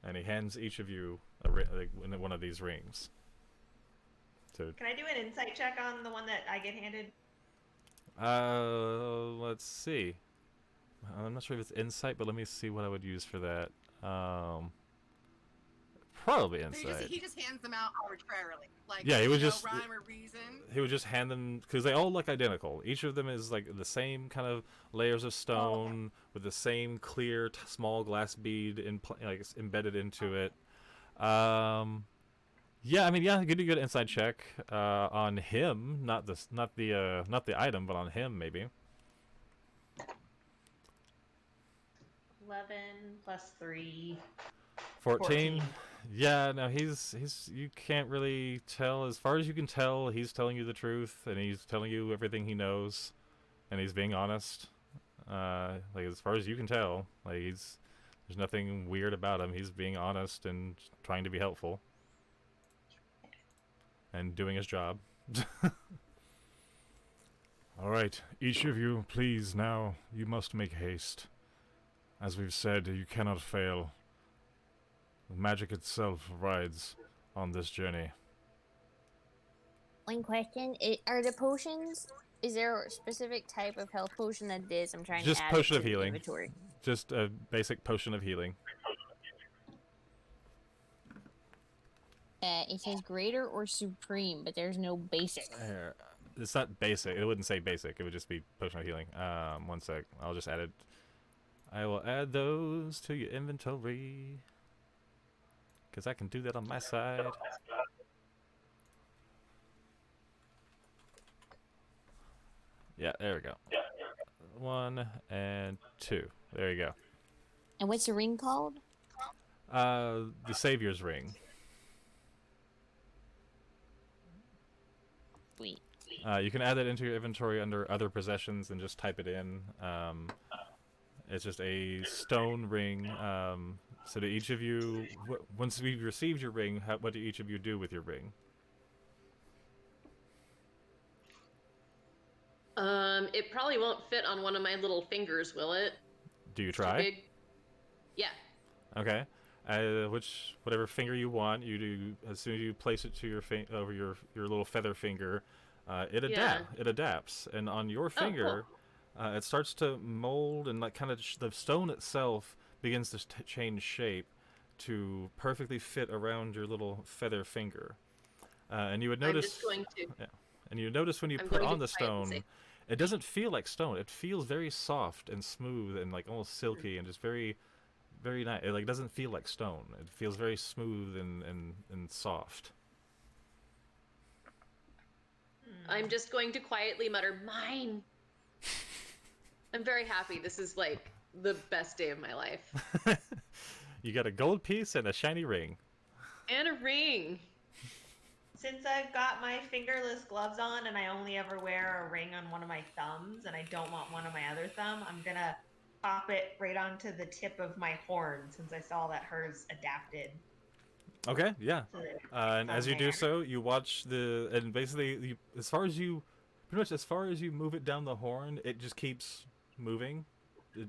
And he hands each of you one of these rings. So, Can I do an insight check on the one that I get handed? let's see. I'm not sure if it's insight, but let me see what I would use for that. Probably insight. He just hands them out arbitrarily. Like, Yeah, he would no just- rhyme or reason. He would just hand them, because they all look identical. Each of them is like the same kind of layers of stone with the same clear small glass bead embedded into it. Yeah, I mean, yeah, good inside check on him, not the item, but on him maybe. 11 plus 3. 14. Yeah, no, he's you can't really tell. As far as you can tell, he's telling you the truth, and he's telling you everything he knows, and he's being honest. Like, as far as you can tell, like, there's nothing weird about him. He's being honest and trying to be helpful and doing his job. All right, each of you, please, now, you must make haste. As we've said, you cannot fail. The magic itself rides on this journey. One question: are the potions? Is there a specific type of health potion that it is? I'm trying Just to add potion it of to the healing. inventory. Just a basic potion of healing. It says greater or supreme, but there's no basic. It's not basic. It wouldn't say basic. It would just be potion of healing. One sec. I'll just add it. I will add those to your inventory, because I can do that on my side. Yeah, there we go. 1 and 2. There you go. And what's the ring called? The Savior's Ring. Sweet. You can add that into your inventory under other possessions and just type it in. It's just a stone ring. So to each of you, once we've received your ring, what do each of you do with your ring? It probably won't fit on one of my little fingers, will it? Do you Too try? big? Yeah. Okay. whatever finger you want, you do as soon as you place it to your over your little feather finger, it adapts, and on your finger, it starts to mold and like kind of the stone itself begins to change shape to perfectly fit around your little feather finger, and you would notice. I'm just going to. Yeah, and you notice when you I'm put going on to the stone, it doesn't feel like stone. It feels very soft and smooth and like almost silky and just very, very nice. It like doesn't feel like stone. It feels very smooth and soft. I'm just going to quietly mutter, mine. I'm very happy. This is like the best day of my life. You got a gold piece and a shiny ring. And a ring. Since I've got my fingerless gloves on and I only ever wear a ring on one of my thumbs and I don't want one on my other thumb, I'm gonna pop it right onto the tip of my horn since I saw that hers adapted. Okay, yeah. And as you do so, you watch and basically, as far as you move it down the horn, it just keeps moving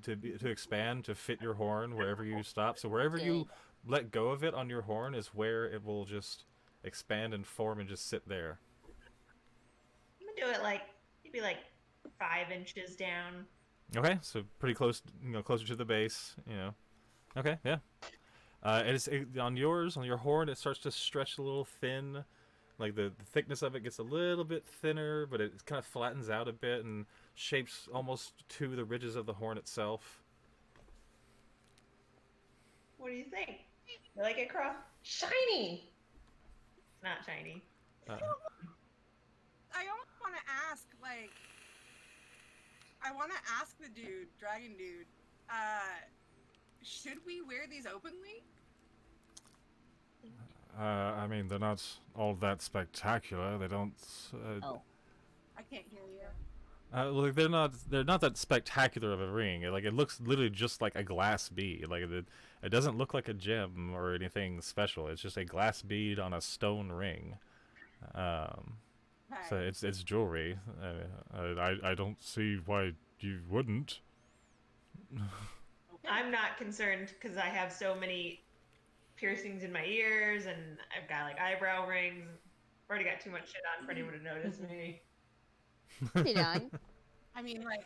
to expand, to fit your horn wherever you stop. So wherever you let go of it on your horn is where it will just expand and form and just sit there. I'm gonna do it like maybe like 5 inches down. Okay, so pretty close, closer to the base, Okay, yeah. And on your horn, it starts to stretch a little thin. Like the thickness of it gets a little bit thinner, but it kind of flattens out a bit and shapes almost to the ridges of the horn itself. What do you think? You like it, Crow? Shiny! It's not shiny. I almost want to ask, like, the dragon dude, should we wear these openly? I mean, they're not all that spectacular. They don't. I can't hear you. Well, they're not that spectacular of a ring. Like, it looks literally just like a glass bead. Like it doesn't look like a gem or anything special. It's just a glass bead on a stone ring. So it's jewelry. I don't see why you wouldn't. I'm not concerned because I have so many piercings in my ears and I've got like eyebrow rings. I've already got too much shit on for anyone to notice me. Sit on. I mean, like,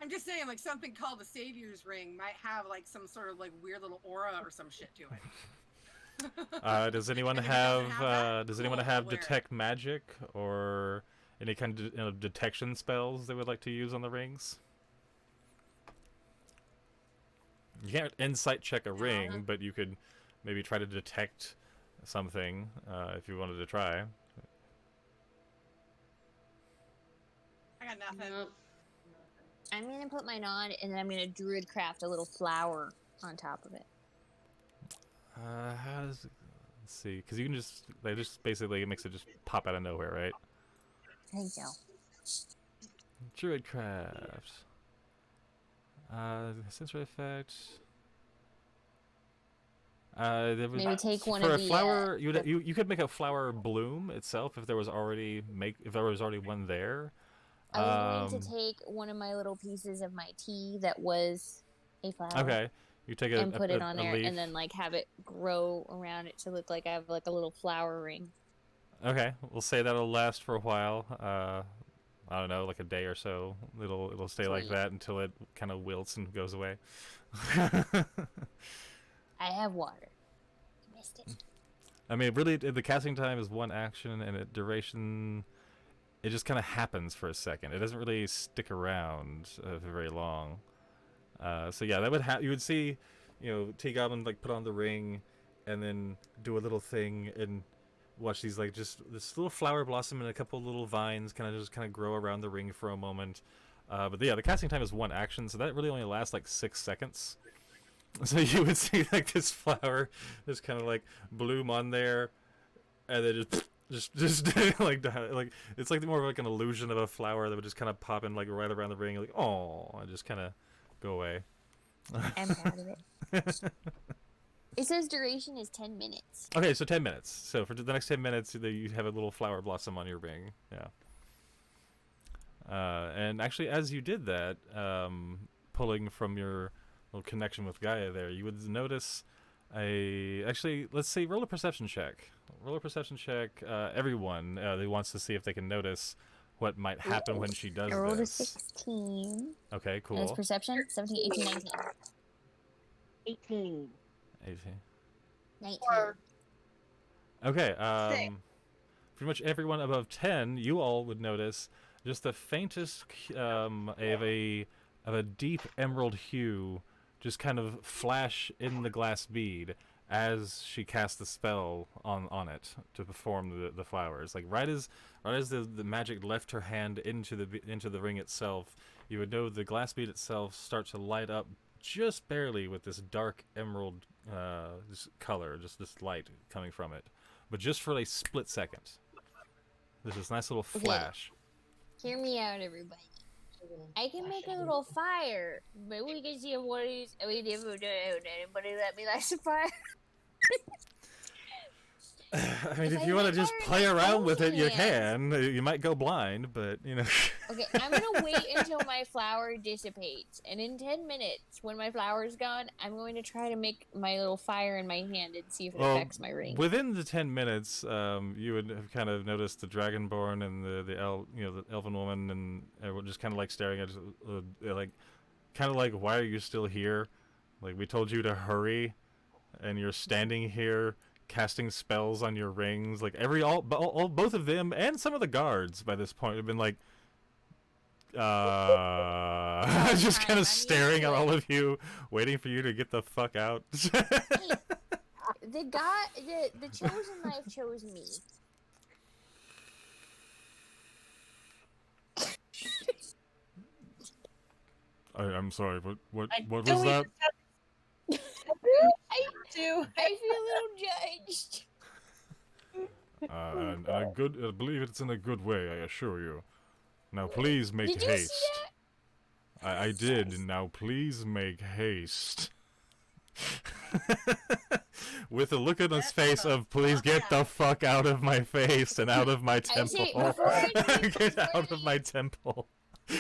I'm just saying, like, something called the Savior's Ring might have like some sort of like weird little aura or some shit to it. Does anyone does anyone have detect magic or any kind of detection spells they would like to use on the rings? You can't insight check a ring, but you could maybe try to detect something if you wanted to try. I got nothing. Nope. I'm gonna put mine on, and then I'm gonna druid craft a little flower on top of it. How does it... Let's see, because you can just basically it makes it just pop out of nowhere, right? I think so. Druid craft. Sensory effect. Maybe take one for of a the flower. You could make a flower bloom itself if there was already one there. I was going to take one of my little pieces of my tea that was a flower. Okay, you take and put it on there, leaf. and then like have it grow around it to look like I have like a little flower ring. Okay, we'll say that'll last for a while. I don't know, like a day or so. It'll stay like that until it kind of wilts and goes away. I have water. I missed it. I mean, really, the casting time is one action, and duration. It just kind of happens for a second. It doesn't really stick around for very long. So yeah, that would you would see, Tea Goblin like put on the ring, and then do a little thing and watch these like just this little flower blossom and a couple little vines kind of grow around the ring for a moment. But yeah, the casting time is one action, so that really only lasts like 6 seconds. So you would see like this flower just kind of like bloom on there, and then just like it's like more of like an illusion of a flower that would just kind of pop in like right around the ring, like oh, and just kind of go away. I'm proud of it. It says duration is 10 minutes. Okay, so 10 minutes. So for the next 10 minutes, you have a little flower blossom on your ring. Yeah. And actually, as you did that, pulling from your little connection with Gaia there, you would notice actually, let's see, roll a perception check. Roll a perception check. Everyone who wants to see if they can notice what might happen when she does I rolled a this. 16. Okay, And it's cool. perception. 17, 18, 19. 18. 18. 19. Okay, pretty much everyone above 10, you all would notice just the faintest of a deep emerald hue just kind of flash in the glass bead as she casts the spell on it to perform the flowers. Like right as the magic left her hand into the ring itself, you would know the glass bead itself start to light up just barely with this dark emerald this color, just this light coming from it, but just for a split second. There's this nice little flash. Hear me out, everybody. I can make a little fire, but we can see if one of these. I mean, if anybody let me light some fire. I mean, if you want to just play around with it, you can. You might go blind, but, you know. Okay, I'm going to wait until my flower dissipates. And in 10 minutes, when my flower's gone, I'm going to try to make my little fire in my hand and see if it affects my ring. Within the 10 minutes, you would have kind of noticed the Dragonborn and the elven woman, and everyone just kind of like staring at like, kind of like, why are you still here? Like, we told you to hurry, and you're standing here casting spells on your rings. Like both of them and some of the guards by this point have been like just kind of staring at all of you, waiting for you to get the fuck out. Hey, the chosen life chose me. I'm sorry, what was that? I feel a little judged. And I believe it's in a good way, I assure you. Now please make Did you haste. see that? I did. Now please make haste. With a look on his face of, please get the fuck out of my face and out of my temple. Get out of my temple.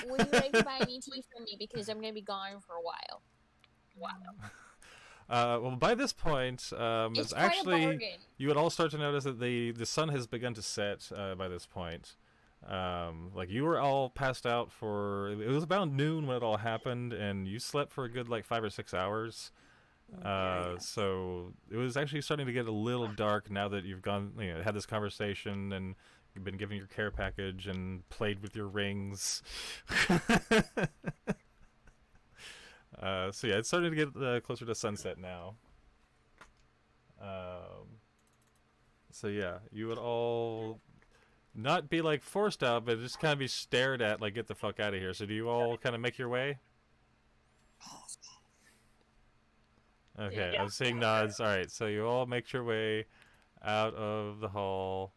Would you like to buy any tea from me? Because I'm going to be gone for a while. Well, by this point, it's actually, you would all start to notice that the sun has begun to set by this point. Like, you were all passed out for, it was about noon when it all happened, and you slept for a good, like, 5 or 6 hours. So it was actually starting to get a little dark now that you've gone, had this conversation, and you've been given your care package and played with your rings. So yeah, it's starting to get closer to sunset now. So yeah, you would all not be like forced out, but just kind of be stared at like, get the fuck out of here. So do you all kind of make your way? Okay, I'm seeing nods. Alright, so you all make your way out of the hall.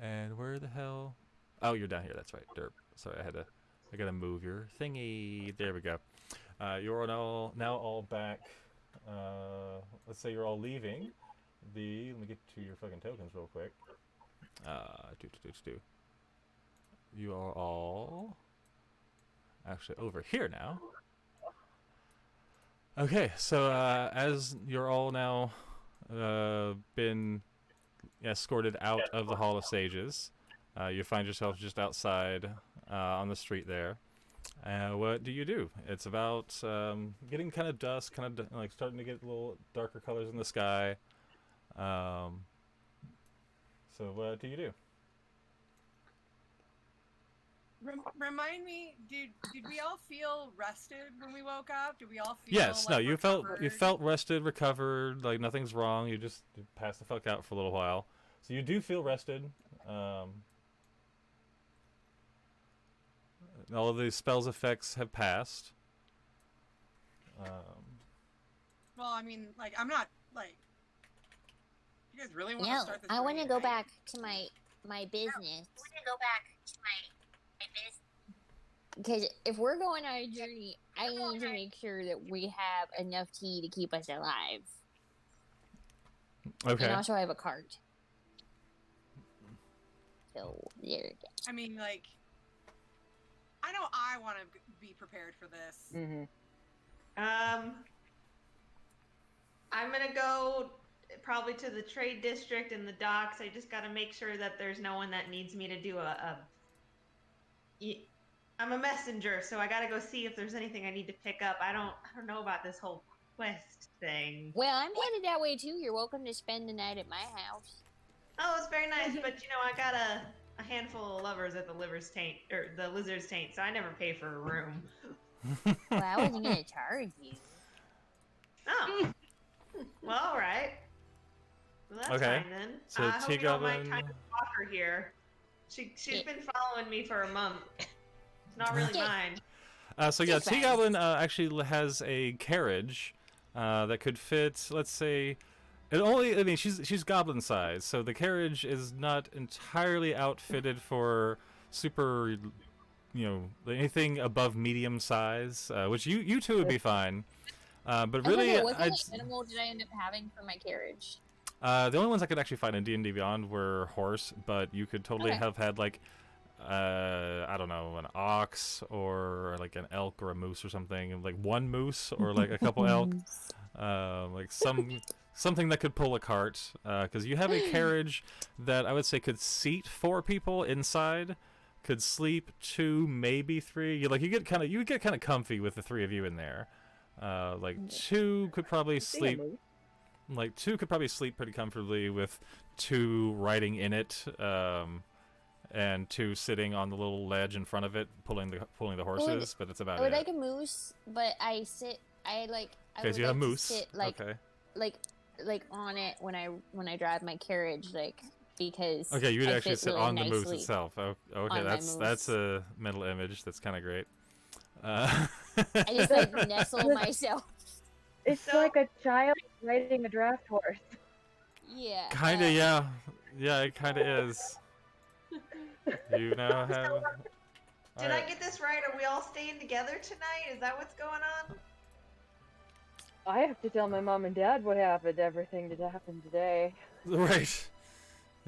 And where the hell? Oh, you're down here, that's right. Derp. Sorry, I gotta move your thingy. There we go. You're now all back. Let's say you're all leaving. Let me get to your fucking tokens real quick. You are all actually over here now. Okay, so as you're all now been escorted out of the Hall of Sages, you find yourself just outside on the street there. What do you do? It's about getting kind of dusk, like starting to get a little darker colors in the sky. So what do you do? Remind me, did we all feel rested when we woke up? Did we all feel Yes, like, no, you recovered? felt rested, recovered, like nothing's wrong. You just passed the fuck out for a little while. So you do feel rested. All of the spell's effects have passed. Well, I mean, like, I'm not, like... You guys really want to No, start this I want to journey go at night? back to my business. Because if we're going on a journey, I need to make sure that we have enough tea to keep us alive. Okay. And also I have a cart. So, there you go. I mean, like... I know I want to be prepared for this. Mm-hmm. I'm gonna go probably to the trade district and the docks. I just gotta make sure that there's no one that needs me to do I'm a messenger, so I gotta go see if there's anything I need to pick up. I don't know about this whole quest thing. Well, I'm headed that way too. You're welcome to spend the night at my house. Oh, it's very nice, but I got a handful of lovers at the the lizard's taint, so I never pay for a room. Well, I wasn't gonna charge you. Oh. Well, all right. Well, that's Okay. fine then. So I hope you don't mind T-Goblin- time to walk her here. She's been following me for a month. It's not really mine. So yeah, She's fine. T-Goblin actually has a carriage that could fit, let's say, I mean, she's goblin size, so the carriage is not entirely outfitted for super, anything above medium size, which you two would be fine. But really, Okay, what kind of animal did I end up having for my carriage? the only ones I could actually find in D&D Beyond were horse, but you could totally Okay. have had like, I don't know, an ox or like an elk or a moose or something, like one moose or like a couple elk, like something that could pull a cart, because you have a carriage that I would say could seat 4 people inside, could sleep 2, maybe 3. You would get kind of comfy with the 3 of you in there. Like 2 could probably sleep. Like 2 could probably sleep pretty comfortably with 2 riding in it, and 2 sitting on the little ledge in front of it, pulling the horses. But that's about I would it. like a moose, but I Okay, would so you have like to moose. sit Okay. like on it when I drive my carriage, like, because Okay, you would I actually fit sit really on the moose nicely itself. Oh, okay, on my that's moose. a mental image. That's kind of great. I just like nestle myself. It's like a child riding a draft horse. Yeah. Kinda, yeah. Yeah, it kinda is. You now have. Did I get this right? Are we all staying together tonight? Is that what's going on? I have to tell my mom and dad what happened, everything that happened today. Right.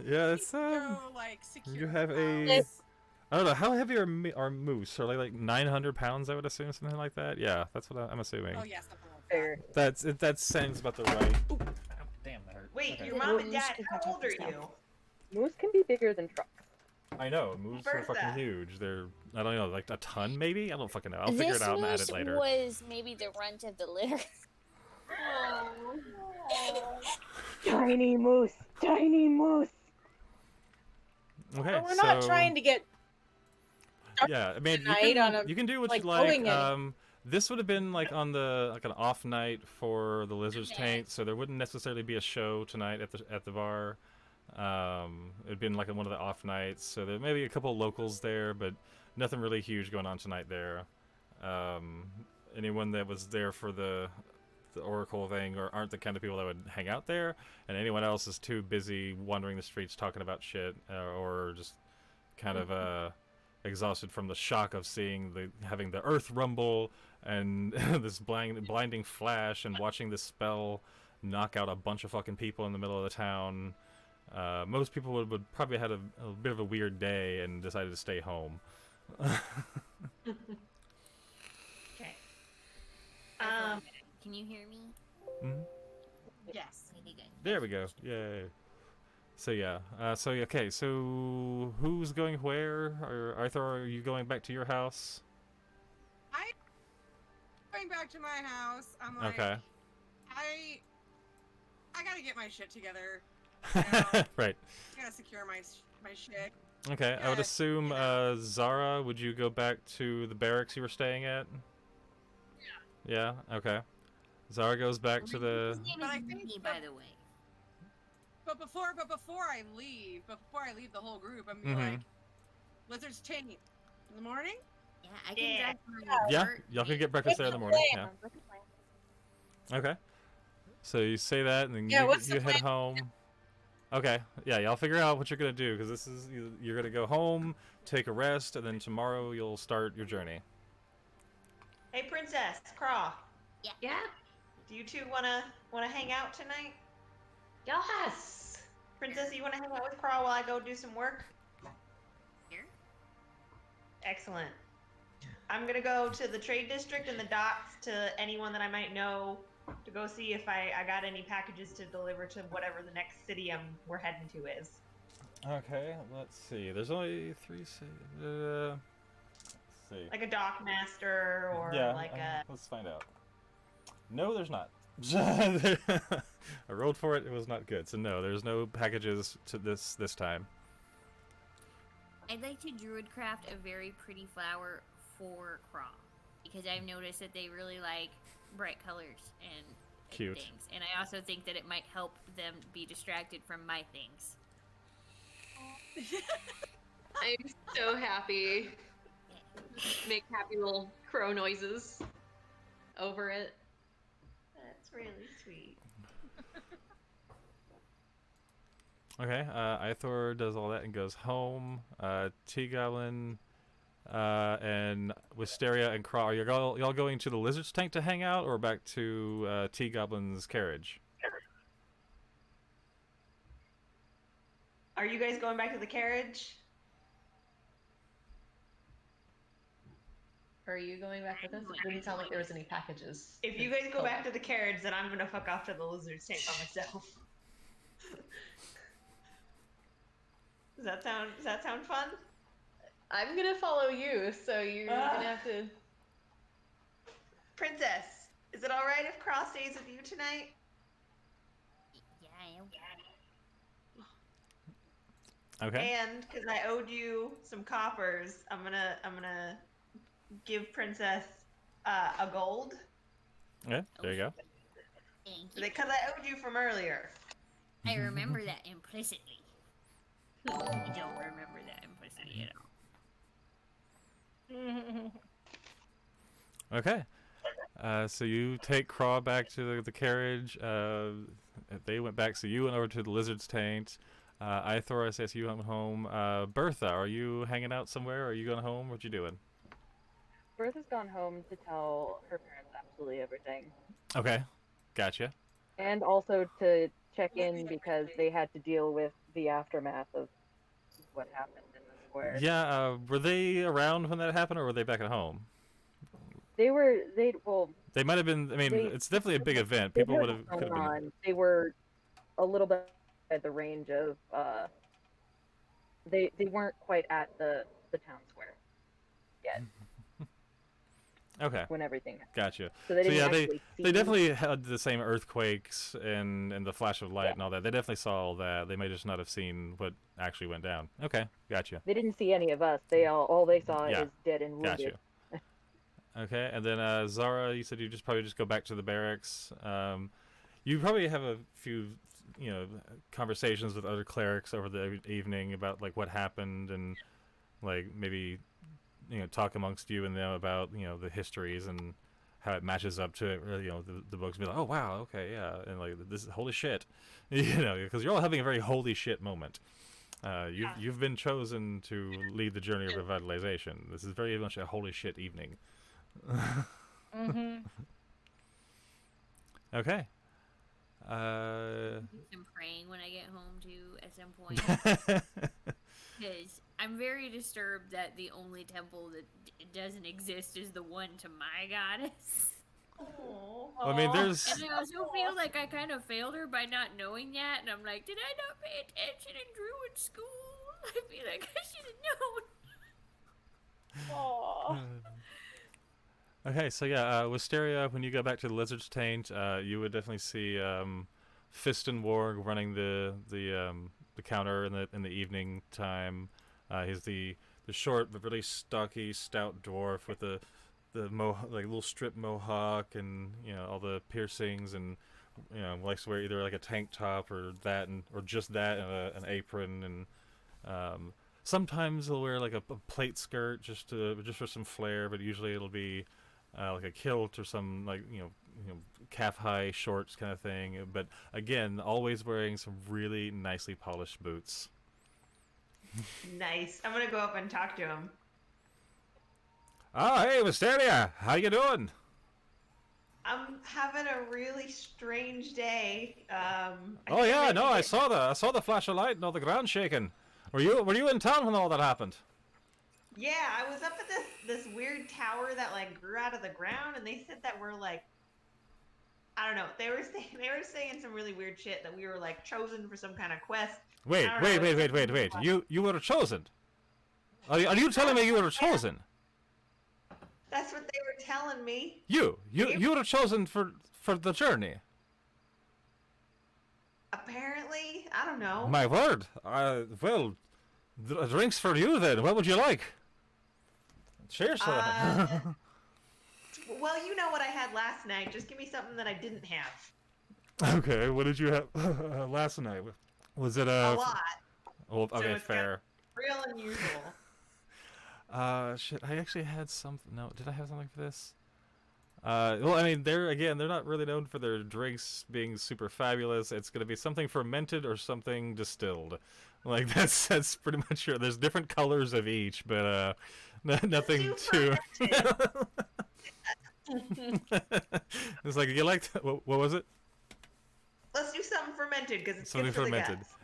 Yeah, it's Go, like, secure You have the a. house. I don't know, how heavy are moose? Are they like 900 pounds? I would assume, something like that. Yeah, that's what I'm assuming. Oh yeah, something like that. That sounds about the right. Ooh, Damn, that hurt. Wait, Okay. your mom and dad, how old are you? Moose can be bigger than trucks. I know, moose are Where's fucking that? huge. They're, I don't know, like a ton maybe. I don't fucking know. I'll figure This it out and add moose it later. was maybe the runt of the litter. Tiny moose! Tiny moose! Okay, But we're not so- trying to get Yeah, I mean, tonight on a, you can do what like, you like. going in. This would have been like on an off night for the Lizard's Taint, so there wouldn't necessarily be a show tonight at the bar. It'd been like one of the off nights, so there may be a couple locals there, but nothing really huge going on tonight there. Anyone that was there for the Oracle thing or aren't the kind of people that would hang out there, and anyone else is too busy wandering the streets talking about shit, or just kind of exhausted from the shock of having the earth rumble and this blinding flash and watching this spell knock out a bunch of fucking people in the middle of the town. Most people would probably had a bit of a weird day and decided to stay home. Okay. Can you hear me? Mhm. Yes. Okay, good. There we go. Yay. So yeah. Okay. So who's going where? Or Arthur, are you going back to your house? Going back to my house, I'm like, Okay. I gotta get my shit together. Right. I gotta secure my shit. Okay. I would Yeah, assume Zara, would you go back to the barracks you were staying at? Yeah. Yeah. Okay. Zara goes back to the. His name But is I think Minnie, the- by the way. But before I leave the whole group, I'm gonna be Mhm. like, Lizard's Taint in the morning. Yeah, I can Yeah. drive my Yeah. cart. Y'all can get breakfast there in the morning. Yeah. Okay. So you say that, and then Yeah, what's the you head plan? home. Okay. Yeah, y'all figure out what you're gonna do, because this is you're gonna go home, take a rest, and then tomorrow you'll start your journey. Hey, Princess, Craw. Yeah? Do you two wanna hang out tonight? Yes. Princess, you wanna hang out with Craw while I go do some work? Here? Excellent. I'm gonna go to the trade district and the docks to anyone that I might know to go see if I got any packages to deliver to whatever the next city we're heading to is. Okay, let's see. There's only 3 let's see. Like a dock master or Yeah, like a. let's find out. No, there's not. I rolled for it. It was not good. So no, there's no packages to this time. I'd like to druidcraft a very pretty flower for Craw, because I've noticed that they really like bright colors and Cute. things, and I also think that it might help them be distracted from my things. I'm so happy. Make happy little crow noises over it. That's really sweet. Okay, Ithor does all that and goes home. T-Goblin and Wisteria and Craw, are y'all going to the Lizard's Tank to hang out, or back to T-Goblin's carriage? Are you guys going back to the carriage? Are you going back with us? It didn't sound like there was any packages. If you guys go back to the carriage, then I'm gonna fuck off to the lizard's tank by myself. Does that sound fun? I'm gonna follow you, so you're gonna have to. Princess, is it all right if Cross stays with you tonight? Yeah, I am. Okay. And because I owed you some coppers, I'm gonna give Princess a gold. Yeah, there you go. Thank you. Because I owed you from earlier. I remember that implicitly. I don't remember that implicitly at all. Okay. So you take Craw back to the carriage. They went back, so you went over to the Lizard's Taint. Ithor, I say, so you went home. Bertha, are you hanging out somewhere? Are you going home? What you doing? Bertha's gone home to tell her parents absolutely everything. Okay, gotcha. And also to check in because they had to deal with the aftermath of what happened in the square. Yeah, were they around when that happened, or were they back at home? They They might have been. I mean, it's definitely a big event. they People knew would what have. was Could have going been. on. They were a little bit at the range of they weren't quite at the town square yet. Okay. When everything happened. Gotcha. So they didn't yeah, actually they see. definitely had the same earthquakes and the flash of light and all that. They definitely saw all that. They may just not have seen what actually went down. Okay, gotcha. They didn't see any of us. They all they saw is dead and wounded. Gotcha. Okay, and then Zara, you said you probably just go back to the barracks. You probably have a few, conversations with other clerics over the evening about like what happened and like maybe talk amongst you and them about the histories and how it matches up to it. The books. Be like, oh wow, okay, yeah, and like this is holy shit, because you're all having a very holy shit moment. You've been chosen to lead the journey of revitalization. This is very much a holy shit evening. Mm-hmm. Okay. Do some praying when I get home too at some point. Because I'm very disturbed that the only temple that doesn't exist is the one to my goddess. Oh. I mean, there's. And I also feel like I kind of failed her by not knowing that, and I'm like, did I not pay attention in Druid school? I feel like I should have known. Aww. Okay, so yeah, Wisteria, when you go back to the Lizard's Taint, you would definitely see Fist and Warg running the counter in the evening time. He's the short but really stocky, stout dwarf with the little strip mohawk and all the piercings and likes to wear either like a tank top or just that and an apron and sometimes he'll wear like a plate skirt just for some flair, but usually it'll be like a kilt or some like calf high shorts kind of thing. But again, always wearing some really nicely polished boots. Nice. I'm gonna go up and talk to him. Oh, hey, Wisteria, how you doing? I'm having a really strange day. Oh yeah, no, I saw the flash of light and all the ground shaking. Were you in town when all that happened? Yeah, I was up at this weird tower that like grew out of the ground, and they said that we're like, I don't know. They were saying some really weird shit that we were like chosen for some kind of quest. Wait. You were chosen. Are you telling me you were chosen? That's what they were telling me. You were chosen for the journey. Apparently, I don't know. My word. Well, drinks for you then. What would you like? Cheers. Well, you know what I had last night. Just give me something that I didn't have. Okay, what did you have last night? Was it a lot? Well, okay, so it's fair. Real unusual. Shit. I actually had something. No, did I have something for this? Well, I mean, they're not really known for their drinks being super fabulous. It's gonna be something fermented or something distilled. Like that's pretty much sure. There's different colors of each, but nothing too. It's like you liked. What was it? Let's do something fermented because it's something good for fermented. The guts.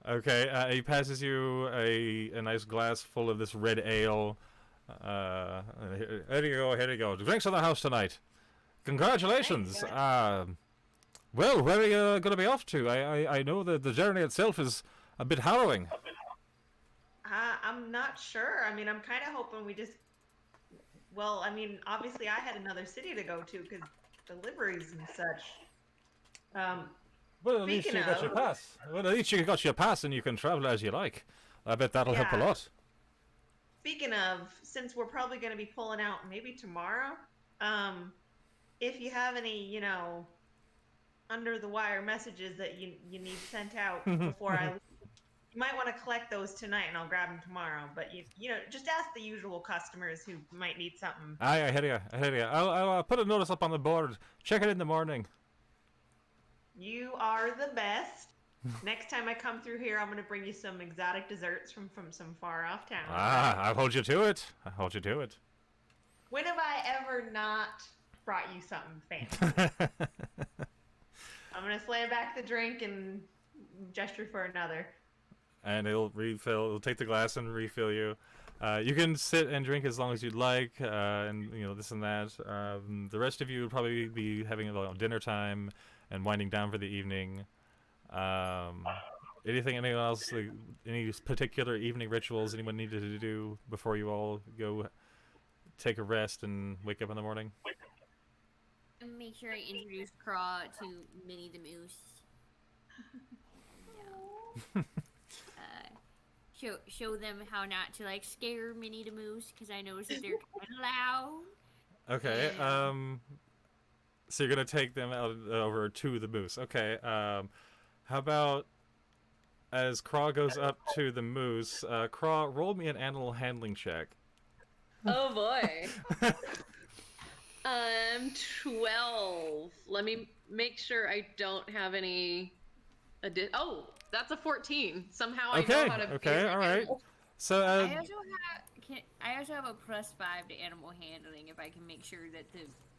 Okay. He passes you a nice glass full of this red ale. Here you go. Here you go. Drinks in the house tonight. Congratulations. Well, where are you going to be off to? I know that the journey itself is a bit harrowing. I'm not sure. I mean, I'm kind of hoping we just. Well, I mean, obviously, I had another city to go to because deliveries and such. Well, at least you got your pass. Well, at least you got your pass and you can travel as you like. I bet that'll help a lot. Speaking of, since we're probably going to be pulling out maybe tomorrow, if you have any, under the wire messages that you need sent out before I leave, you might want to collect those tonight and I'll grab them tomorrow. But you just ask the usual customers who might need something. I hear you. I'll put a notice up on the board. Check it in the morning. You are the best. Next time I come through here, I'm going to bring you some exotic desserts from some far off town. I'll hold you to it. When have I ever not brought you something fancy? I'm going to slam back the drink and gesture for another. And it'll take the glass and refill you. You can sit and drink as long as you'd like, and this and that. The rest of you would probably be having dinner time and winding down for the evening. Anything else? Like, any particular evening rituals anyone needed to do before you all go take a rest and wake up in the morning? Make sure I introduce Craw to Minnie the Moose. Show them how not to scare Minnie the Moose because I noticed that they're kind of loud. Okay. So you're gonna take them out over to the moose. Okay. How about as Craw goes up to the moose, Craw, roll me an animal handling check. Oh boy. 12. Let me make sure I don't have any. Oh, that's a 14. Somehow I know how to. Okay. All right. So I also have a +5 to animal handling if I can make sure that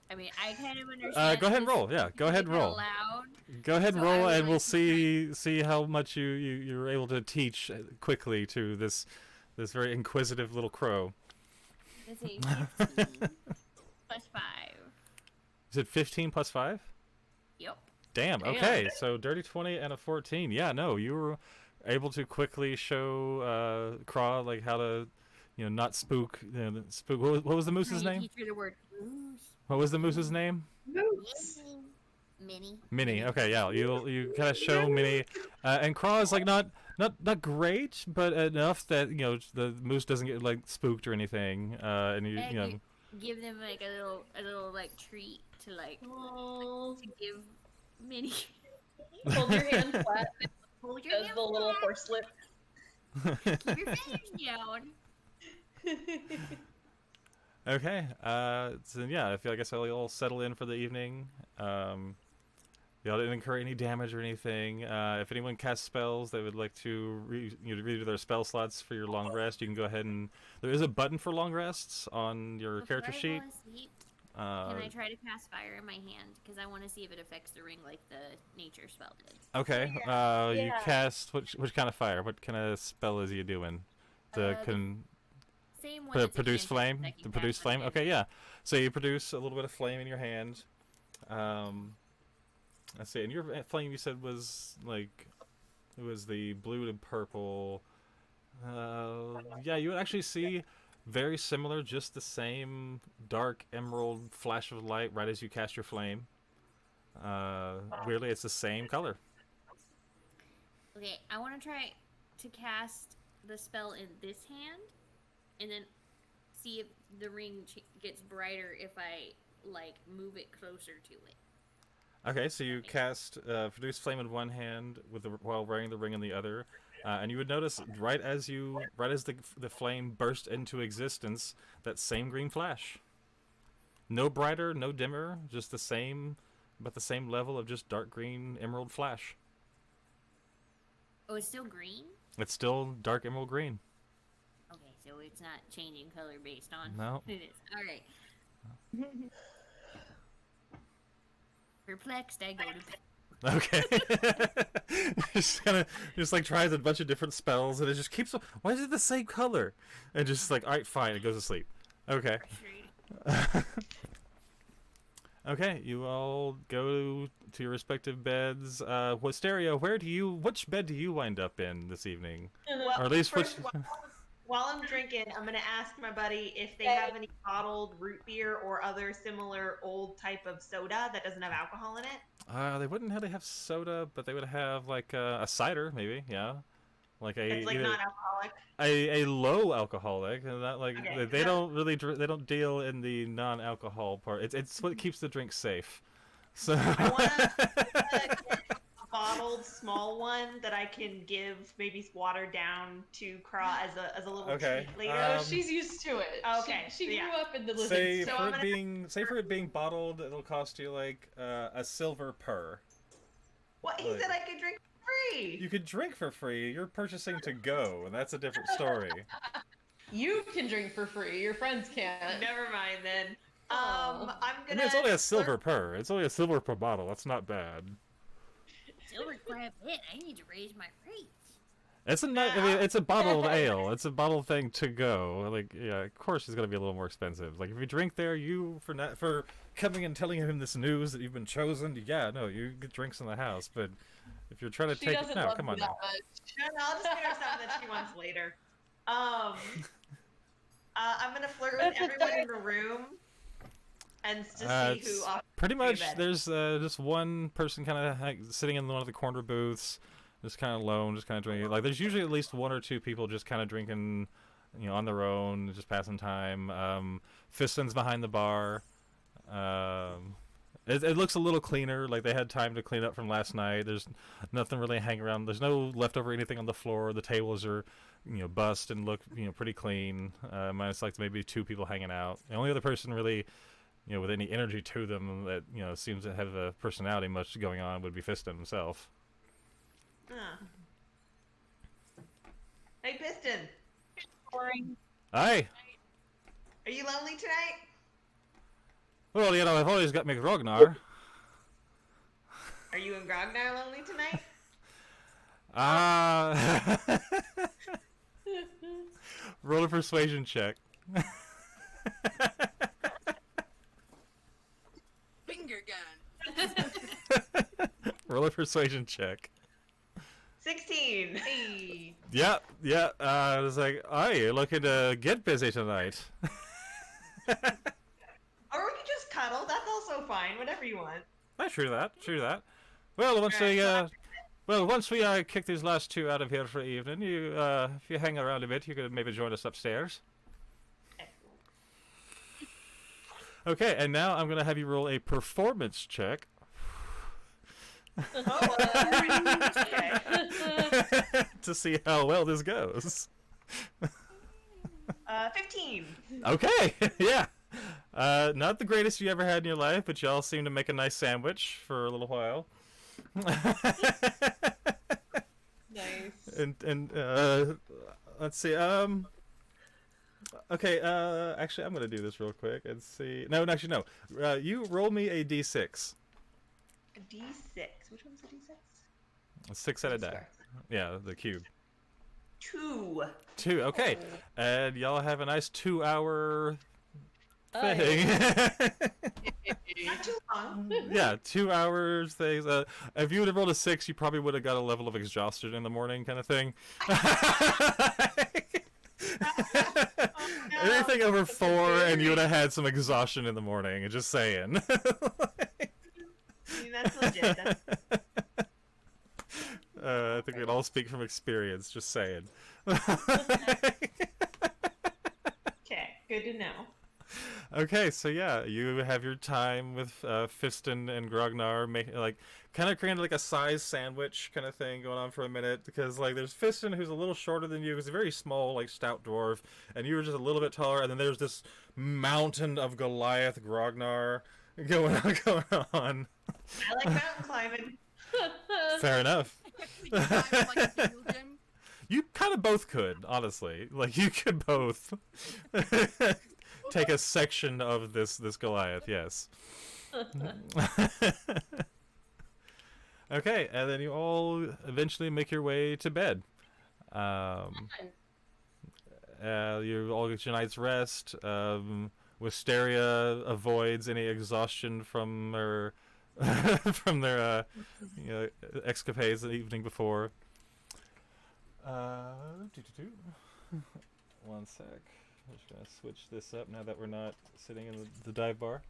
I kind of understand. Go ahead and roll. Yeah, go ahead and roll. Go ahead and roll, and we'll see how much you're able to teach quickly to this very inquisitive little crow. Let's see, 15 +5. Is it 15 + 5? Yep. Damn. Okay, so dirty 20 and a 14. Yeah, no, you were able to quickly show Craw how to, not spook. Spook. What was the moose's name? Teach her the word moose. What was the moose's name? Moose. Minnie. Okay, yeah. You kind of show Minnie, and Craw is not great, but enough that the moose doesn't get spooked or anything. And you give them a little treat to to give Minnie. Hold your hand flat. Hold your hand the little horse lip. Keep your fingers down. Okay. So yeah, I guess I'll all settle in for the evening. Y'all didn't incur any damage or anything. If anyone casts spells they would like to redo their spell slots for your long rest, you can go ahead and there is a button for long rests on your character sheet. Can I try to cast fire in my hand? Because I want to see if it affects the ring like the nature spell did. Okay. You cast which kind of fire? What kind of spell is you doing? Same one. Produce flame. The produce flame. Okay, yeah. So you produce a little bit of flame in your hand. I see. And your flame, you said, was like it was the blue and purple. Yeah, you would actually see very similar, just the same dark emerald flash of light right as you cast your flame. Weirdly, it's the same color. Okay, I want to try to cast the spell in this hand, and then see if the ring gets brighter if I like move it closer to it. Okay, so you cast produce flame in one hand while wearing the ring in the other, and you would notice right as the flame burst into existence, that same green flash. No brighter, no dimmer, just the same, but the same level of just dark green emerald flash. Oh, it's still green? It's still dark emerald green. Okay, so it's not changing color based on No. it is. Alright. Perplexed, I go to bed. Okay. just like tries a bunch of different spells, and it just keeps. Why is it the same color? And just like, all right, fine, it goes to sleep. Okay. Okay, you all go to your respective beds. Wisteria, which bed do you wind up in this evening? Well, Or at least first, while I'm drinking, I'm gonna ask my buddy if they have any bottled root beer or other similar old type of soda that doesn't have alcohol in it. They wouldn't really have soda, but they would have like a cider, maybe. Yeah, like It's like non-alcoholic. a low alcoholic, and that like Okay. they don't really they don't deal in the non-alcohol part. It's what keeps the drink safe. So I want a bottled small one that I can give maybe watered down to Craw as a little Okay, treat later. Oh, she's used to it. Okay, She so yeah. grew up in the living. say So for I'm it gonna... being bottled, it'll cost you like a silver per. What he Like- said I could drink for free. You could drink for free. You're purchasing to go, and that's a different story. You can drink for free. Your friends can't. Never mind then. Oh. I'm I gonna. mean, it's only a silver per. It's only a silver per bottle. That's not bad. Silver quite a bit. I need to raise my rates. It's a I mean, it's a bottled ale. It's a bottled thing to go. Like, yeah, of course it's gonna be a little more expensive. Like, if you drink there, for coming and telling him this news that you've been chosen, yeah, no, you get drinks in the house. But if you're trying to She take doesn't no, love come me on that now. much. No, I'll just get her something that she wants later. I'm gonna flirt with everyone in the room and to see It's who offers pretty me a much bed. there's just one person kind of sitting in one of the corner booths, just kind of alone, just kind of drinking. Like, there's usually at least one or two people just kind of drinking, on their own, just passing time. Fiston's behind the bar. It looks a little cleaner, like they had time to clean up from last night. There's nothing really hanging around. There's no leftover anything on the floor. The tables are, bust and look, pretty clean. Minus like maybe two people hanging out. The only other person really, with any energy to them that, seems to have a personality much going on would be Fiston himself. Huh. Hey, Piston. Boring. Aye. Are you lonely tonight? Well, I've always got McRognar. Are you and Grognar lonely tonight? Roll a persuasion check. Finger gun. Roll a persuasion check. 16. Hey. Yeah. I was like, oh, you're looking to get busy tonight. Or we could just cuddle. That's also fine. Whatever you want. True that. Well, once we kick these last two out of here for the evening, if you hang around a bit, you could maybe join us upstairs. Okay, and now I'm gonna have you roll a performance check. Okay. To see how well this goes. 15. Okay, yeah. Not the greatest you ever had in your life, but y'all seem to make a nice sandwich for a little while. Nice. And let's see. Okay. Actually, I'm gonna do this real quick and see. No, actually, no. You roll me a d6. A D6. Which one's a D6? A 6-sided die. Yeah, the cube. 2. 2. Okay. And y'all have a nice 2-hour Oh, thing. Not too long. Yeah, 2 hours things. If you would have rolled a 6, you probably would have got a level of exhaustion in the morning, kind of thing. Anything over 4, and you would have had some exhaustion in the morning. Just saying. I mean, that's legit. I think we'd all speak from experience. Just saying. Okay, good to know. Okay, so yeah, you have your time with Fiston and Grognar, kind of creating like a size sandwich kind of thing going on for a minute, because like there's Fiston, who's a little shorter than you, he's a very small, like stout dwarf, and you were just a little bit taller, and then there's this mountain of Goliath Grognar going on. I like mountain climbing. Fair enough. You climb like a jungle gym. You kind of both could, honestly. Like you could both take a section of this Goliath, yes. Okay, and then you all eventually make your way to bed. You all get your night's rest. Wisteria avoids any exhaustion from their from their escapades the evening before. One sec. I'm just gonna switch this up now that we're not sitting in the dive bar.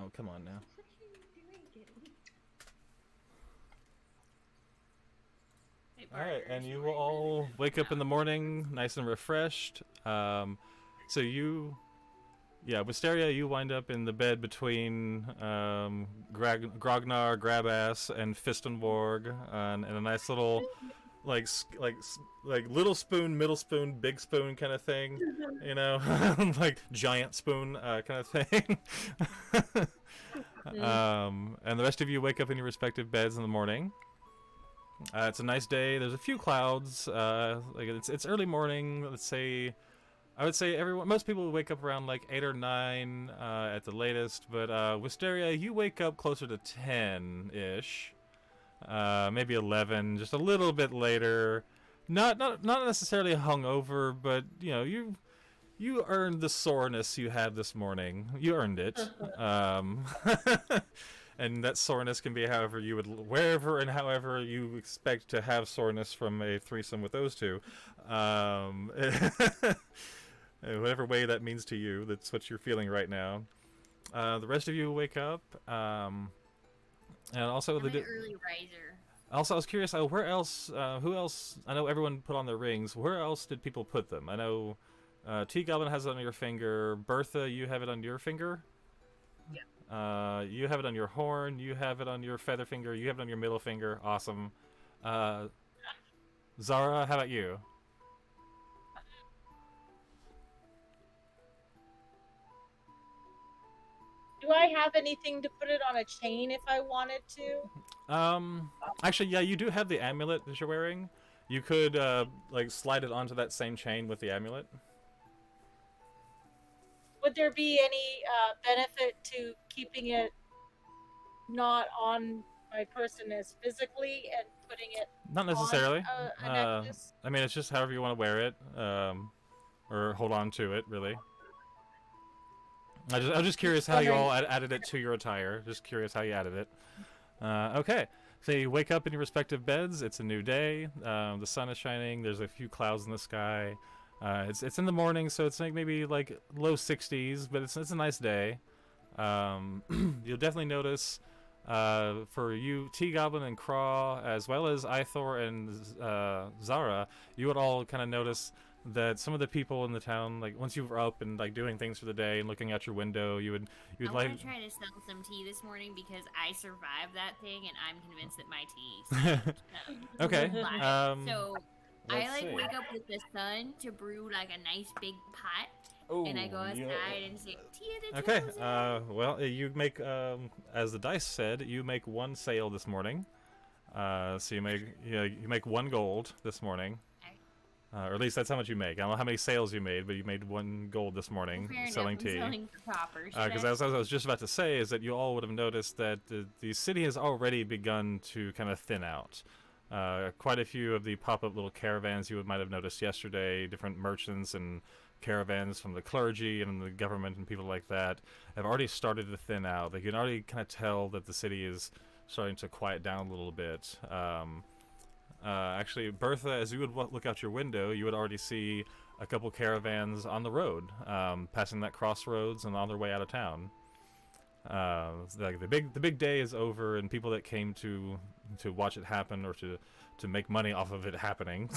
Oh, come on now. Alright, and you will all wake up in the morning nice and refreshed. So you... Yeah, Wisteria, you wind up in the bed between Grognar, Grabass, and Fistenborg, and a nice little... like little spoon, middle spoon, big spoon kind of thing, you know, like giant spoon kind of thing. And the rest of you wake up in your respective beds in the morning. It's a nice day. There's a few clouds. Like it's early morning. Let's say, I would say most people wake up around like 8 or 9 at the latest. But Wisteria, you wake up closer to 10-ish. Maybe 11, just a little bit later. Not necessarily hungover, but you know, you earned the soreness you had this morning. You earned it. And that soreness can be wherever and however you expect to have soreness from a threesome with those two. Whatever way that means to you, that's what you're feeling right now. The rest of you wake up. And also I'm an early riser. Also, I was curious, where else, who else, I know everyone put on their rings, where else did people put them? I know T-Goblin has it on your finger, Bertha, you have it on your finger? Yeah. You have it on your horn, you have it on your feather finger, you have it on your middle finger, awesome. Zara, how about you? Do I have anything to put it on a chain if I wanted to? Actually, yeah, you do have the amulet that you're wearing. You could, like, slide it onto that same chain with the amulet. Would there be any benefit to keeping it not on my person as physically and putting it Not necessarily. on a necklace? I mean, it's just however you want to wear it, or hold on to it, really. I was just curious how you all added it to your attire. Just curious how you added it. Okay, so you wake up in your respective beds. It's a new day. The sun is shining. There's a few clouds in the sky. It's in the morning, so it's like maybe like low 60s, but it's a nice day. You'll definitely notice for you, T-Goblin and Craw, as well as Ithor and Zara, you would all kind of notice that some of the people in the town, like once you were up and like doing things for the day and looking out your window, you'd I like. want to try to sell some tea this morning because I survived that thing, and I'm convinced that my tea. Okay. So let's I see. wake up with the sun to brew like a nice big pot, and I go outside and say, "Tea of the Okay. chosen." Well, you make as the dice said, you make 1 sale this morning. So you make 1 gold this morning. Or at least that's how much you make. I don't know how many sales you made, but you made 1 gold this morning Fair selling enough, I'm tea. selling for copper. Because as I was just about to say, is that you all would have noticed that the city has already begun to kind of thin out. Quite a few of the pop-up little caravans you might have noticed yesterday, different merchants and caravans from the clergy and the government and people like that have already started to thin out. They can already kind of tell that the city is starting to quiet down a little bit. Actually, Bertha, as you would look out your window, you would already see a couple caravans on the road, passing that crossroads and on their way out of town. Like the big day is over, and people that came to watch it happen or to make money off of it happening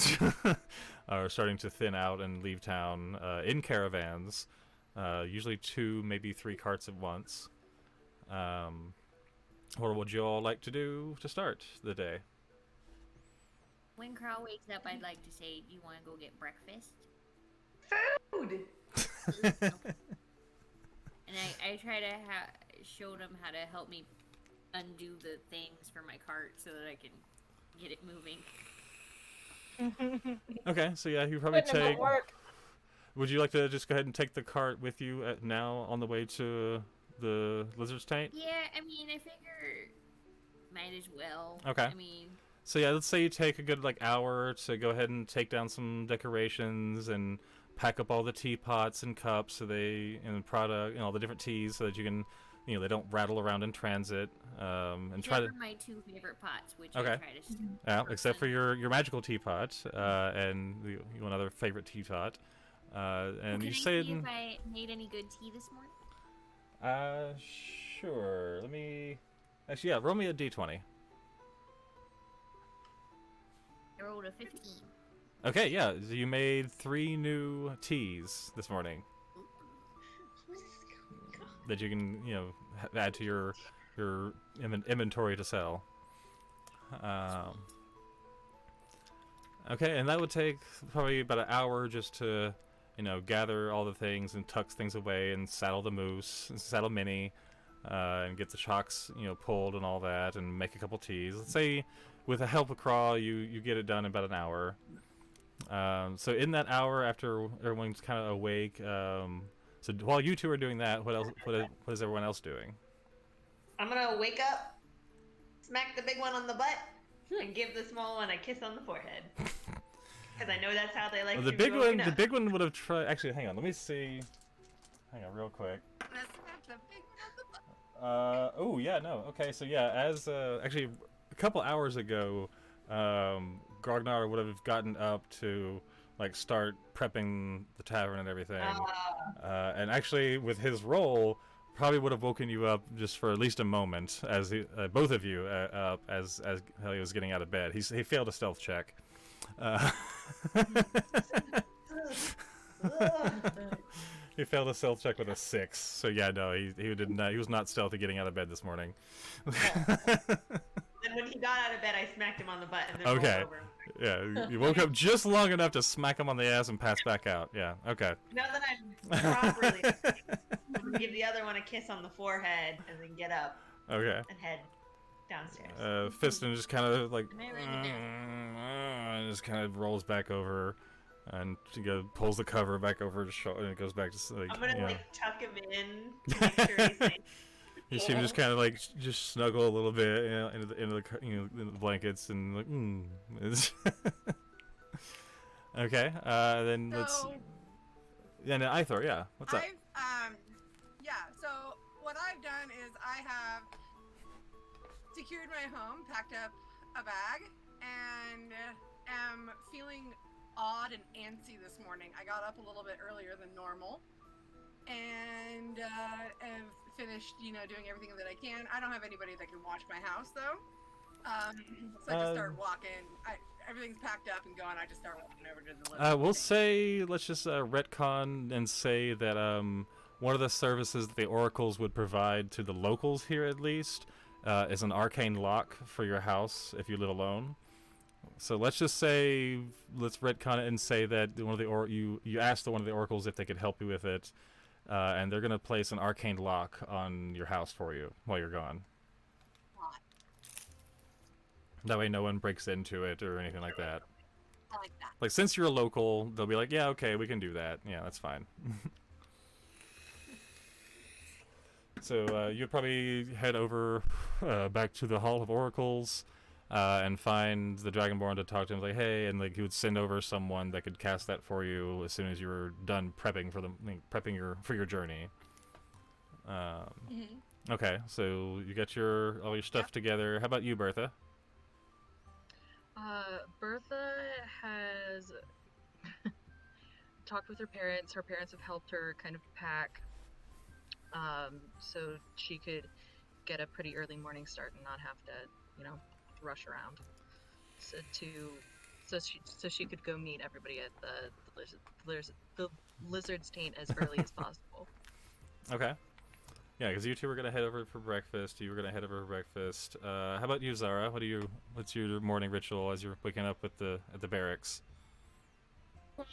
are starting to thin out and leave town in caravans, usually 2, maybe 3 carts at once. What would you all like to do to start the day? When Crow wakes up, I'd like to say, do you want to go get breakfast? Food! And I try to show them how to help me undo the things for my cart so that I can get it moving. Okay, so yeah, you probably Putting 'em take... at work. Would you like to just go ahead and take the cart with you now on the way to the lizard's taint? Yeah, I mean, I figure might as well. Okay. I mean... So yeah, let's say you take a good hour to go ahead and take down some decorations and pack up all the teapots and cups so and product, all the different teas so that you can, they don't rattle around in transit. And try to. my 2 favorite pots, which Okay. I try to. Yeah, except for your magical teapot and one other favorite teapot. And you say. Can I see if I made any good tea this morning? Sure. Let me. Actually, yeah. Roll me a d20. I rolled a 15. Okay, yeah. So you made 3 new teas this morning that you can, add to your inventory to sell. Okay, and that would take probably about an hour just to, gather all the things and tuck things away and saddle the moose, and saddle Minnie, and get the shocks, pulled and all that, and make a couple teas. Let's say, with the help of Craw, you get it done in about an hour. So in that hour, after everyone's kind of awake, so while you 2 are doing that, what else? What is everyone else doing? I'm gonna wake up, smack the big one on the butt, and give the small one a kiss on the forehead. Because I know that's how they like Well, to the big one, up. the big one would have tried. Actually, hang on. Let me see. Hang on, real quick. Oh yeah, no. Okay, so yeah, as actually a couple hours ago, Grognar would have gotten up to start prepping the tavern and everything, and actually with his role, probably would have woken you up just for at least a moment, as both of you up as he was getting out of bed. He failed a stealth check. He failed a stealth check with a 6. So yeah, no, he was not stealthy getting out of bed this morning. And when he got out of bed, I smacked him on the butt and then Okay. rolled over. Yeah, you woke up just long enough to smack him on the ass and pass back out. Yeah, okay. Now that I'm properly, I'm gonna give the other one a kiss on the forehead and then get up Okay. and head downstairs. Fiston just kind of Am I writing it and just kind of rolls back over and pulls the cover back over his shoulder and it goes back to I'm gonna tuck him in to make sure he's safe. You see him just kind of just snuggle a little bit, into the in the blankets and It's okay. Then let's. Yeah, no, Ithor, yeah. What's up? So what I've done is I have secured my home, packed up a bag, and am feeling odd and antsy this morning. I got up a little bit earlier than normal, and have finished, doing everything that I can. I don't have anybody that can watch my house though, so I just start walking. Everything's packed up and going. I just start walking over to the living room. We'll say, let's just retcon and say that one of the services that the oracles would provide to the locals here, at least, is an arcane lock for your house if you live alone. So let's just say, let's retcon it and say that one of the you asked one of the oracles if they could help you with it, and they're gonna place an arcane lock on your house for you while you're gone. That way, no one breaks into it or anything like that. I like that. Like, since you're a local, they'll be like, yeah, okay, we can do that. Yeah, that's fine. So you'd probably head over back to the Hall of Oracles. and find the Dragonborn to talk to him. Like, hey, and like he would send over someone that could cast that for you as soon as you were done prepping for your journey. Okay, so you got all your stuff together. How about you, Bertha? Bertha has talked with her parents. Her parents have helped her kind of pack, so she could get a pretty early morning start and not have to, rush around. So she could go meet everybody at the Lizard's Taint as early as possible. Okay. Yeah, because you two were gonna head over for breakfast. You were gonna head over for breakfast. How about you, Zara? What's your morning ritual as you're waking up at the barracks? Well,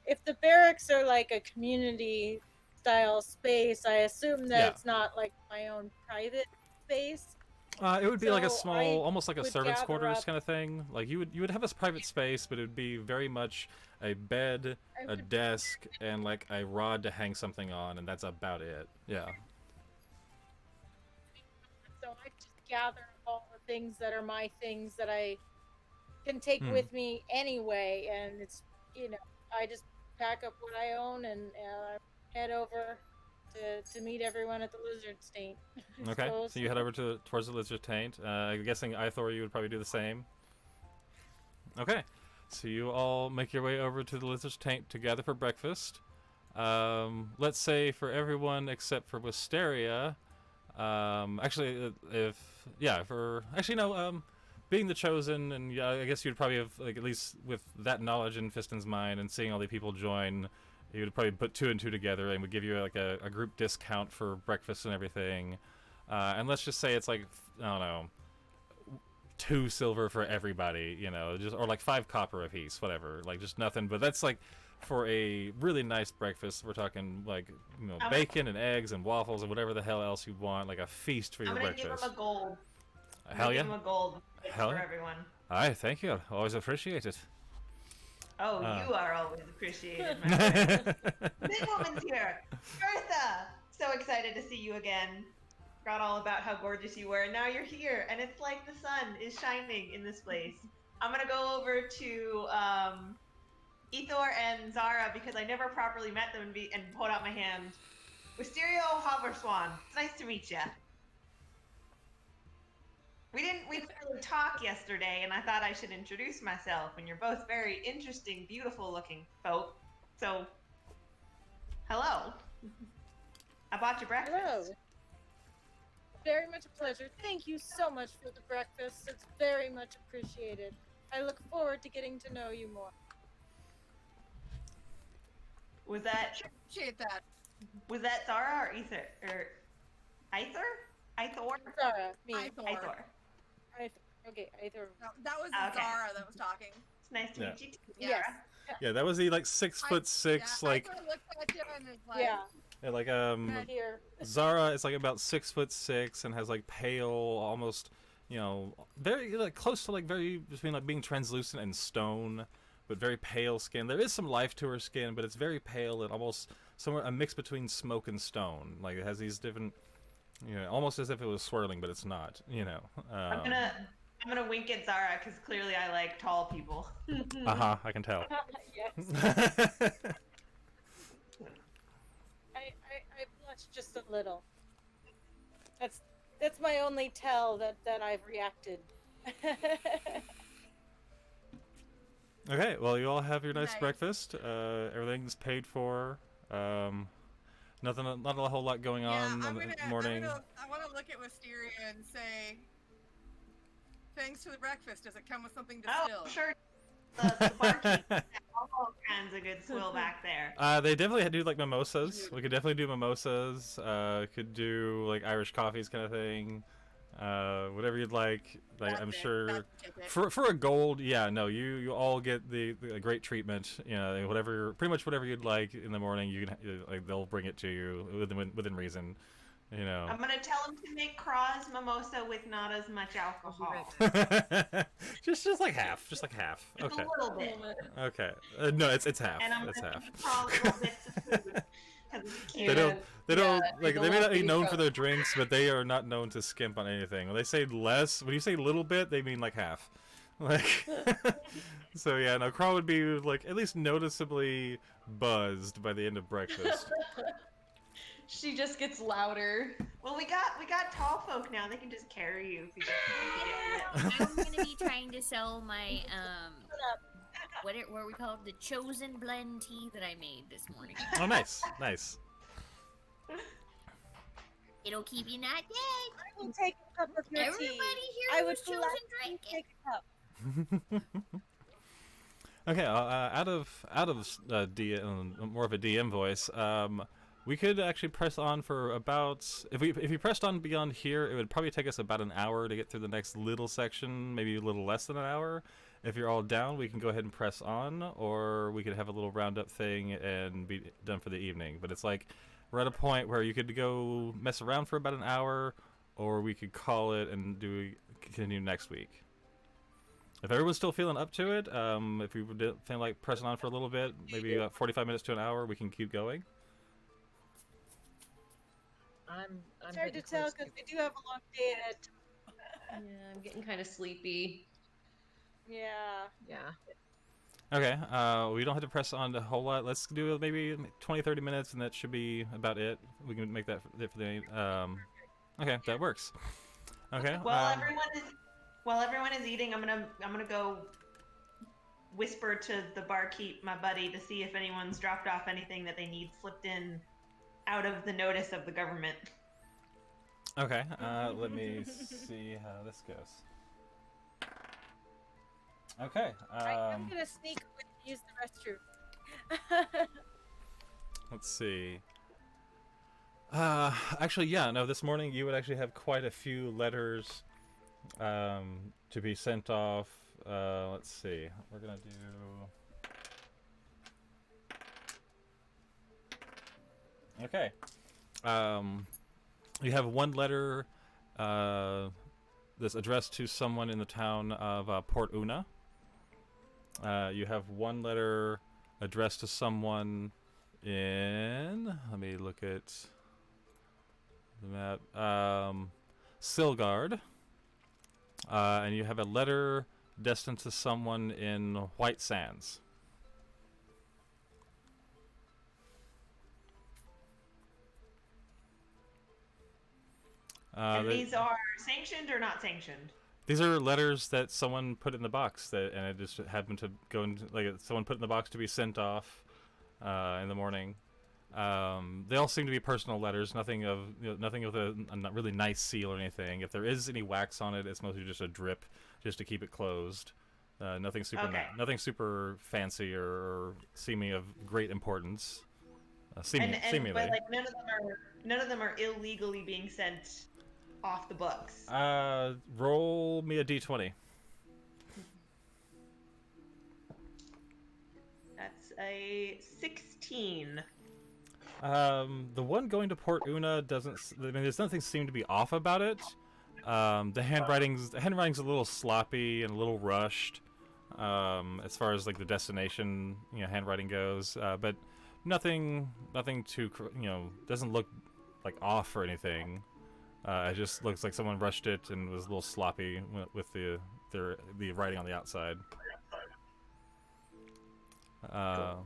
if the barracks are like a community style space, I assume that it's not like my own private space. It would be like a small, I almost like a would servants' gather quarters up- kind of thing. Like you would have a private space, but it would be very much a bed, a desk, and like a rod to hang something on, and that's about it. Yeah. So I just gather up all the things that are my things that I can take with me anyway, and it's I just pack up what I own and head over to meet everyone at the Lizard's Taint. Okay, so you head over towards the Lizard Taint. I'm guessing Ithor, you would probably do the same. Okay, so you all make your way over to the Lizard's Taint together for breakfast. Let's say for everyone except for Wisteria. Being the chosen, and I guess you'd probably have, like, at least with that knowledge in Fiston's mind and seeing all the people join, you would probably put 2 and 2 together and would give you like a group discount for breakfast and everything. And let's just say it's like, I don't know, 2 silver for everybody, or like 5 copper apiece, whatever, like just nothing. But that's like for a really nice breakfast. We're talking like bacon and eggs and waffles and whatever the hell else you want, like a feast for your breakfast. I'm gonna give him a gold. Hell yeah. Give him a gold Hell for yeah. everyone. Aye, thank you. Always appreciate it. Oh, you are always appreciated, my friend. This woman's here. Bertha! So excited to see you again. Forgot all about how gorgeous you were, and now you're here, and it's like the sun is shining in this place. I'm gonna go over to Ethor and Zara because I never properly met them and hold out my hand. Wisteria Hoverswan, it's nice to meet ya. We didn't really talk yesterday, and I thought I should introduce myself, and you're both very interesting, beautiful looking folk. So, hello. I bought you breakfast. Hello. Very much a pleasure. Thank you so much for the breakfast. It's very much appreciated. I look forward to getting to know you more. Was that Zara or Ether? Or Ithor? Zara, me. Ithor. Okay, Ithor. No, that was Okay. Zara that was talking. It's nice to meet you too. Yes. Yeah, that was the like 6'6", Yeah, like I looked at you and was like, yeah, like Right here. Zara is like about 6'6" and has like pale, almost, very like close to like very between like being translucent and stone, but very pale skin. There is some life to her skin, but it's very pale and almost somewhere a mix between smoke and stone. Like it has these different, almost as if it was swirling, but it's not. I'm gonna wink at Zara because clearly I like tall people. I can tell. Yes. I blush just a little. That's my only tell that I've reacted. Okay, well, you all have your nice Nice. breakfast. Everything's paid for. Not a whole lot going yeah, on in the morning. I want to look at Wisteria and say, thanks for the breakfast. Does it come with something distilled? Oh, sure. The barkeep. All kinds of good swill back there. They definitely do like mimosas. We could definitely do mimosas. Could do like Irish coffees kind of thing. Whatever you'd like. Like I'm sure for a gold, you all get the great treatment. Pretty much whatever you'd like in the morning. You can they'll bring it to you within reason. I'm gonna tell him to make Craw's mimosa with not as much alcohol. just like half. Just okay. A little bit. Okay. No, it's half. And I'm it's gonna half. give Craw little bits of food 'cause it's cute. They don't Yeah, like. the They may little not be kitty known for cup. their drinks, but they are not known to skimp on anything. When they say less, when you say little bit, they mean like half. Like, so yeah, no, Crawl would be like at least noticeably buzzed by the end of breakfast. She just gets louder. Well, we got tall folk now. They can just carry you if you get I'm gonna be trying to sell my what are we called, the chosen blend tea that I made this morning. Oh, nice, nice. It'll keep you not dead. I will take a cup of your Everybody tea. here I would who's chosen gladly drink it. take a cup. Okay, out of more of a DM voice, we could actually press on for about if you pressed on beyond here, it would probably take us about an hour to get through the next little section, maybe a little less than an hour. If you're all down, we can go ahead and press on, or we could have a little roundup thing and be done for the evening. But it's like we're at a point where you could go mess around for about an hour, or we could call it and continue next week. If everyone's still feeling up to it, if we feel like pressing on for a little bit, maybe 45 minutes to an hour, we can keep going. I'm It's hard to getting tell close because we do have a long day ahead. Yeah, I'm getting kind of sleepy. Yeah. Yeah. Okay, we don't have to press on a whole lot. Let's do maybe 20-30 minutes, and that should be about it. We can make that it for the okay, that works. Okay. While everyone is eating, I'm gonna go whisper to the barkeep, my buddy, to see if anyone's dropped off anything that they need slipped in out of the notice of the government. Okay, let me see how this goes. Okay. I'm gonna sneak and use the restroom. Let's see. Actually, yeah, no, this morning you would actually have quite a few letters to be sent off. Let's see. We're gonna do. Okay. You have one letter that's addressed to someone in the town of Port Una. You have one letter addressed to someone in. Let me look at the map. Silgard. And you have a letter destined to someone in White Sands. And these are sanctioned or not sanctioned? These are letters that someone put in the box, and it just happened to go into, like, someone put in the box to be sent off in the morning. They all seem to be personal letters, nothing with a really nice seal or anything. If there is any wax on it, it's mostly just a drip, just to keep it closed. Nothing super fancy or seeming of great importance. Seemingly. But like none of them are illegally being sent off the books. Roll me a d20. That's a 16. The one going to Port Una doesn't. I mean, there's nothing seemed to be off about it. The handwriting's a little sloppy and a little rushed, as far as like the destination, handwriting goes. But nothing too, doesn't look like off or anything. It just looks like someone rushed it and was a little sloppy with the writing on the outside. Yeah,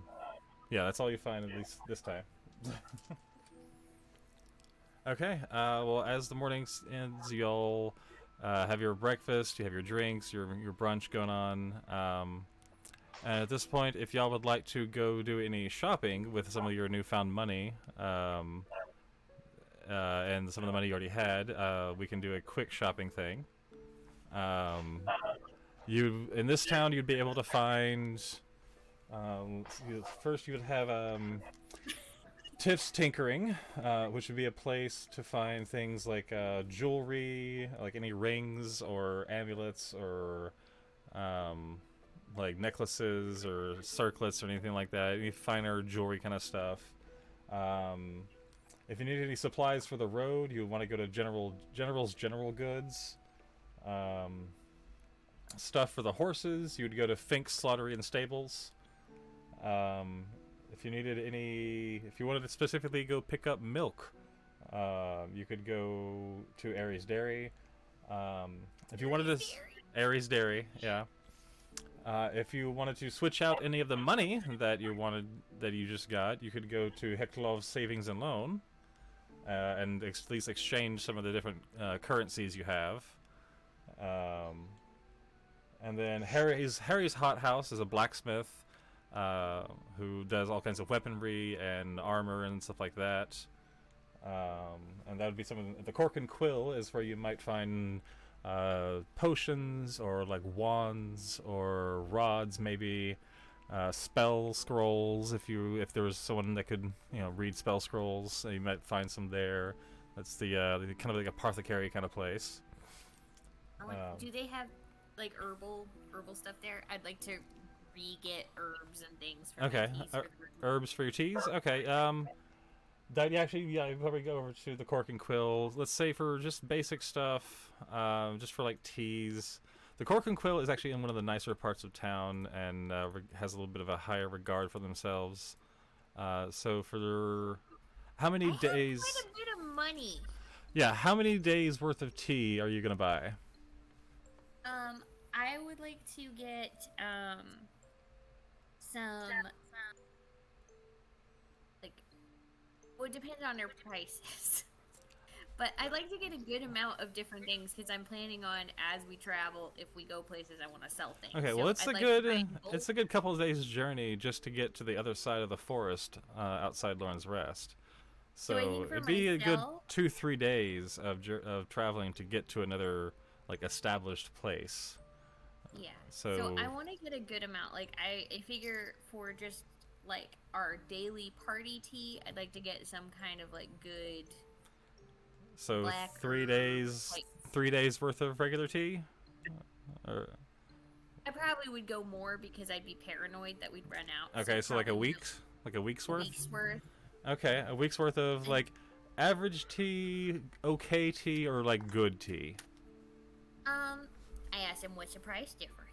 that's all you find, at least this time. Okay, well, as the morning ends, you'll have your breakfast, you have your drinks, your brunch going on. And at this point, if y'all would like to go do any shopping with some of your newfound money, and some of the money you already had, we can do a quick shopping thing. In this town, you'd be able to find. First, you would have Tiff's Tinkering, which would be a place to find things like jewelry, like any rings or amulets or like necklaces or circlets or anything like that. Any finer jewelry kind of stuff. If you need any supplies for the road, you want to go to General's General Goods. Stuff for the horses, you would go to Fink's Slaughtery and Stables. If if you needed if you wanted to specifically go pick up milk, you could go to Aries Dairy. If you wanted to, Aries Dairy, yeah. If you wanted to switch out any of the money that you just got, you could go to Heklov's Savings and Loan, and at least exchange some of the different currencies you have. And then Harry's Hot House is a blacksmith who does all kinds of weaponry and armor and stuff like that. And that would be something. The Cork and Quill is where you might find potions or like wands or rods, maybe spell scrolls. If there was someone that could read spell scrolls, you might find some there. That's the kind of like a apothecary kind of place. Do they have like herbal stuff there? I'd like to re-get herbs and things for Okay, my teas for the herbs for your teas. Okay. You probably go over to the Cork and Quill. Let's say for just basic stuff, just for like teas. The Cork and Quill is actually in one of the nicer parts of town and has a little bit of a higher regard for themselves. So for how many days? Quite a bit of money. Yeah, how many days worth of tea are you gonna buy? I would like to get some like would depend on their prices. But I'd like to get a good amount of different things because I'm planning on, as we travel, if we go places, I want to sell things. Okay, well, it's a good couple of days journey just to get to the other side of the forest outside Lauren's Rest. So it'd be a good 2-3 days of traveling to get to another like established place. Yeah. So I want to get a good amount. Like I figure for just like our daily party tea, I'd like to get some kind of like good. So 3 days, like, 3 days worth of regular tea. Or... I probably would go more because I'd be paranoid that we'd run out. Okay, so like a week's worth. Okay, a week's worth of like average tea, okay tea, or like good tea. I asked him what's the price difference.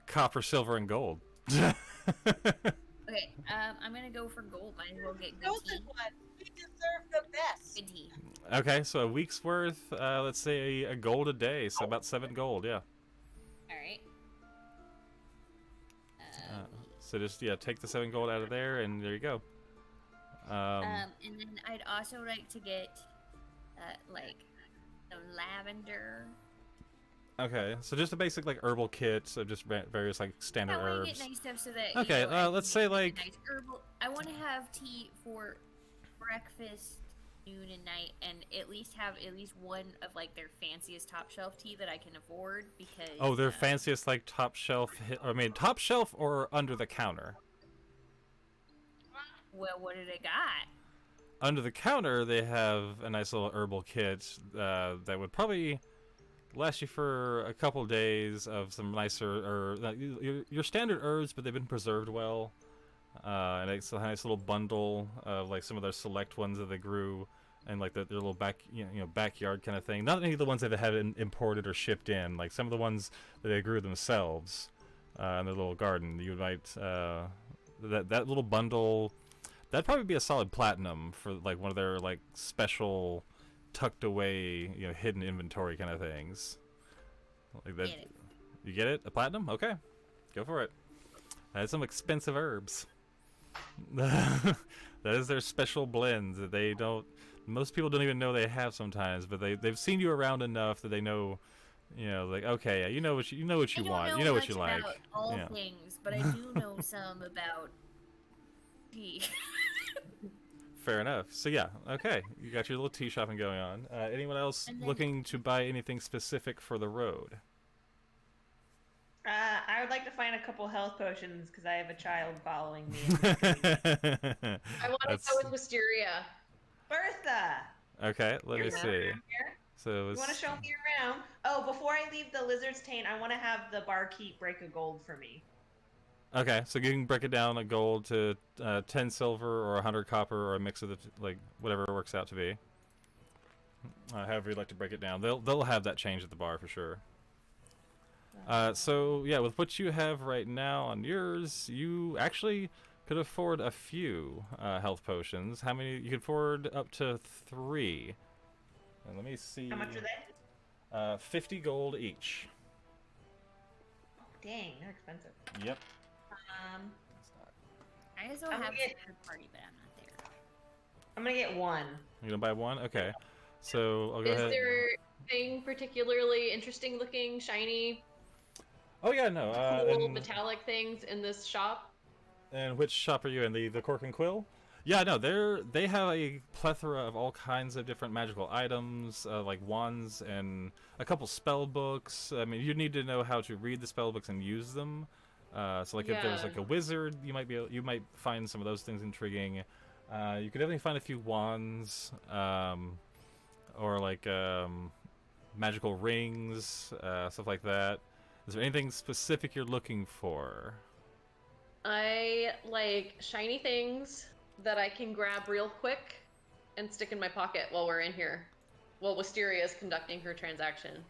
Copper, silver, and gold. Okay, I'm gonna go for gold. Might as well get good tea. We deserve the best. Good tea. Okay, so a week's worth. Let's say a gold a day, so about 7 gold. Yeah. All right. So just take the 7 gold out of there, and there you go. And then I'd also like to get like some lavender. Okay, so just a basic like herbal kit, so just various like standard I want herbs. to get nice stuff so that. Okay, let's say like. Nice herbal. I want to have tea for breakfast, noon, and night, and at least have one of like their fanciest top shelf tea that I can afford because. Oh, their fanciest like top shelf. Top shelf or under the counter. Well, what do they got? Under the counter, they have a nice little herbal kit that would probably last you for a couple days of some nicer or your standard herbs, but they've been preserved well. And it's a nice little bundle of like some of their select ones that they grew, and like their little backyard kind of thing. Not any of the ones that they had imported or shipped in. Like some of the ones that they grew themselves in their little garden. You might that little bundle. That'd probably be a solid platinum for like one of their like special tucked away, hidden inventory kind of things. Like that. You get it? A platinum? Okay. Go for it. That's some expensive herbs. That is their special blends that most people don't even know they have sometimes, but they've seen you around enough that they know, like, okay, you know what you want. You know what you like. About all things, but I do know some about tea. Fair enough. So yeah, okay. You got your little tea shopping going on. Anyone else looking to buy anything specific for the road? I would like to find a couple health potions because I have a child following me. I want to go with Wisteria. Bertha! Okay, let me see. So you want to show me around? Oh, before I leave the Lizard's Taint, I want to have the barkeep break a gold for me. Okay, so you can break it down a gold to 10 silver or 100 copper or a mix of like whatever it works out to be. However you'd like to break it down. They'll have that change at the bar for sure. So yeah, with what you have right now on yours, you actually could afford a few health potions. How many? You could afford up to 3. And let me see. How much are they? 50 gold each. Dang, they're expensive. Yep. I also I'm have gonna get- third party, but I'm not there. I'm gonna get 1. You're gonna buy 1? Okay. So I'll go Is ahead. there anything particularly interesting looking, shiny, Oh yeah, no. cool, And metallic things in this shop? which shop are you in? The Cork and Quill? Yeah, no. They have a plethora of all kinds of different magical items, like wands and a couple spell books. I mean, you need to know how to read the spell books and use them. So like if there's Yeah. like a wizard, you might find some of those things intriguing. You could definitely find a few wands, or like magical rings, stuff like that. Is there anything specific you're looking for? I like shiny things that I can grab real quick and stick in my pocket while we're in here. While Wisteria is conducting her transaction.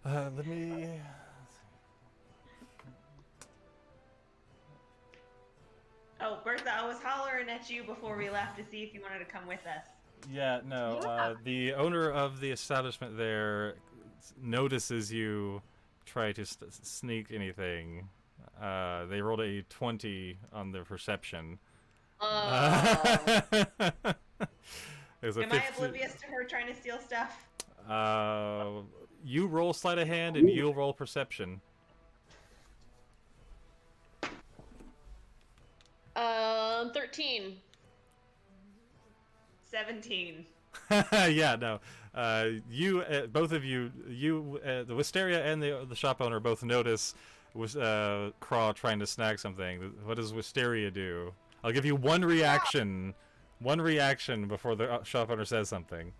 Let me. Oh, Bertha, I was hollering at you before we left to see if you wanted to come with us. Yeah, no. The owner of the establishment there notices you try to sneak anything. They rolled a 20 on their perception. Oh. It was a Am I 50 oblivious to her trying to steal stuff? You roll sleight of hand and you'll roll perception. 13. 17. Yeah, no. You, both of you, the Wisteria and the shop owner both notice Craw trying to snag something. What does Wisteria do? I'll give you one reaction before the shop owner says something.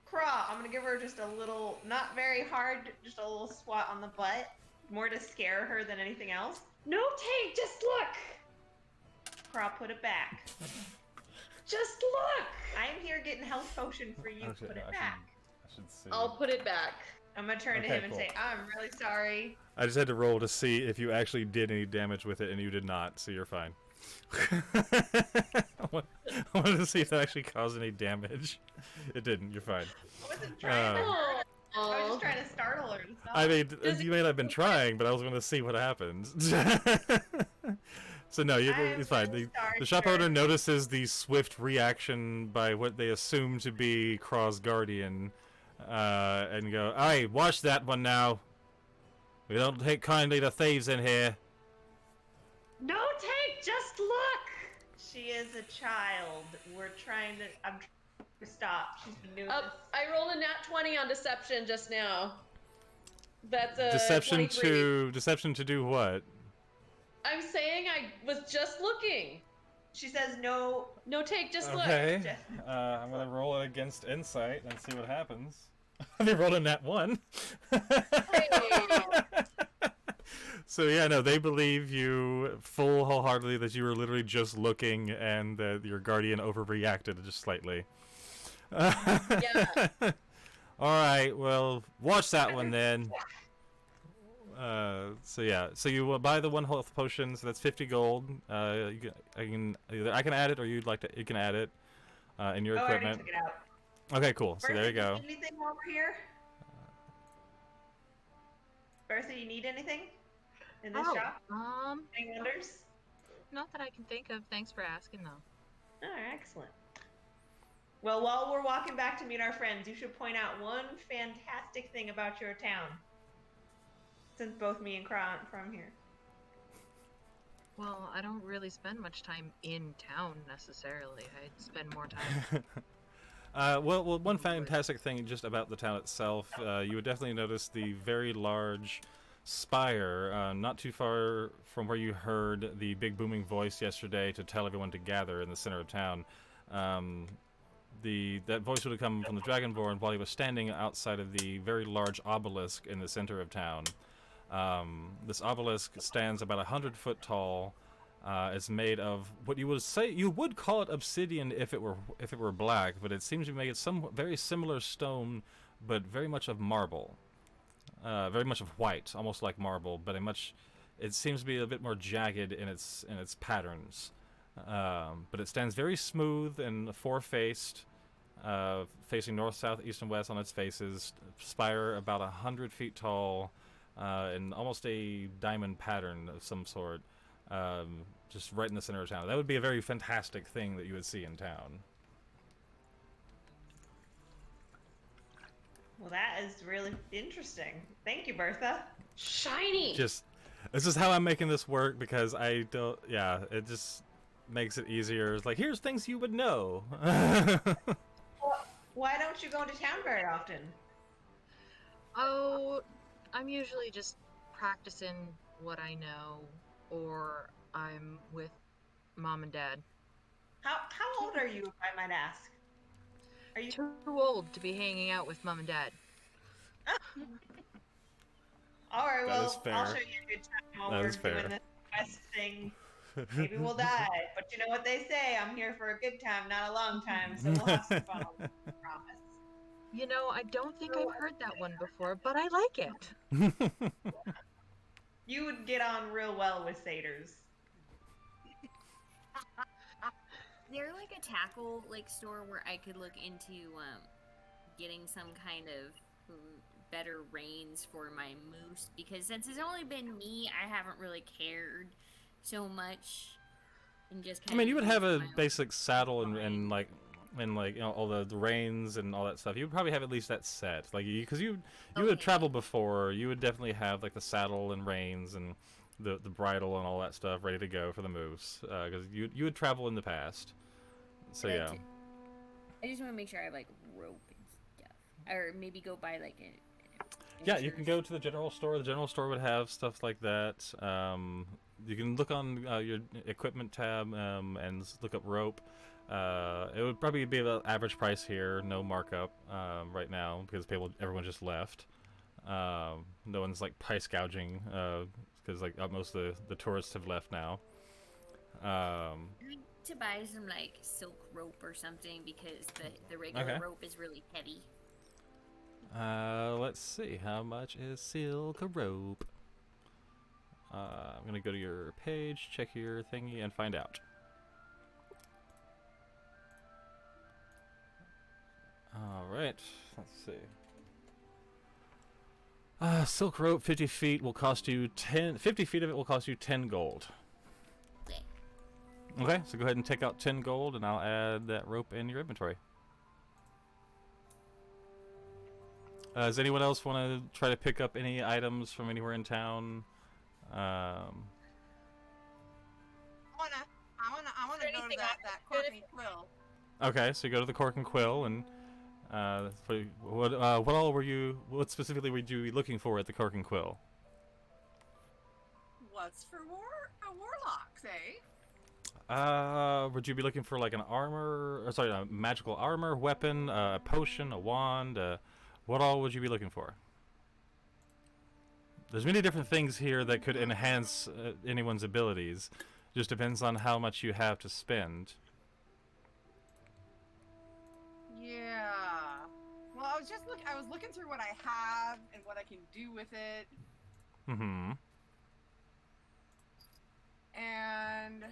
Craw, I'm gonna give her just a little, not very hard, just a little swat on the butt. More to scare her than anything else. No, Tank, just look! Craw, put it back. Just look! I'm here getting health potion for you. Actually, Put it I back. should see. I'll put it back. I'm gonna turn to Okay, him and cool. say, I'm really sorry. I just had to roll to see if you actually did any damage with it, and you did not, so you're fine. I wanted to see if that actually caused any damage. It didn't. You're fine. I wasn't trying to hurt her. I was Oh. just trying to startle her and stuff. I mean, you may not have been trying, but I was going to see what happens. So no, it's fine. really sorry, The shop sir. owner notices the swift reaction by what they assume to be Craw's guardian, and go, "Aye, watch that one now. We don't take kindly to thieves in here." No, Tank, just look! She is a child. We're trying to. I'm trying to stop. She's been doing this. I rolled a nat 20 on deception just now. That's a Deception 23. to do what? I'm saying I was just looking. She says no. No take, just Okay. Just- I'm gonna roll it against insight and see what happens. They rolled a nat 1. Hey. So yeah, no, they believe you wholeheartedly that you were literally just looking and that your guardian overreacted just slightly. Yeah. All right, well, watch that one then. So yeah, so you will buy the 1 health potion, so that's 50 gold. I can add it, or you can add it in your Oh, I already equipment. took it out. Okay, cool. So Bertha, there you do go. need anything while we're here? Bertha, you need anything in this shop? Any wonders? Not that I can think of. Thanks for asking, though. Oh, excellent. Well, while we're walking back to meet our friends, you should point out one fantastic thing about your town. Since both me and Craw aren't from here. Well, I don't really spend much time in town necessarily. I spend more time. Well, one fantastic thing just about the town itself, you would definitely notice the very large spire, not too far from where you heard the big booming voice yesterday to tell everyone to gather in the center of town. That voice would have come from the Dragonborn while he was standing outside of the very large obelisk in the center of town. This obelisk stands about 100 foot tall. It's made of what you would call it obsidian if it were black, but it seems to be made of some very similar stone, but very much of marble, very much of white, almost like marble, but a much it seems to be a bit more jagged in its patterns. But it stands very smooth and four-faced, facing north, south, east, and west on its faces. Spire about 100 feet tall, and almost a diamond pattern of some sort, just right in the center of town. That would be a very fantastic thing that you would see in town. Well, that is really interesting. Thank you, Bertha. Shiny. This is how I'm making this work, because I don't. Yeah, it just makes it easier. It's like, here's things you would know. Why don't you go to town very often? Oh, I'm usually just practicing what I know, or I'm with Mom and Dad. How old are you, if I might ask? Are you Too old to be hanging out with Mom and Dad. All right, That well, is fair. I'll show you a good time while That we're is fair. doing this quest thing. Maybe we'll die, but you know what they say, I'm here for a good time, not a long time, so we'll have some fun, I promise. You know, I don't think I've heard that one before, but I like it. You would get on real well with satyrs. Is there like a tackle like store where I could look into getting some kind of better reins for my moose? Because since it's only been me, I haven't really cared so much. And just I mean, you would have a my own basic saddle and line. like you know, all the reins and all that stuff. You would probably have at least that set, like because you would Okay. travel before. You would definitely have like the saddle and reins and the bridle and all that stuff ready to go for the moose, because you would travel in the past. So But yeah. I just want to make sure I have like rope and stuff, or maybe go buy like a. Yeah, you can go to the general store. The general store would have stuff like that. You can look on your equipment tab and look up rope. It would probably be the average price here, no markup right now, because everyone just left. No one's like price gouging because like most of the tourists have left now. I need to buy some like silk rope or something because the regular Okay. rope is really heavy. Let's see, how much is silk rope? I'm gonna go to your page, check your thingy, and find out. Alright, let's see. Silk rope, 50 feet will cost you 50 feet of it will cost you 10 gold. Okay. Okay, so go ahead and take out 10 gold, and I'll add that rope in your inventory. Does anyone else want to try to pick up any items from anywhere in town? I wanna there go to anything that I cork could- and quill. Okay, so you go to the Cork and Quill, and what specifically were you looking for at the Cork and Quill? What's for warlocks, eh? Would you be looking for like an armor, or sorry, a magical armor, weapon, a potion, a wand? What all would you be looking for? There's many different things here that could enhance anyone's abilities. Just depends on how much you have to spend. Yeah. Well, I was looking through what I have and what I can do with it, Mm-hmm. and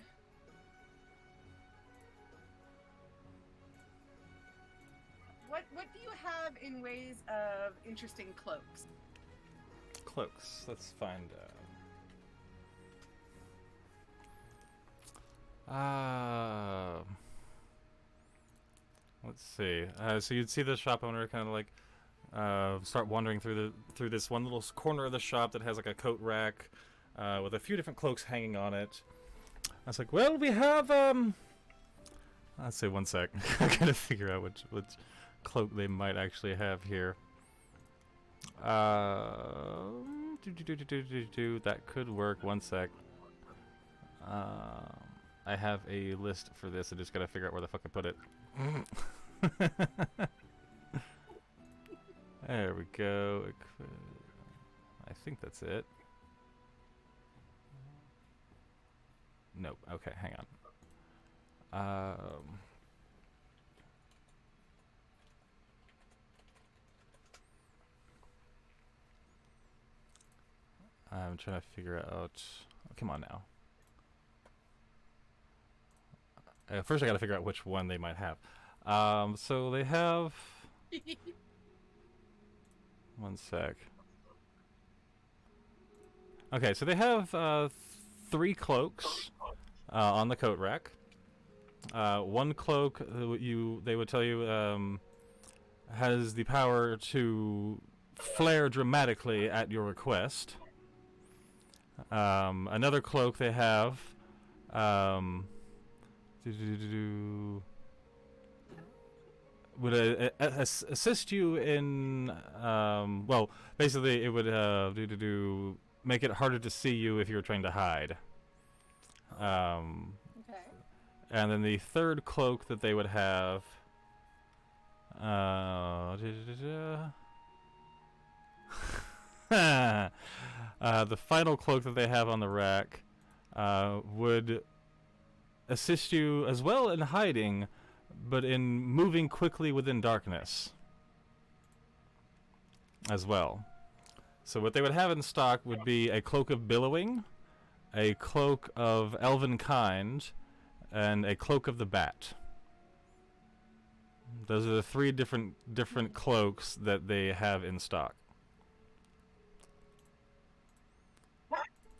what do you have in ways of interesting cloaks? Cloaks. Let's find let's see. So you'd see the shop owner kind of like start wandering through this one little corner of the shop that has like a coat rack with a few different cloaks hanging on it. I was like, well, we have let's see, one sec. I gotta figure out which cloak they might actually have here. That could work. One sec. I have a list for this. I just gotta figure out where the fuck I put it. There we go. I think that's it. Nope. Okay, hang on. I'm trying to figure out. Oh, come on now. First, I got to figure out which one they might have. So they have. One sec. Okay, so they have 3 cloaks on the coat rack. One cloak they would tell you has the power to flare dramatically at your request. Another cloak they have would assist you in well, basically it would make it harder to see you if you're trying to hide. Okay. And then the third cloak that they would have the final cloak that they have on the rack would assist you as well in hiding, but in moving quickly within darkness as well. So what they would have in stock would be a cloak of billowing, a cloak of elven kind, and a cloak of the bat. Those are the 3 different cloaks that they have in stock.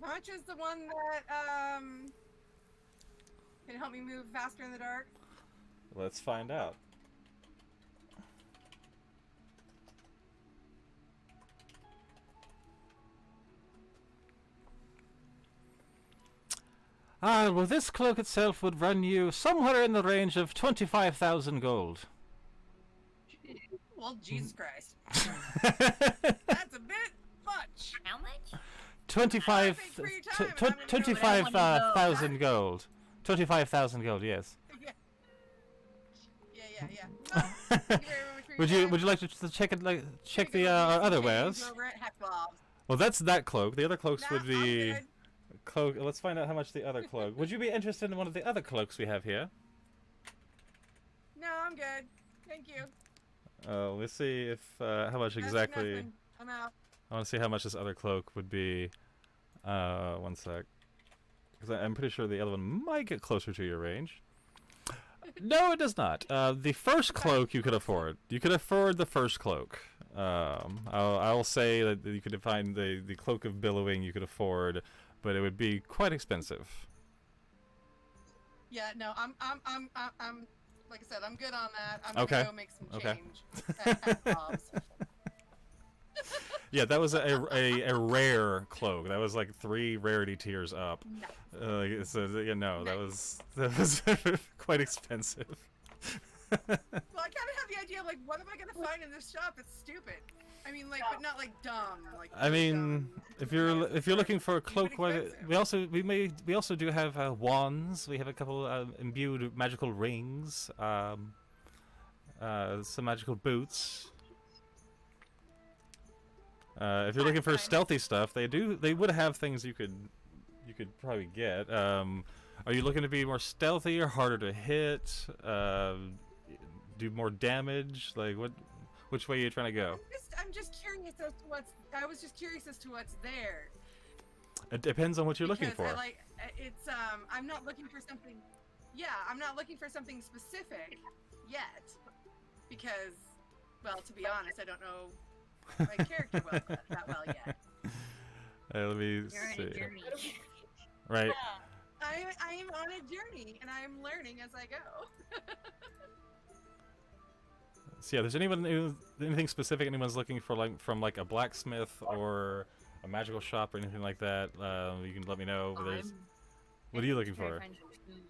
How much is the one that can help me move faster in the dark? Let's find out. Well, this cloak itself would run you somewhere in the range of 25,000 gold. Well, Jesus Christ. That's a bit much. How much? 25,000 gold. 25,000 gold, yes. Yeah. Well, thank you very much for your Would you like to check the other wares? Over at Heck Bob's. Well, that's that cloak. The other cloaks would I'm be good. cloak. Let's find out how much the other cloak. Would you be interested in one of the other cloaks we have here? No, I'm good. Thank you. Let's see if how much exactly. Nothing. I'm out. I want to see how much this other cloak would be. One sec, because I'm pretty sure the other one might get closer to your range. No, it does not. The first cloak you could afford. You could afford the first cloak. I'll say that you could find the cloak of billowing you could afford, but it would be quite expensive. Yeah, no, I'm like I said, I'm good on that. I'm Okay. gonna go make some change at Heck Bob's. Yeah, that was a rare cloak. That was like 3 rarity tiers up. So that was quite expensive. Well, I kind of have the idea, like, what am I gonna find in this shop? It's stupid. I mean, like, but not like dumb. Like, I mean, dumb. if you're looking for a cloak, expensive. we also do have wands. We have a couple imbued magical rings, some magical boots. If you're looking for stealthy stuff, they would have things you could probably get. Are you looking to be more stealthy or harder to hit? Do more damage? Like which way are you trying to go? I'm just curious as to what's. I was just curious as to what's there. It depends on what you're looking for. Because it's I'm not looking for something. Yeah, I'm not looking for something specific yet, because, well, to be honest, I don't know my character that well yet. Let me You're see. on a journey. Right. Yeah. I am on a journey and I am learning as I go. So yeah, there's anything specific anyone's looking for, like from like a blacksmith or a magical shop or anything like that, you can let me know. But what are you looking for?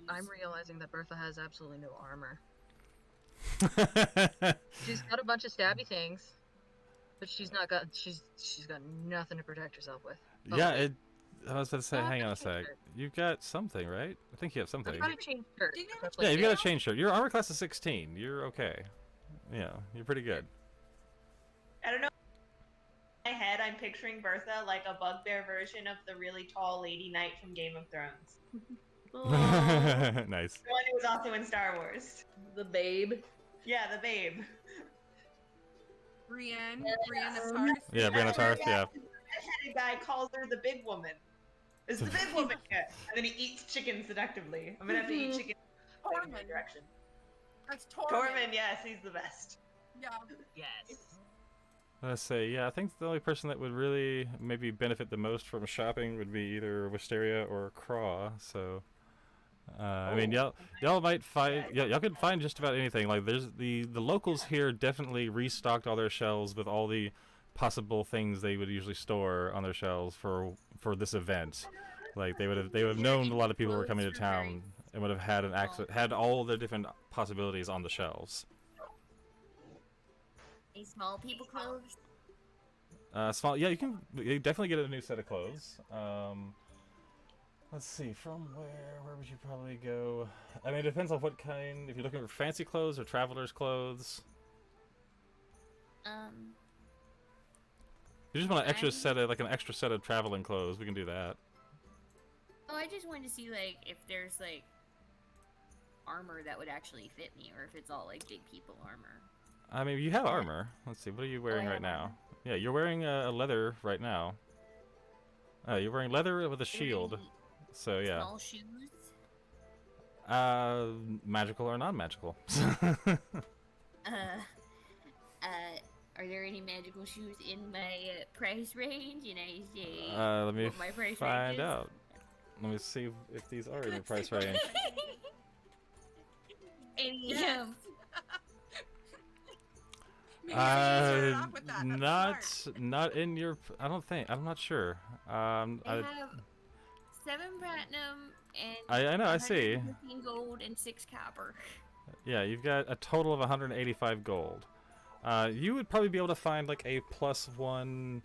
I'm realizing that Bertha has absolutely no armor. She's got a bunch of stabby things, but she's got nothing to protect herself with. Yeah, I was about to say, hang on a sec. You've got something, right? I think you have something. I've got a chain shirt. Yeah, you've got a chain shirt. Your armor class is 16. You're okay. Yeah, you're pretty good. I don't know. In my head, I'm picturing Bertha like a bugbear version of the really tall lady knight from Game of Thrones. Nice. The one who was also in Star Wars. The babe. Yeah, the babe. Brienne of Tarth. Yeah, Brienne of Tarth, yeah. redheaded guy calls her the big woman. Is the big woman here? And then he eats chicken seductively. I'm gonna have to eat chicken in my direction. That's Tormund. Tormund, yes, he's the best. Yeah. Yes. Let's say, yeah, I think the only person that would really maybe benefit the most from shopping would be either Wisteria or Craw. So, I mean, y'all might find, y'all could find just about anything. Like, there's the locals here definitely restocked all their shelves with all the possible things they would usually store on their shelves for this event. Like, they would have known a lot of people were coming to town and would have had had all the different possibilities on the shelves. Any small people clothes? Small, yeah, you definitely get a new set of clothes. Let's see, from where would you probably go? I mean, it depends on what kind. If you're looking for fancy clothes or traveler's clothes. You just want an extra set of an extra set of traveling clothes. We can do that. Oh, I just wanted to see like if there's like armor that would actually fit me, or if it's all like big people armor. I mean, you have armor. Let's see, what are you wearing right now? Yeah, you're wearing a leather right now. Oh, you're wearing leather with a shield. So yeah. Small shoes. Magical or non-magical? Are there any magical shoes in my price range? And I say, let me what my price find range is? out. Let me see if these are in your price range. Any, not in your. I don't think. I'm not sure. I have 7 platinum and I know. I see. 115 gold and 6 copper. Yeah, you've got a total of 185 gold. You would probably be able to find like a +1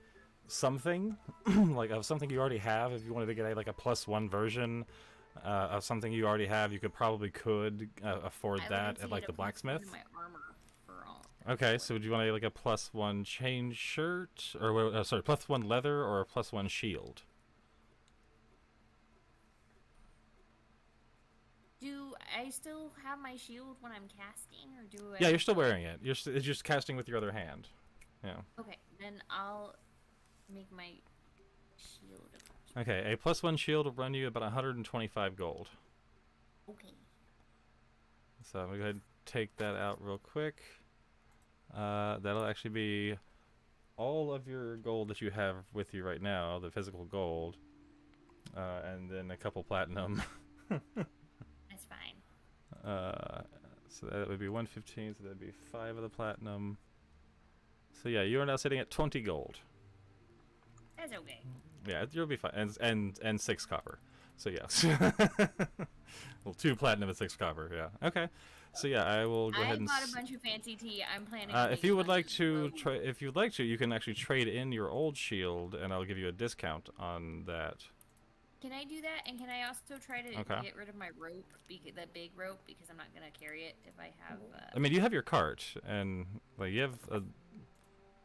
something, like of something you already have. If you wanted to get a +1 version of something you already have, you could afford that at like the blacksmith. My armor for all. Okay, so would you want a +1 chain shirt, or sorry, +1 leather, or a +1 shield? Do I still have my shield when I'm casting, or do I? Yeah, you're still wearing it. It's just casting with your other hand. Yeah. Okay, then I'll make my shield. Okay, a +1 shield will run you about 125 gold. Okay. So I'm gonna go ahead and take that out real quick. That'll actually be all of your gold that you have with you right now, the physical gold, and then a couple platinum. That's fine. So that would be 115, so that'd be 5 of the platinum. So yeah, you are now sitting at 20 gold. That's okay. Yeah, you'll be fine, and 6 copper. So yes, well, 2 platinum and 6 copper. Yeah. Okay. So yeah, I will go ahead and. I bought a bunch of fancy tea. I'm planning. If you would like to you can actually trade in your old shield, and I'll give you a discount on that. Can I do that? And can I also try to get rid of my rope, the big rope, because I'm not gonna carry it if I have. I mean, you have your cart, and like you have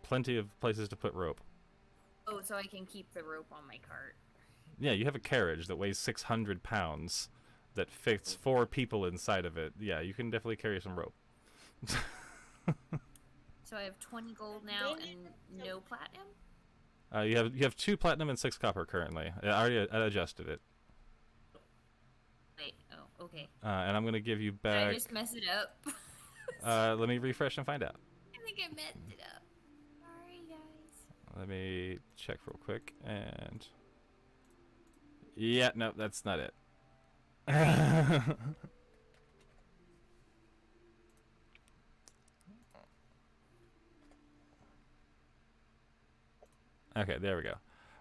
plenty of places to put rope. Oh, so I can keep the rope on my cart. Yeah, you have a carriage that weighs 600 pounds, that fits 4 people inside of it. Yeah, you can definitely carry some rope. So I have 20 gold now and no platinum. You have 2 platinum and 6 copper currently. I already adjusted it. Wait. Oh, okay. And I'm gonna give you back. Did I just mess it up? Let me refresh and find out. I think I messed it up. Sorry, guys. Let me check real quick and. Yeah, no, that's not it. Okay, there we go.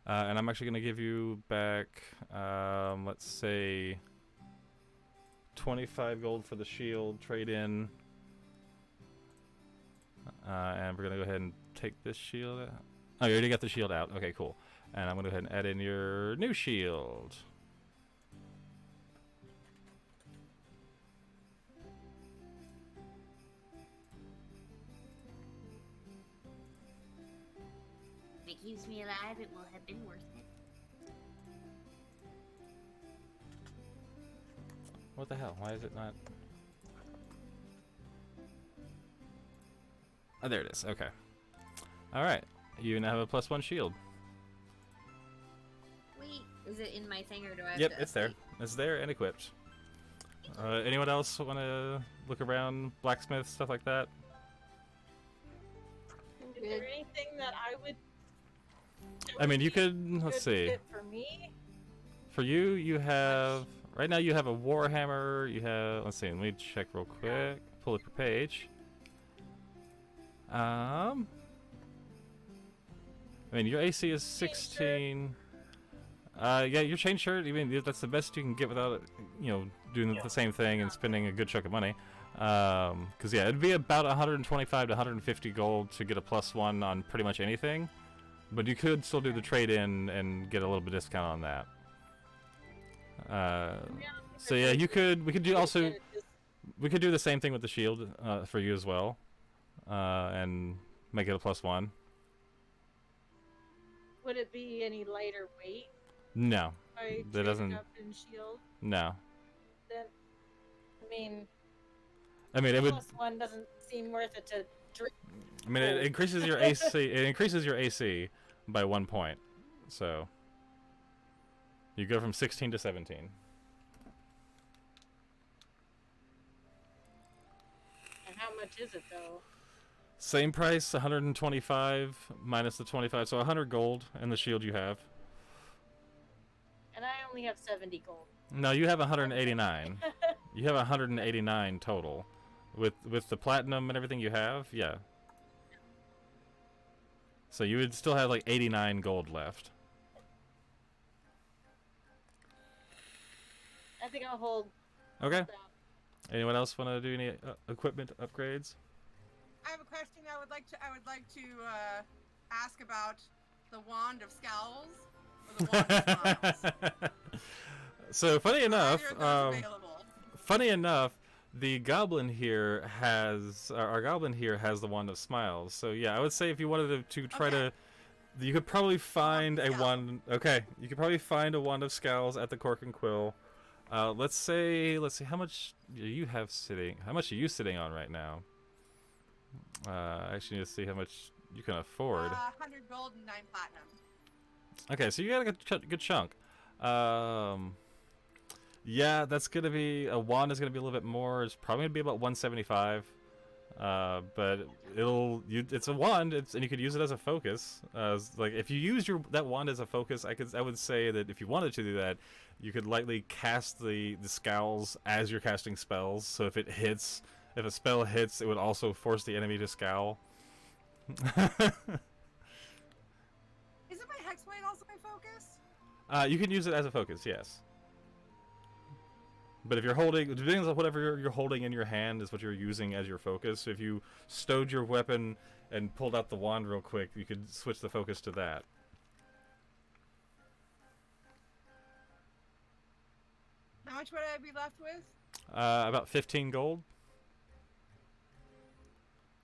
And I'm actually going to give you back, let's say, 25 gold for the shield, trade in. And we're going to go ahead and take this shield out. Oh, you already got the shield out. Okay, cool. And I'm going to go ahead and add in your new shield. If it keeps me alive, it will have been worth it. What the hell? Why is it not? Oh, there it is. Okay. All right. You now have a +1 shield. Is it in my thing or do I have Yep, to it's there. update? It's there and equipped. Anyone else want to look around, blacksmith, stuff like that? Is there anything that I would? I mean, you could, let's good see. fit for me? For you, you have, right now you have a Warhammer, you have, let's see, let me check real quick, pull up your page. I mean, your AC is 16. Yeah, your chain shirt, I mean, that's the best you can get without, doing the same thing and spending a good chunk of money. Because, yeah, it'd be about 125 to 150 gold to get a +1 on pretty much anything. But you could still do the trade-in and get a little bit of discount on that. So yeah, we could do the same thing with the shield for you as well, and make it a +1. Would it be any lighter weight? No, By that doesn't. up in shield? No. Then, I mean, it would. +1 doesn't seem worth it to drink. I mean, it increases your AC. It increases your AC by 1 point, so you go from 16 to 17. And how much is it though? Same price, 125 minus the 25, so 100 gold and the shield you have. And I only have 70 gold. No, you have 189. You have 189 total, with the platinum and everything you have. Yeah. So you would still have like 89 gold left. I think I'll hold. Okay. hold out. Anyone else want to do any equipment upgrades? I have a question. I would like to ask about the wand of scowls or the wand of smiles. So funny enough, Either of those available? funny enough, the goblin here has our goblin here has the wand of smiles. So yeah, I would say if you wanted to try to, you could probably find a wand. Okay, you could probably find a wand of scowls at the Cork and Quill. Let's see how much you have sitting. How much are you sitting on right now? I actually need to see how much you can afford. 100 gold and 9 platinum. Okay, so you got a good chunk. Yeah, that's gonna be a wand is gonna be a little bit more. It's probably gonna be about 175. But it's a wand. And you could use it as a focus. Like if you use that wand as a focus, I would say that if you wanted to do that, you could lightly cast the scowls as you're casting spells. So if a spell hits, it would also force the enemy to scowl. Isn't my hexblade also my focus? You can use it as a focus, yes. But if you're holding, depending on whatever you're holding in your hand is what you're using as your focus. So if you stowed your weapon and pulled out the wand real quick, you could switch the focus to that. How much would I be left with? About 15 gold.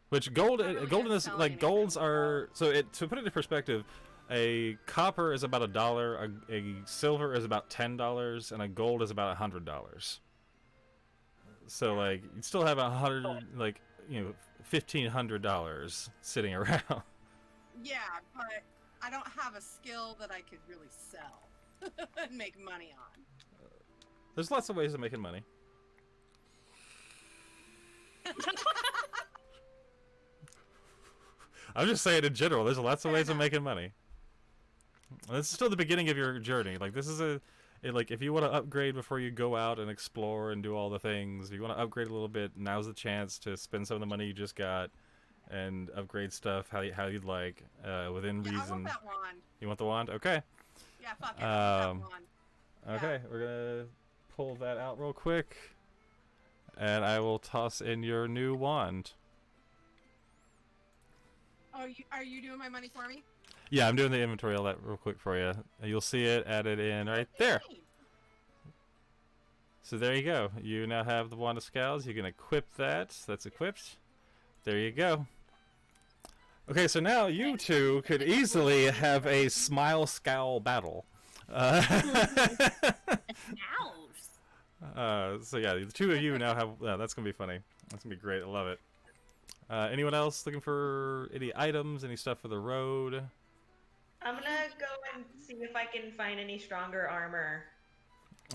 Which gold in this, like, golds are, to put it in perspective, a copper is about $1, a silver is about $10, and a gold is about $100. So like you'd still have $1,500 sitting around. Yeah, but I don't have a skill that I could really sell and make money on. There's lots of ways of making money. I'm just saying in general, there's lots of ways of making money. This is still the beginning of your journey. Like this is like if you want to upgrade before you go out and explore and do all the things, if you want to upgrade a little bit, now's the chance to spend some of the money you just got and upgrade stuff how you'd like within reason. I want that wand. You want the wand? Okay. Yeah, fuck it. I want that wand. Okay, we're gonna pull that out real quick, and I will toss in your new wand. Oh, are you doing my money for me? Yeah, I'm doing the inventory all that real quick for you. You'll see it added in right there. So there you go. You now have the Wand of Scowls. You can equip that. That's equipped. There you go. Okay, so now you two could easily have a smile scowl battle. So yeah, the two of you now have. That's gonna be funny. That's gonna be great. I love it. Anyone else looking for any items, any stuff for the road? I'm gonna go and see if I can find any stronger armor.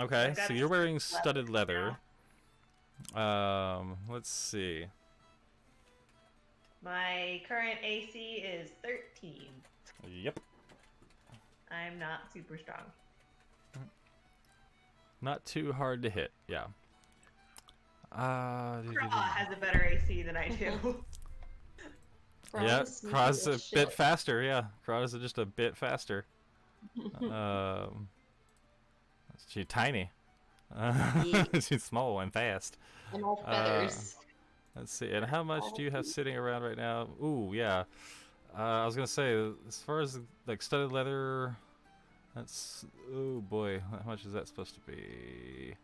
Okay, I've got so you're wearing studded studded leather. now. Let's see. My current AC is 13. Yep. I'm not super strong. Not too hard to hit, yeah. Craw has a better AC than I do. Yeah, Craw's a bit faster, yeah. Craw is just a bit faster. She's tiny. She's small and fast. And all feathers. Let's see, and how much do you have sitting around right now? Ooh, yeah. I was gonna say, as far as like studded leather, that's, oh boy, how much is that supposed to be?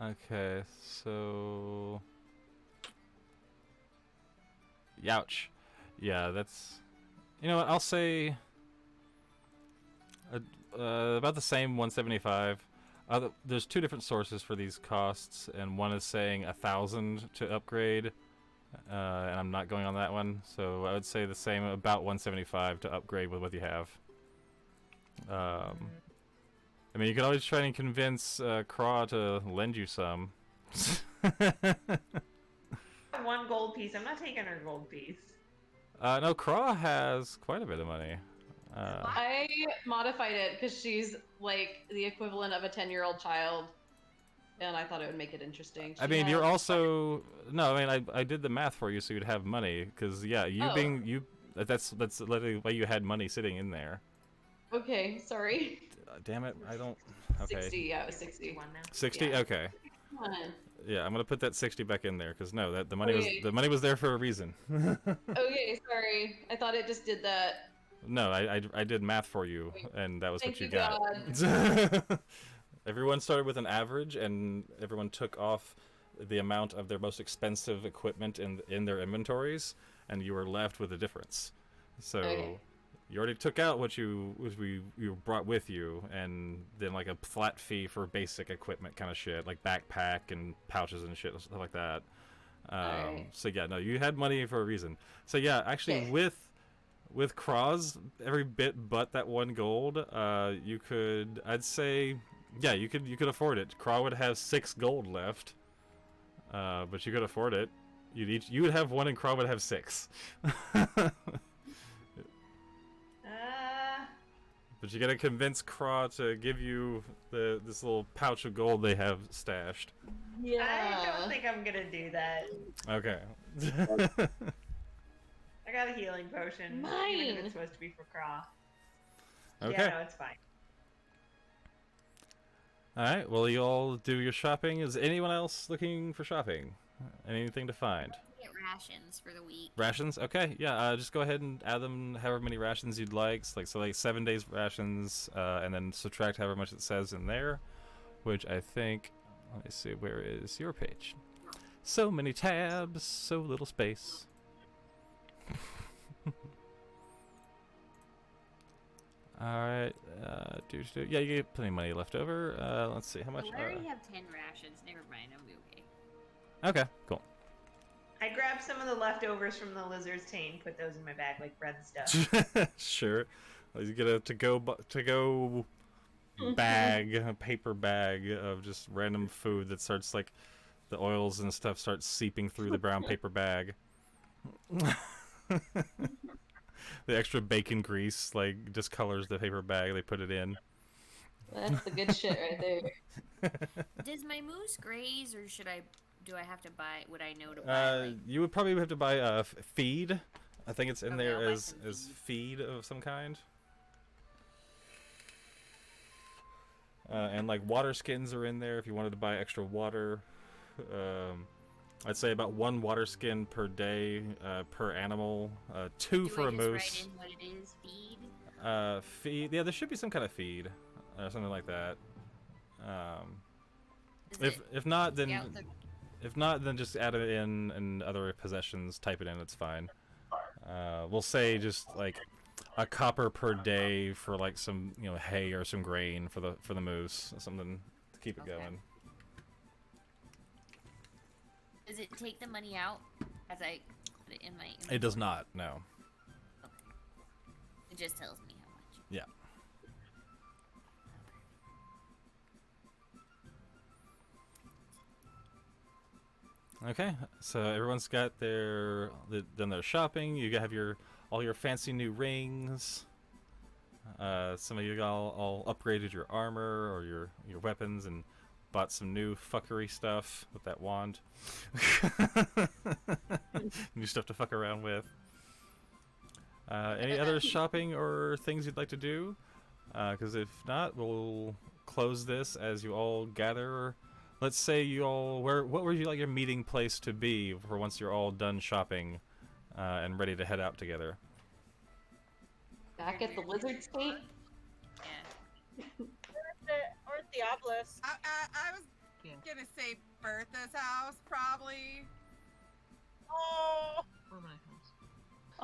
Okay, so, youch. Yeah, that's, you know what, I'll say about the same 175. There's two different sources for these costs, and one is saying 1,000 to upgrade, and I'm not going on that one, so I would say the same, about 175 to upgrade with what you have. I mean, you could always try and convince Craw to lend you some. One gold piece. I'm not taking her gold piece. No, Craw has quite a bit of money. I modified it because she's like the equivalent of a 10-year-old child, and I thought it would make it interesting. I mean, you're also no. I mean, I did the math for you, so you'd have money. Because yeah, that's literally why you had money sitting in there. Okay, sorry. Damn it, I don't. Okay. 60, yeah, it was 60. 60, Yeah. okay. Come on. Yeah, I'm gonna put that 60 back in there because no, the money was there for a reason. Okay, sorry. I thought it just did that. No, I did math for you, and that was Thank what you you, got. God. Everyone started with an average, and everyone took off the amount of their most expensive equipment in their inventories, and you were left with a difference. So Okay. you already took out what you brought with you, and then like a flat fee for basic equipment kind of shit, like backpack and pouches and shit, stuff like that. Alright. So yeah, no, you had money for a reason. So yeah, actually Okay. with Craw's every bit but that 1 gold, you could, I'd say, yeah, you could afford it. Craw would have 6 gold left, but you could afford it. You would have 1 and Craw would have 6. But you gotta convince Craw to give you this little pouch of gold they have stashed. I don't think I'm gonna do that. Okay. I got a healing potion. Even if it's supposed to be for Craw. Okay. Yeah, no, it's fine. Alright, well, you all do your shopping. Is anyone else looking for shopping? Anything to find? Get rations for the week. Rations? Okay, yeah, just go ahead and add them however many rations you'd like. So like 7 days rations, and then subtract however much it says in there, which I think, let me see, where is your page? So many tabs, so little space. Alright, yeah, you get plenty of money left over. Let's see, how much? I already have 10 rations. Never mind, I'm okay. Okay, cool. I grabbed some of the leftovers from the lizard's taint, put those in my bag like bread and stuff. Sure. You get a to-go bag, a paper bag of just random food that starts like the oils and stuff start seeping through the brown paper bag. The extra bacon grease like discolors the paper bag they put it in. That's the good shit right there. Does my moose graze, or do I have to buy? Would I know to buy? You would probably have to buy feed. I think it's in Okay, there I'll buy as feed of some kind. And like water skins are in there if you wanted to buy extra water. I'd say about 1 water skin per day per animal. 2 for a moose. Write in what it is? Feed. Feed. Yeah, there should be some kind of feed or something like that. If not, then just add it in and other possessions. Type it in. It's fine. We'll say just like a copper per day for like some hay or some grain for the moose, something to keep it going. Does it take the money out as I put it in my. It does not. No. It just tells me how much. Yeah. Okay, so everyone's got done their shopping. You have all your fancy new rings. Some of you all upgraded your armor or your weapons and bought some new fuckery stuff with that wand. New stuff to fuck around with. Any other shopping or things you'd like to do? Because if not, we'll close this as you all gather. Let's say you all, what would you like your meeting place to be for once you're all done shopping and ready to head out together? Back at the lizard's taint? Yeah. Or at the obelisk. I was gonna say Bertha's house, probably. Oh, Or my house.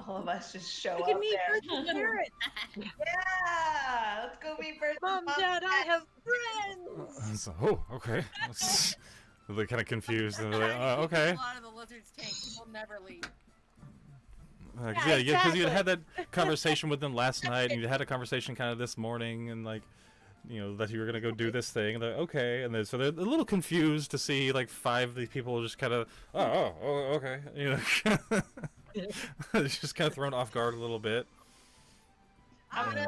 All of us just show we up can meet there. Bertha's parents. Yeah, let's go meet Bertha's Mom, Dad, I have friends. So, okay. They're kind of confused and they're like, okay. A lot of the lizard's tank will never leave. Yeah, because you had that conversation with them last night, and you had a conversation kind of this morning, and like, you know, that you were gonna go do this thing. And they're okay, and so they're a little confused to see like 5 of these people just kind of, oh, okay, you know, just kind of thrown off guard a little bit. I'm gonna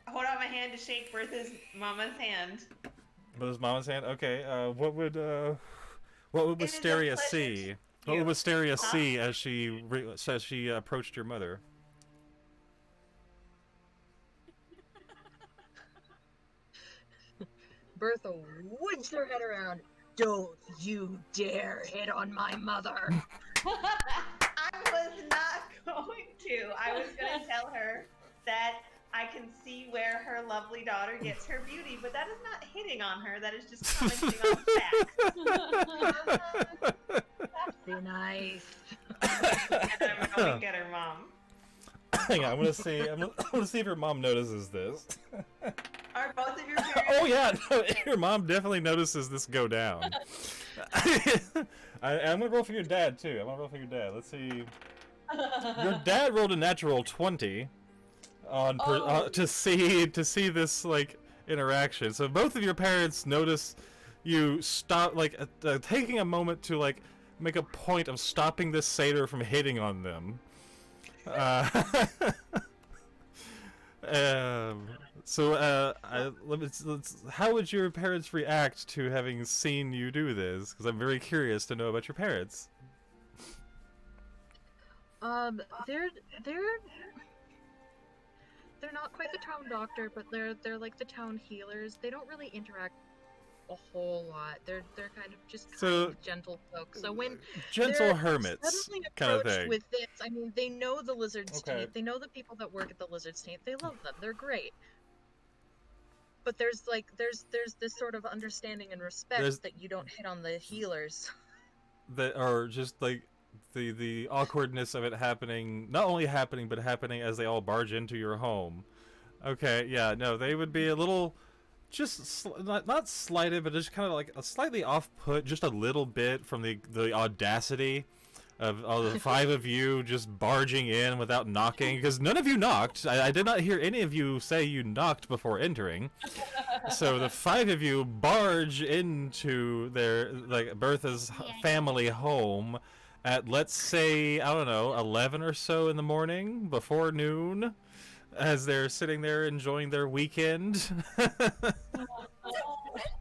hold out my hand to shake Bertha's mama's hand. But his mama's hand, okay. What would Wisteria see? What would Wisteria see as she approached your mother? Bertha whips her head around. Don't you dare hit on my mother. I was not going to. I was going to tell her that I can see where her lovely daughter gets her beauty, but that is not hitting on her. That is just commenting on facts. Be nice. And I'm going to get her mom. Hang on, I'm gonna see if your mom notices this. Are both of your parents? Oh yeah, no, your mom definitely notices this go down. I'm gonna roll for your dad too. I'm gonna roll for your dad. Let's see. Your dad rolled a natural 20 on to see this like interaction. So both of your parents notice you stop, like taking a moment to like make a point of stopping this satyr from hitting on them. How would your parents react to having seen you do this? Because I'm very curious to know about your parents. They're not quite the town doctor, but they're like the town healers. They don't really interact a whole lot. They're kind of just gentle folk. So when gentle hermits kind of thing. With this, I mean, they know the lizard's Okay. taint. They know the people that work at the lizard's taint. They love them. They're great. But there's this sort of understanding and respect that you don't hit on the healers. That are just like the awkwardness of it happening, not only happening, but happening as they all barge into your home. Okay, yeah, no, they would be a little, just not slighted, but just kind of like a slightly off-put, just a little bit from the audacity of all the 5 of you just barging in without knocking, because none of you knocked. I did not hear any of you say you knocked before entering. So the 5 of you barge into their, like, Bertha's family home at, let's say, I don't know, 11 or so in the morning, before noon, as they're sitting there enjoying their weekend. We went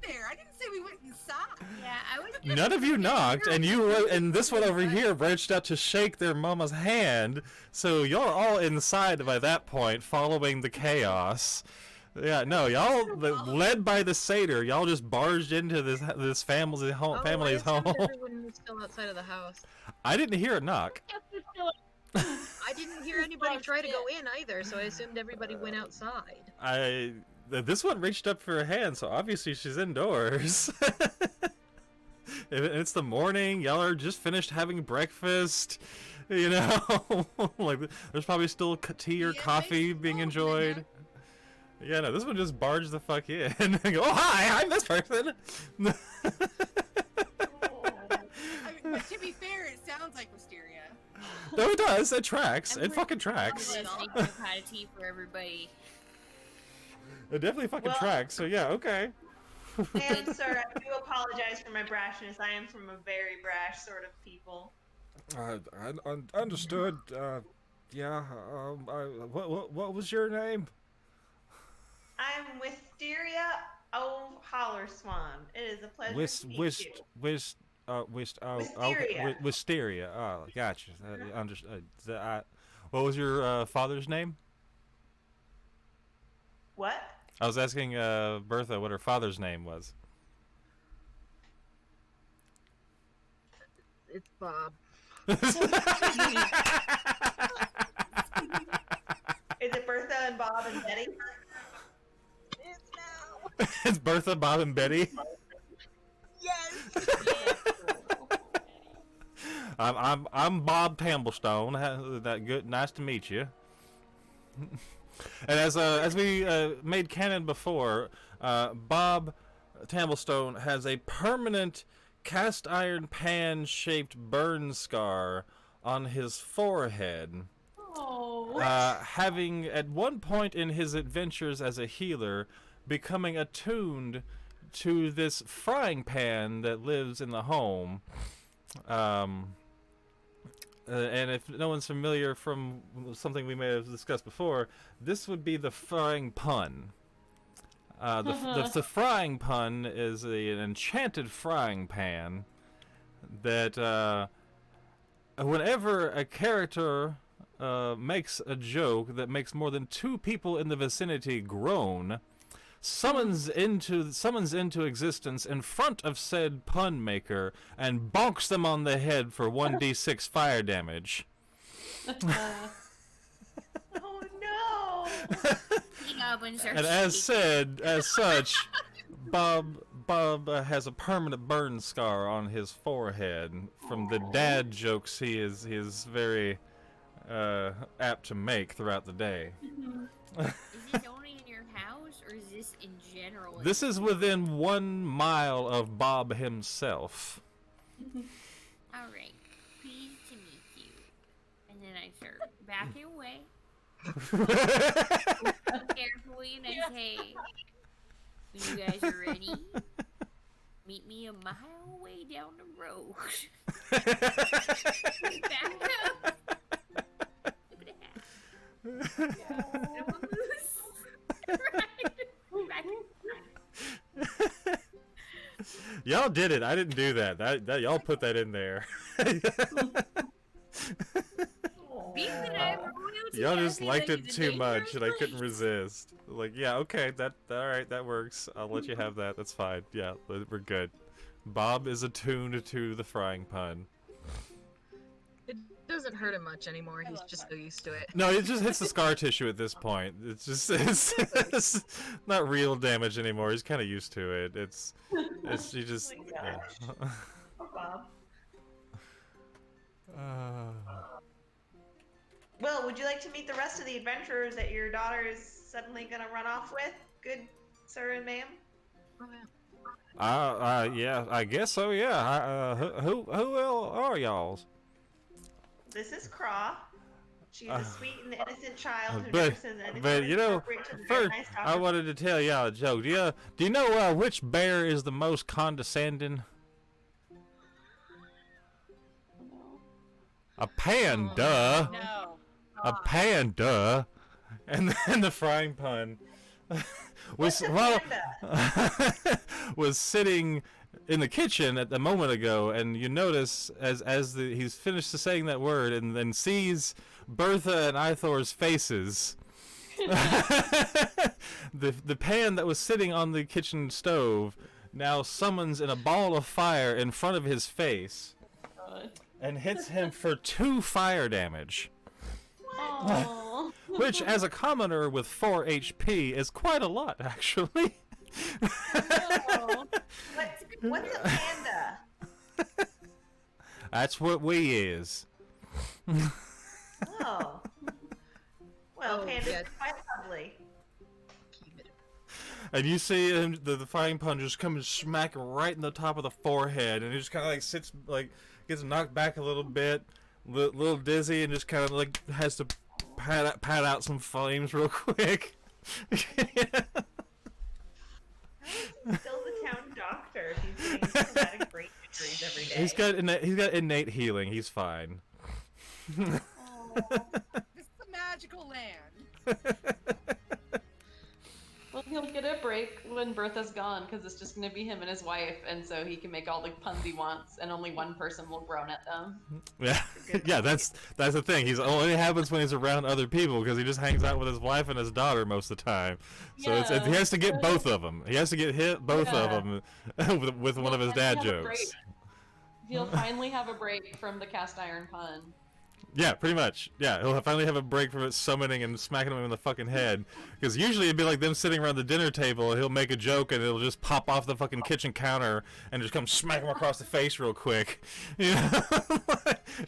there. I didn't say we went inside. Yeah, I was. None of you knocked, and this one over here reached out to shake their mama's hand, so you're all inside by that point, following the chaos. Yeah, no, y'all, led by the satyr, y'all just barged into this family's home. Everyone was still outside of the house. I didn't hear a knock. I didn't hear anybody try to go in either, so I assumed everybody went outside. This one reached up for a hand, so obviously she's indoors. It's the morning, y'all are just finished having breakfast, you know? Like, there's probably still tea or coffee being enjoyed. Yeah, no, this one just barged the fuck in and go, oh, hi, I'm this person. But to be fair, it sounds sounds like wisteria. No, it does. It tracks. It fucking I'm tracks. gonna make a pot of tea for everybody. It definitely fucking Well- tracks. So yeah, okay. And sir, I do apologize for my brashness. I am from a very brash sort of people. I understood. Yeah. What was your name? I'm Wisteria O'Hollerswan. It is a pleasure to meet you. Wisteria. Oh, gotcha. Understood. What was your father's name? What? I was asking Bertha what her father's name was. It's Bob. Is it Bertha and Bob and Betty? It's now. It's Bertha, Bob, and Betty. Yes. I'm Bob Tamblestone. That good. Nice to meet you. And as we made canon before, Bob Tamblestone has a permanent cast iron pan shaped burn scar on his forehead. Oh. Having at one point in his adventures as a healer becoming attuned to this frying pan that lives in the home. And if no one's familiar from something we may have discussed before, this would be the frying pun. The frying pun is an enchanted frying pan that whenever a character makes a joke that makes more than 2 people in the vicinity groan, summons into existence in front of said pun maker and bonks them on the head for 1d6 fire damage. Oh no! And as such, Bob has a permanent burn scar on his forehead from the dad jokes he is very apt to make throughout the day. Is this only in your house, or is this in general? This is within 1 mile of Bob himself. Alright. Pleased to meet you. And then I start backing away. Carefully, and I say, when you guys are ready, meet me a mile away down the road. Back up. Y'all did it. I didn't do that. That y'all put that in there. Y'all just liked it too much, and I couldn't resist. Like, yeah, okay, all right, that works. I'll let you have that. That's fine. Yeah, we're good. Bob is attuned to the frying pun. It doesn't hurt him much anymore. He's just so used to it. No, it just hits the scar tissue at this point. It's not real damage anymore. He's kind of used to it. You just. Yeah. Bob. Well, would you like to meet the rest of the adventurers that your daughter is suddenly gonna run off with? Good sir and ma'am? Oh, yeah. Yeah, I guess so. Yeah. Who are y'all's? This is Craw. She's a sweet and innocent child who but never says anything but you know, inappropriate to the first very nice I doctor. wanted to tell y'all a joke. Do you know which bear is the most condescending? A panda. No. A panda. And then the frying pun was was sitting in the kitchen at the moment ago, and you notice as he's finished saying that word and then sees Bertha and Ithor's faces. the pan that was sitting on the kitchen stove now summons in a ball of fire in front of his face and hits him for 2 fire damage. Which, as a commoner with 4 HP, is quite a lot, actually. What's a panda? That's what we is. Oh. Well, pandas yeah. are quite lovely. And you see him, the frying pan just come and smack him right in the top of the forehead, and he just kind of like sits, like, gets knocked back a little bit, little dizzy, and just kind of like has to pat out some flames real quick. He's still the town doctor. If he's getting traumatic brain injuries every day. He's got innate healing. He's fine. This is a magical land. Well, he'll get a break when Bertha's gone because it's just going to be him and his wife, and so he can make all the puns he wants, and only one person will groan at them. Yeah, yeah, that's the thing. He's only happens when he's around other people because he just hangs out with his wife and his daughter most of the time. So he has to get both of them. He has to get hit both of them with one of his dad jokes. He'll finally have a break from the cast iron pun. Yeah, pretty much. Yeah, he'll finally have a break from it summoning and smacking him in the fucking head. Because usually it'd be like them sitting around the dinner table, and he'll make a joke, and it'll just pop off the fucking kitchen counter, and just come smack him across the face real quick. You know?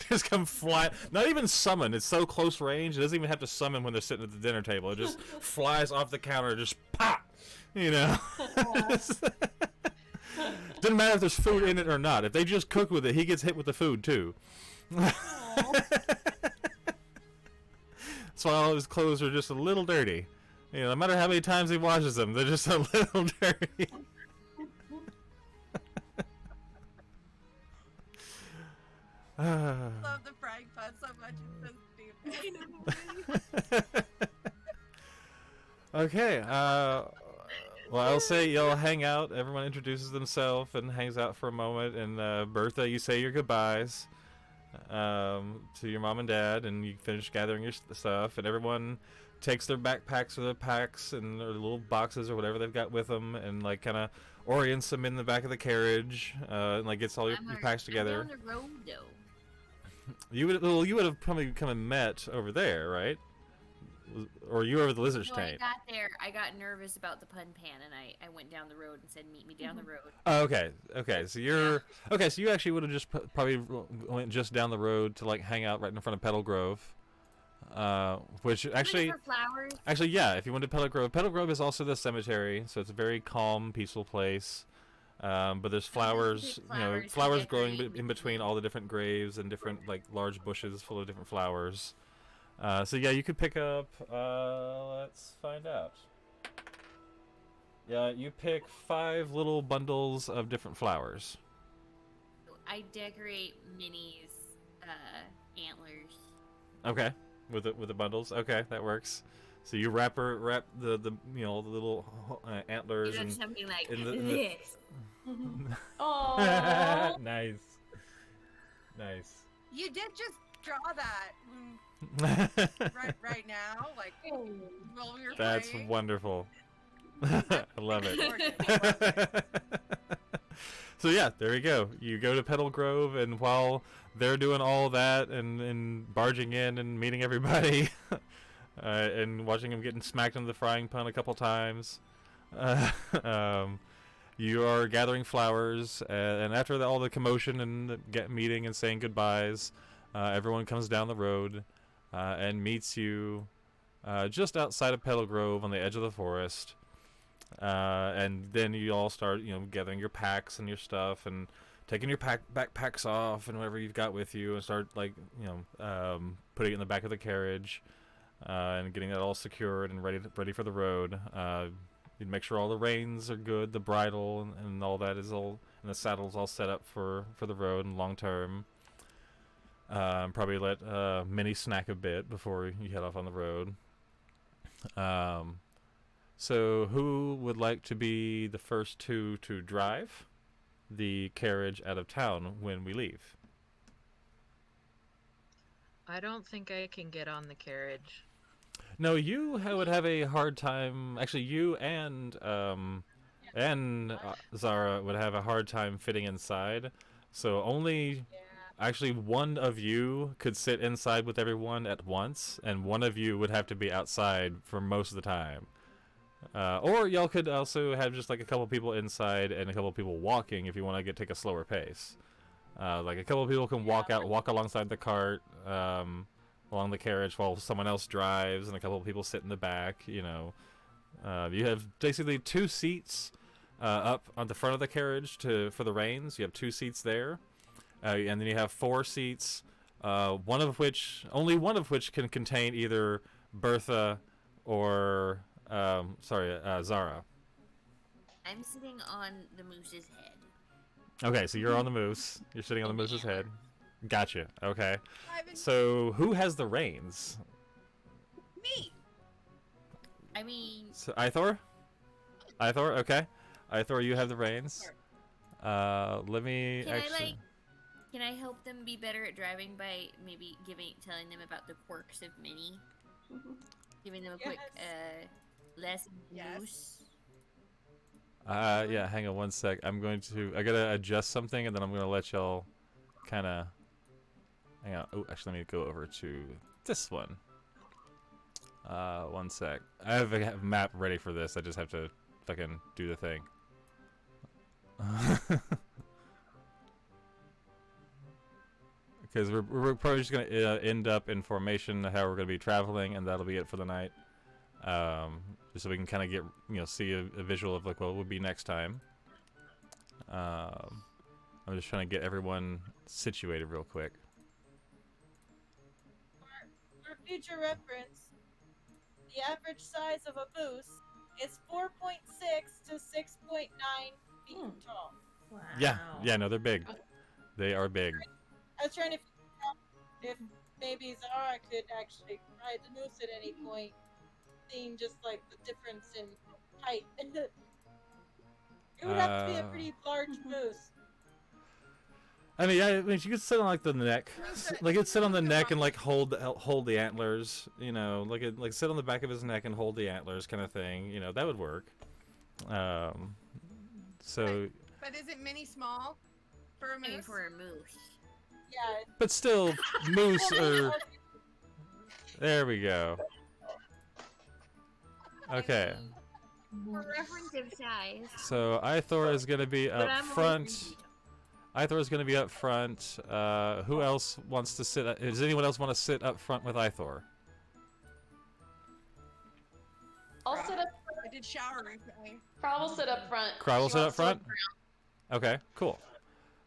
Just come fly. Not even summon. It's so close range, it doesn't even have to summon when they're sitting at the dinner table. It just flies off the counter, just pop! You know? Doesn't matter if there's food in it or not. If they just cook with it, he gets hit with the food, too. So all his clothes are just a little dirty. You know, no matter how many times he washes them, they're just a little dirty. Love the frying pan so much. It's so stupid. Okay, well, I'll say you'll hang out. Everyone introduces themselves and hangs out for a moment. And Bertha, you say your goodbyes to your mom and dad, and you finish gathering your stuff. And everyone takes their backpacks or their packs and their little boxes or whatever they've got with them, and like kind of orients them in the back of the carriage, and like gets all your packs together. I'm down the road though. You would have probably come and met over there, right? Or you over the lizard's tank? I got nervous about the pun pan, and I went down the road and said, "Meet me down the road." Oh, okay. So so you actually would have just probably went just down the road to like hang out right in front of Petal Grove, which actually, yeah. If you went to Petal Grove is also the cemetery, so it's a very calm, peaceful place. But there's flowers, flowers growing in between all the different graves and different like large bushes full of different flowers. So yeah, you could pick up, let's find out. Yeah, you pick 5 little bundles of different flowers. I decorate Minnie's antlers. Okay, with the bundles. Okay, that works. So you wrap the the little antlers and something like this. Oh, nice. You did just draw that right now, like while we were That's playing. Wonderful. I love it. So yeah, there we go. You go to Petal Grove, and while they're doing all that and barging in and meeting everybody, and watching them getting smacked into the frying pan a couple times, you are gathering flowers, and after all the commotion and meeting and saying goodbyes, everyone comes down the road and meets you just outside of Petal Grove on the edge of the forest. And then you all start, gathering your packs and your stuff and taking your backpacks off and whatever you've got with you, and start putting it in the back of the carriage and getting that all secured and ready for the road. You'd make sure all the reins are good, the bridle and all that is all, and the saddle's all set up for the road and long term. Probably let Minnie snack a bit before you head off on the road. So who would like to be the first two to drive the carriage out of town when we leave? I don't think I can get on the carriage. No, you would have a hard time. Actually, you and Zara would have a hard time fitting inside. So only actually one of you could sit inside with everyone at once, and one of you would have to be outside for most of the time. Or y'all could also have just like a couple people inside and a couple people walking if you want to take a slower pace. Like a couple people can walk alongside the cart, along the carriage while someone else drives, and a couple people sit in the back. You have basically 2 seats up on the front of the carriage for the reins. You have 2 seats there, And then you have 4 seats, only one of which can contain either Bertha or Zara. I'm sitting on the moose's head. Okay, so you're on the moose. You're sitting on the moose's head. Gotcha. Okay. Ivan, So who has the reins? me. I mean, So Ithor? Ithor, okay. Ithor, you have the reins. Let me can I help them be better at driving by maybe telling them about the quirks of Minnie? Giving them a quick lesson in Yes. moose. Yeah, hang on one sec. I gotta adjust something, and then I'm gonna let y'all kind of. Hang on. Oh, actually, let me go over to this one. One sec. I have a map ready for this. I just have to fucking do the thing. Because we're probably just gonna end up in formation how we're gonna be traveling, and that'll be it for the night. Just so we can kind of get see a visual of like what would be next time. I'm just trying to get everyone situated real quick. For future reference, the average size of a moose is 4.6 to 6.9 feet tall. Wow. Yeah, no, they're big. They are big. I was trying to figure out if maybe Zara could actually ride the moose at any point, seeing just like the difference in height. It would have to be a pretty large moose. I mean, you could sit on like the neck, like it'd sit on the neck and like hold the antlers, like sit on the back of his neck and hold the antlers, kind of thing. That would work. So. But isn't Minnie small for a moose? Maybe for a moose. Yeah. But still, moose are. There we go. Okay. For reference of size. So Ithor is gonna be up front. Ithor is gonna be up front. Who else wants to sit? Does anyone else want to sit up front with Ithor? I'll sit up. I did shower recently. Crow will sit up front. Crow will She sit up wants to front? look Okay, cool.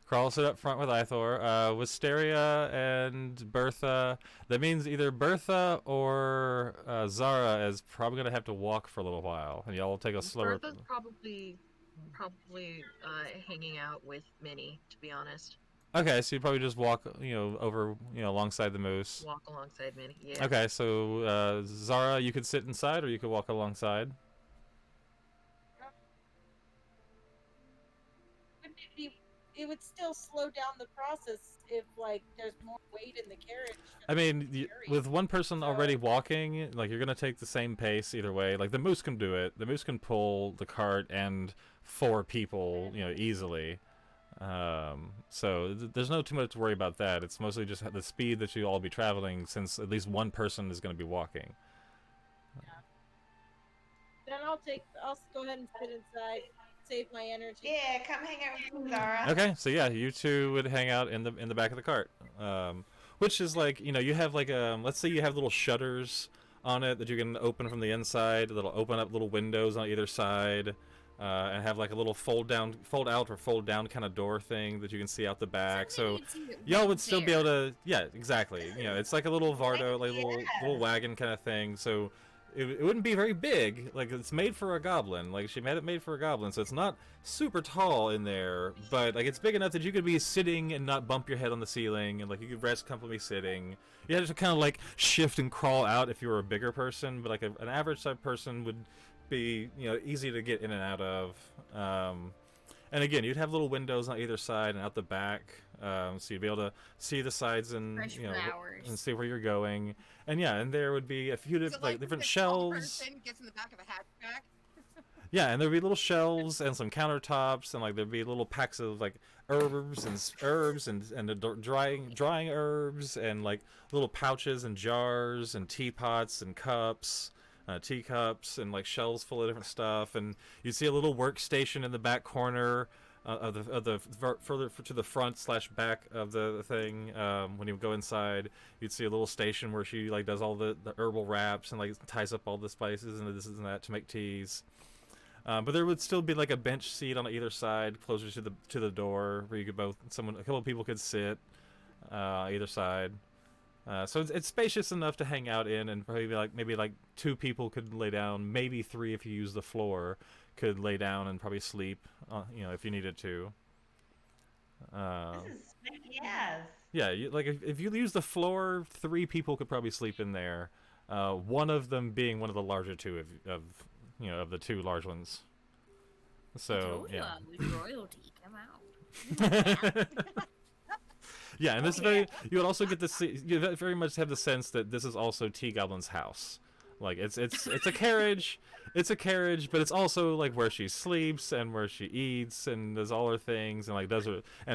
Crow will sit up front with Ithor. Wisteria and Bertha. That means either Bertha or Zara is probably gonna have to walk for a little while, and y'all will take a slower. Bertha's probably hanging out with Minnie, to be honest. Okay, so you probably just walk, over, alongside the moose. Walk alongside Minnie. Yeah. Okay, so Zara, you could sit inside, or you could walk alongside. It would still slow down the process if like there's more weight in the carriage. I mean, with one person already walking, like you're gonna take the same pace either way. Like the moose can do it. The moose can pull the cart and 4 people, easily. So there's no too much to worry about that. It's mostly just the speed that you all be traveling, since at least one person is gonna be walking. Then I'll go ahead and sit inside. Save my energy. Yeah, come hang out with me, Zara. Okay, so yeah, you two would hang out in the back of the cart, which is like you have like let's say you have little shutters on it that you can open from the inside. That'll open up little windows on either side, and have like a little fold out or fold down kind of door thing that you can see out the back. So y'all would still be able to, yeah, exactly. It's like a little Vardo, like little wagon kind of thing. So. It wouldn't be very big. Like, it's made for a goblin. Like, she had it made for a goblin, so it's not super tall in there, but like it's big enough that you could be sitting and not bump your head on the ceiling, and like you could rest comfortably sitting. You had to kind of like shift and crawl out if you were a bigger person, but like an average type person would be easy to get in and out of. And again, you'd have little windows on either side and out the back, so you'd be able to see the sides and and see where you're going. And yeah, and there would be a few different shelves. Gets in the back of a hatchback. Yeah, and there'd be little shelves and some countertops, and like there'd be little packs of like herbs and drying herbs, and like little pouches and jars and teapots and cups. Teacups and like shelves full of different stuff, and you'd see a little workstation in the back corner further to the front / back of the thing. When you go inside, you'd see a little station where she like does all the herbal wraps and like ties up all the spices and this and that to make teas. But there would still be like a bench seat on either side, closer to the door, where you could a couple of people could sit either side. So it's spacious enough to hang out in, and probably maybe like 2 people could lay down, maybe 3 if you use the floor, could lay down and probably sleep, if you needed to. This is yes. Yeah, if you use the floor, 3 people could probably sleep in there. One of them being one of the larger 2 of the 2 large ones. So I told you yeah. I was royalty. Come out. Yeah, and this you would also get to see. You very much have the sense that this is also Tea Goblin's house. Like it's a carriage, but it's also like where she sleeps and where she eats and does all her things and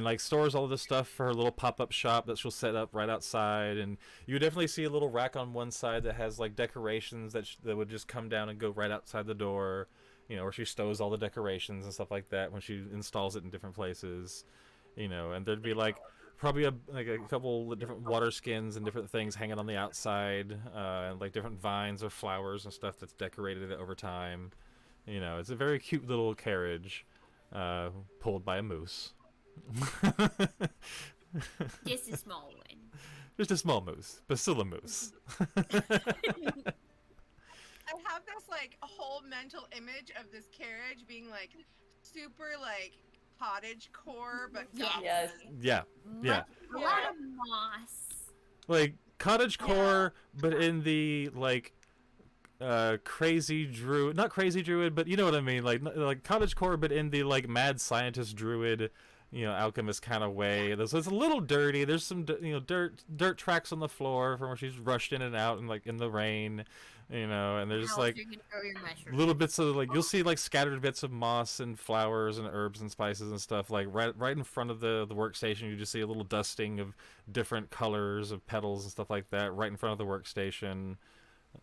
like stores all this stuff for her little pop-up shop that she'll set up right outside. And you definitely see a little rack on one side that has like decorations that would just come down and go right outside the door. Where she stows all the decorations and stuff like that when she installs it in different places. And there'd be like probably a couple of different water skins and different things hanging on the outside, and like different vines or flowers and stuff that's decorated over time. It's a very cute little carriage, pulled by a moose. Just a small one. Just a small moose, but still a moose. I have this like whole mental image of this carriage being like super like cottage core, but Yes. Yeah. A lot of moss. Like cottage core, but in the like crazy druid, not crazy druid, but you know what I mean, like cottage core, but in the like mad scientist druid, alchemist kind of way. So it's a little dirty. There's some dirt tracks on the floor from where she's rushed in and out and like in the rain. And there's just like little bits of like you'll see like scattered bits of moss and flowers and herbs and spices and stuff like right in front of the workstation. You just see a little dusting of different colors of petals and stuff like that right in front of the workstation.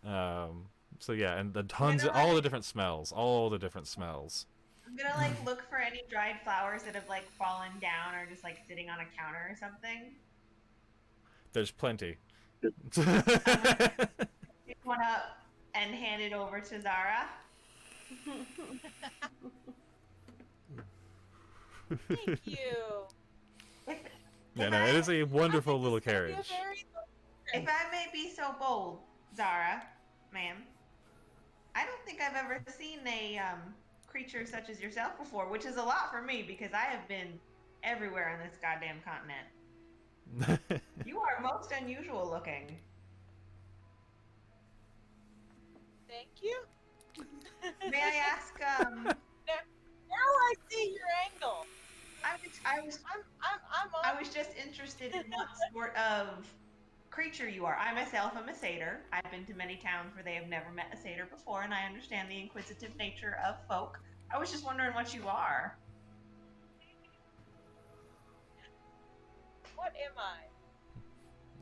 So yeah, and the tons of all the different smells. I'm gonna like look for any dried flowers that have like fallen down or just like sitting on a counter or something. There's plenty. Pick one up and hand it over to Zara. Thank you. Yeah, no, it is a wonderful little carriage. If I may be so bold, Zara, ma'am, I don't think I've ever seen a creature such as yourself before, which is a lot for me because I have been everywhere on this goddamn continent. You are most unusual looking. Thank you. May I ask? Now I see your angle. I was just interested in what sort of creature you are. I myself am a satyr. I've been to many towns where they have never met a satyr before, and I understand the inquisitive nature of folk. I was just wondering what you are. What am I?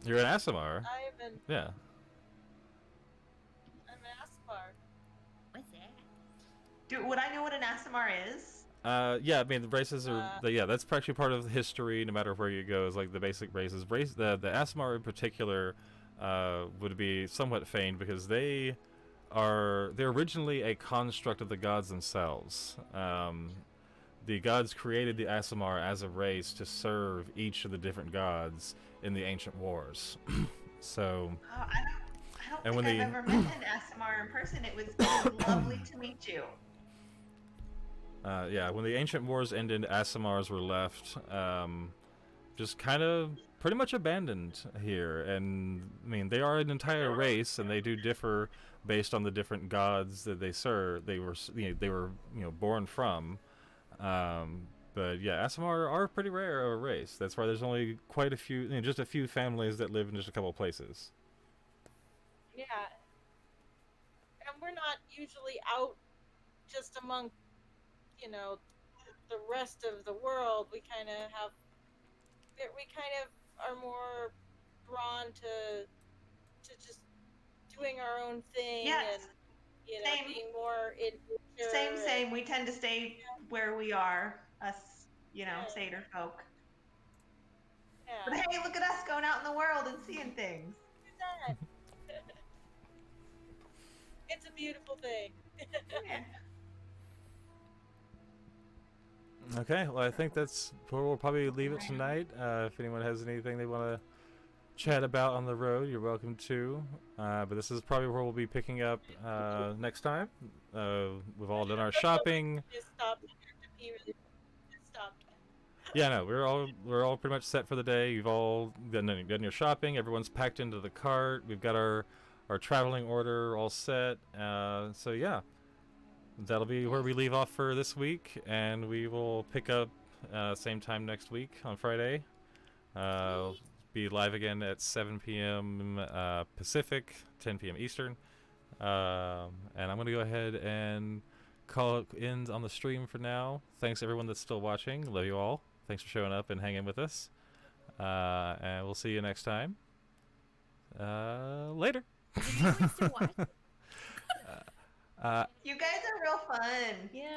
You're an Aasimar. I am an. Yeah. I'm an Aasimar. What's that? Would I know what an Aasimar is? Yeah, I mean the races are that's actually part of history. No matter where you go, is like the basic races. The Aasimar in particular would be somewhat famed because they're originally a construct of the gods themselves. The gods created the Aasimar as a race to serve each of the different gods in the ancient wars. So. I don't think I've ever met an Aasimar in person. It was lovely to meet you. Yeah, when the ancient wars ended, Aasimars were left, just kind of pretty much abandoned here. And I mean, they are an entire race, and they do differ based on the different gods that they serve. They were born from. But yeah, Aasimar are pretty rare of a race. That's why there's only quite a few, just a few families that live in just a couple places. Yeah. And we're not usually out just among, the rest of the world. We kind of are more drawn to just doing our own thing, yes. And being more in nature. Same. We tend to stay where we are, us, satyr folk. Yeah. But hey, look at us going out in the world and seeing things. Look at that. It's a beautiful thing. Yeah. Okay, well, I think that's where we'll probably leave it tonight. If anyone has anything they want to chat about on the road, you're welcome to. But this is probably where we'll be picking up next time. We've all done our shopping. Just stop. Just stop. Yeah, no, we're all pretty much set for the day. You've all done your shopping. Everyone's packed into the cart. We've got our traveling order all set. So yeah, that'll be where we leave off for this week, and we will pick up same time next week on Friday. Be live again at 7 p.m. Pacific, 10 p.m. Eastern. And I'm going to go ahead and call it ends on the stream for now. Thanks everyone that's still watching. Love you all. Thanks for showing up and hanging with us. And we'll see you next time. Later. You guys are real fun. Yeah.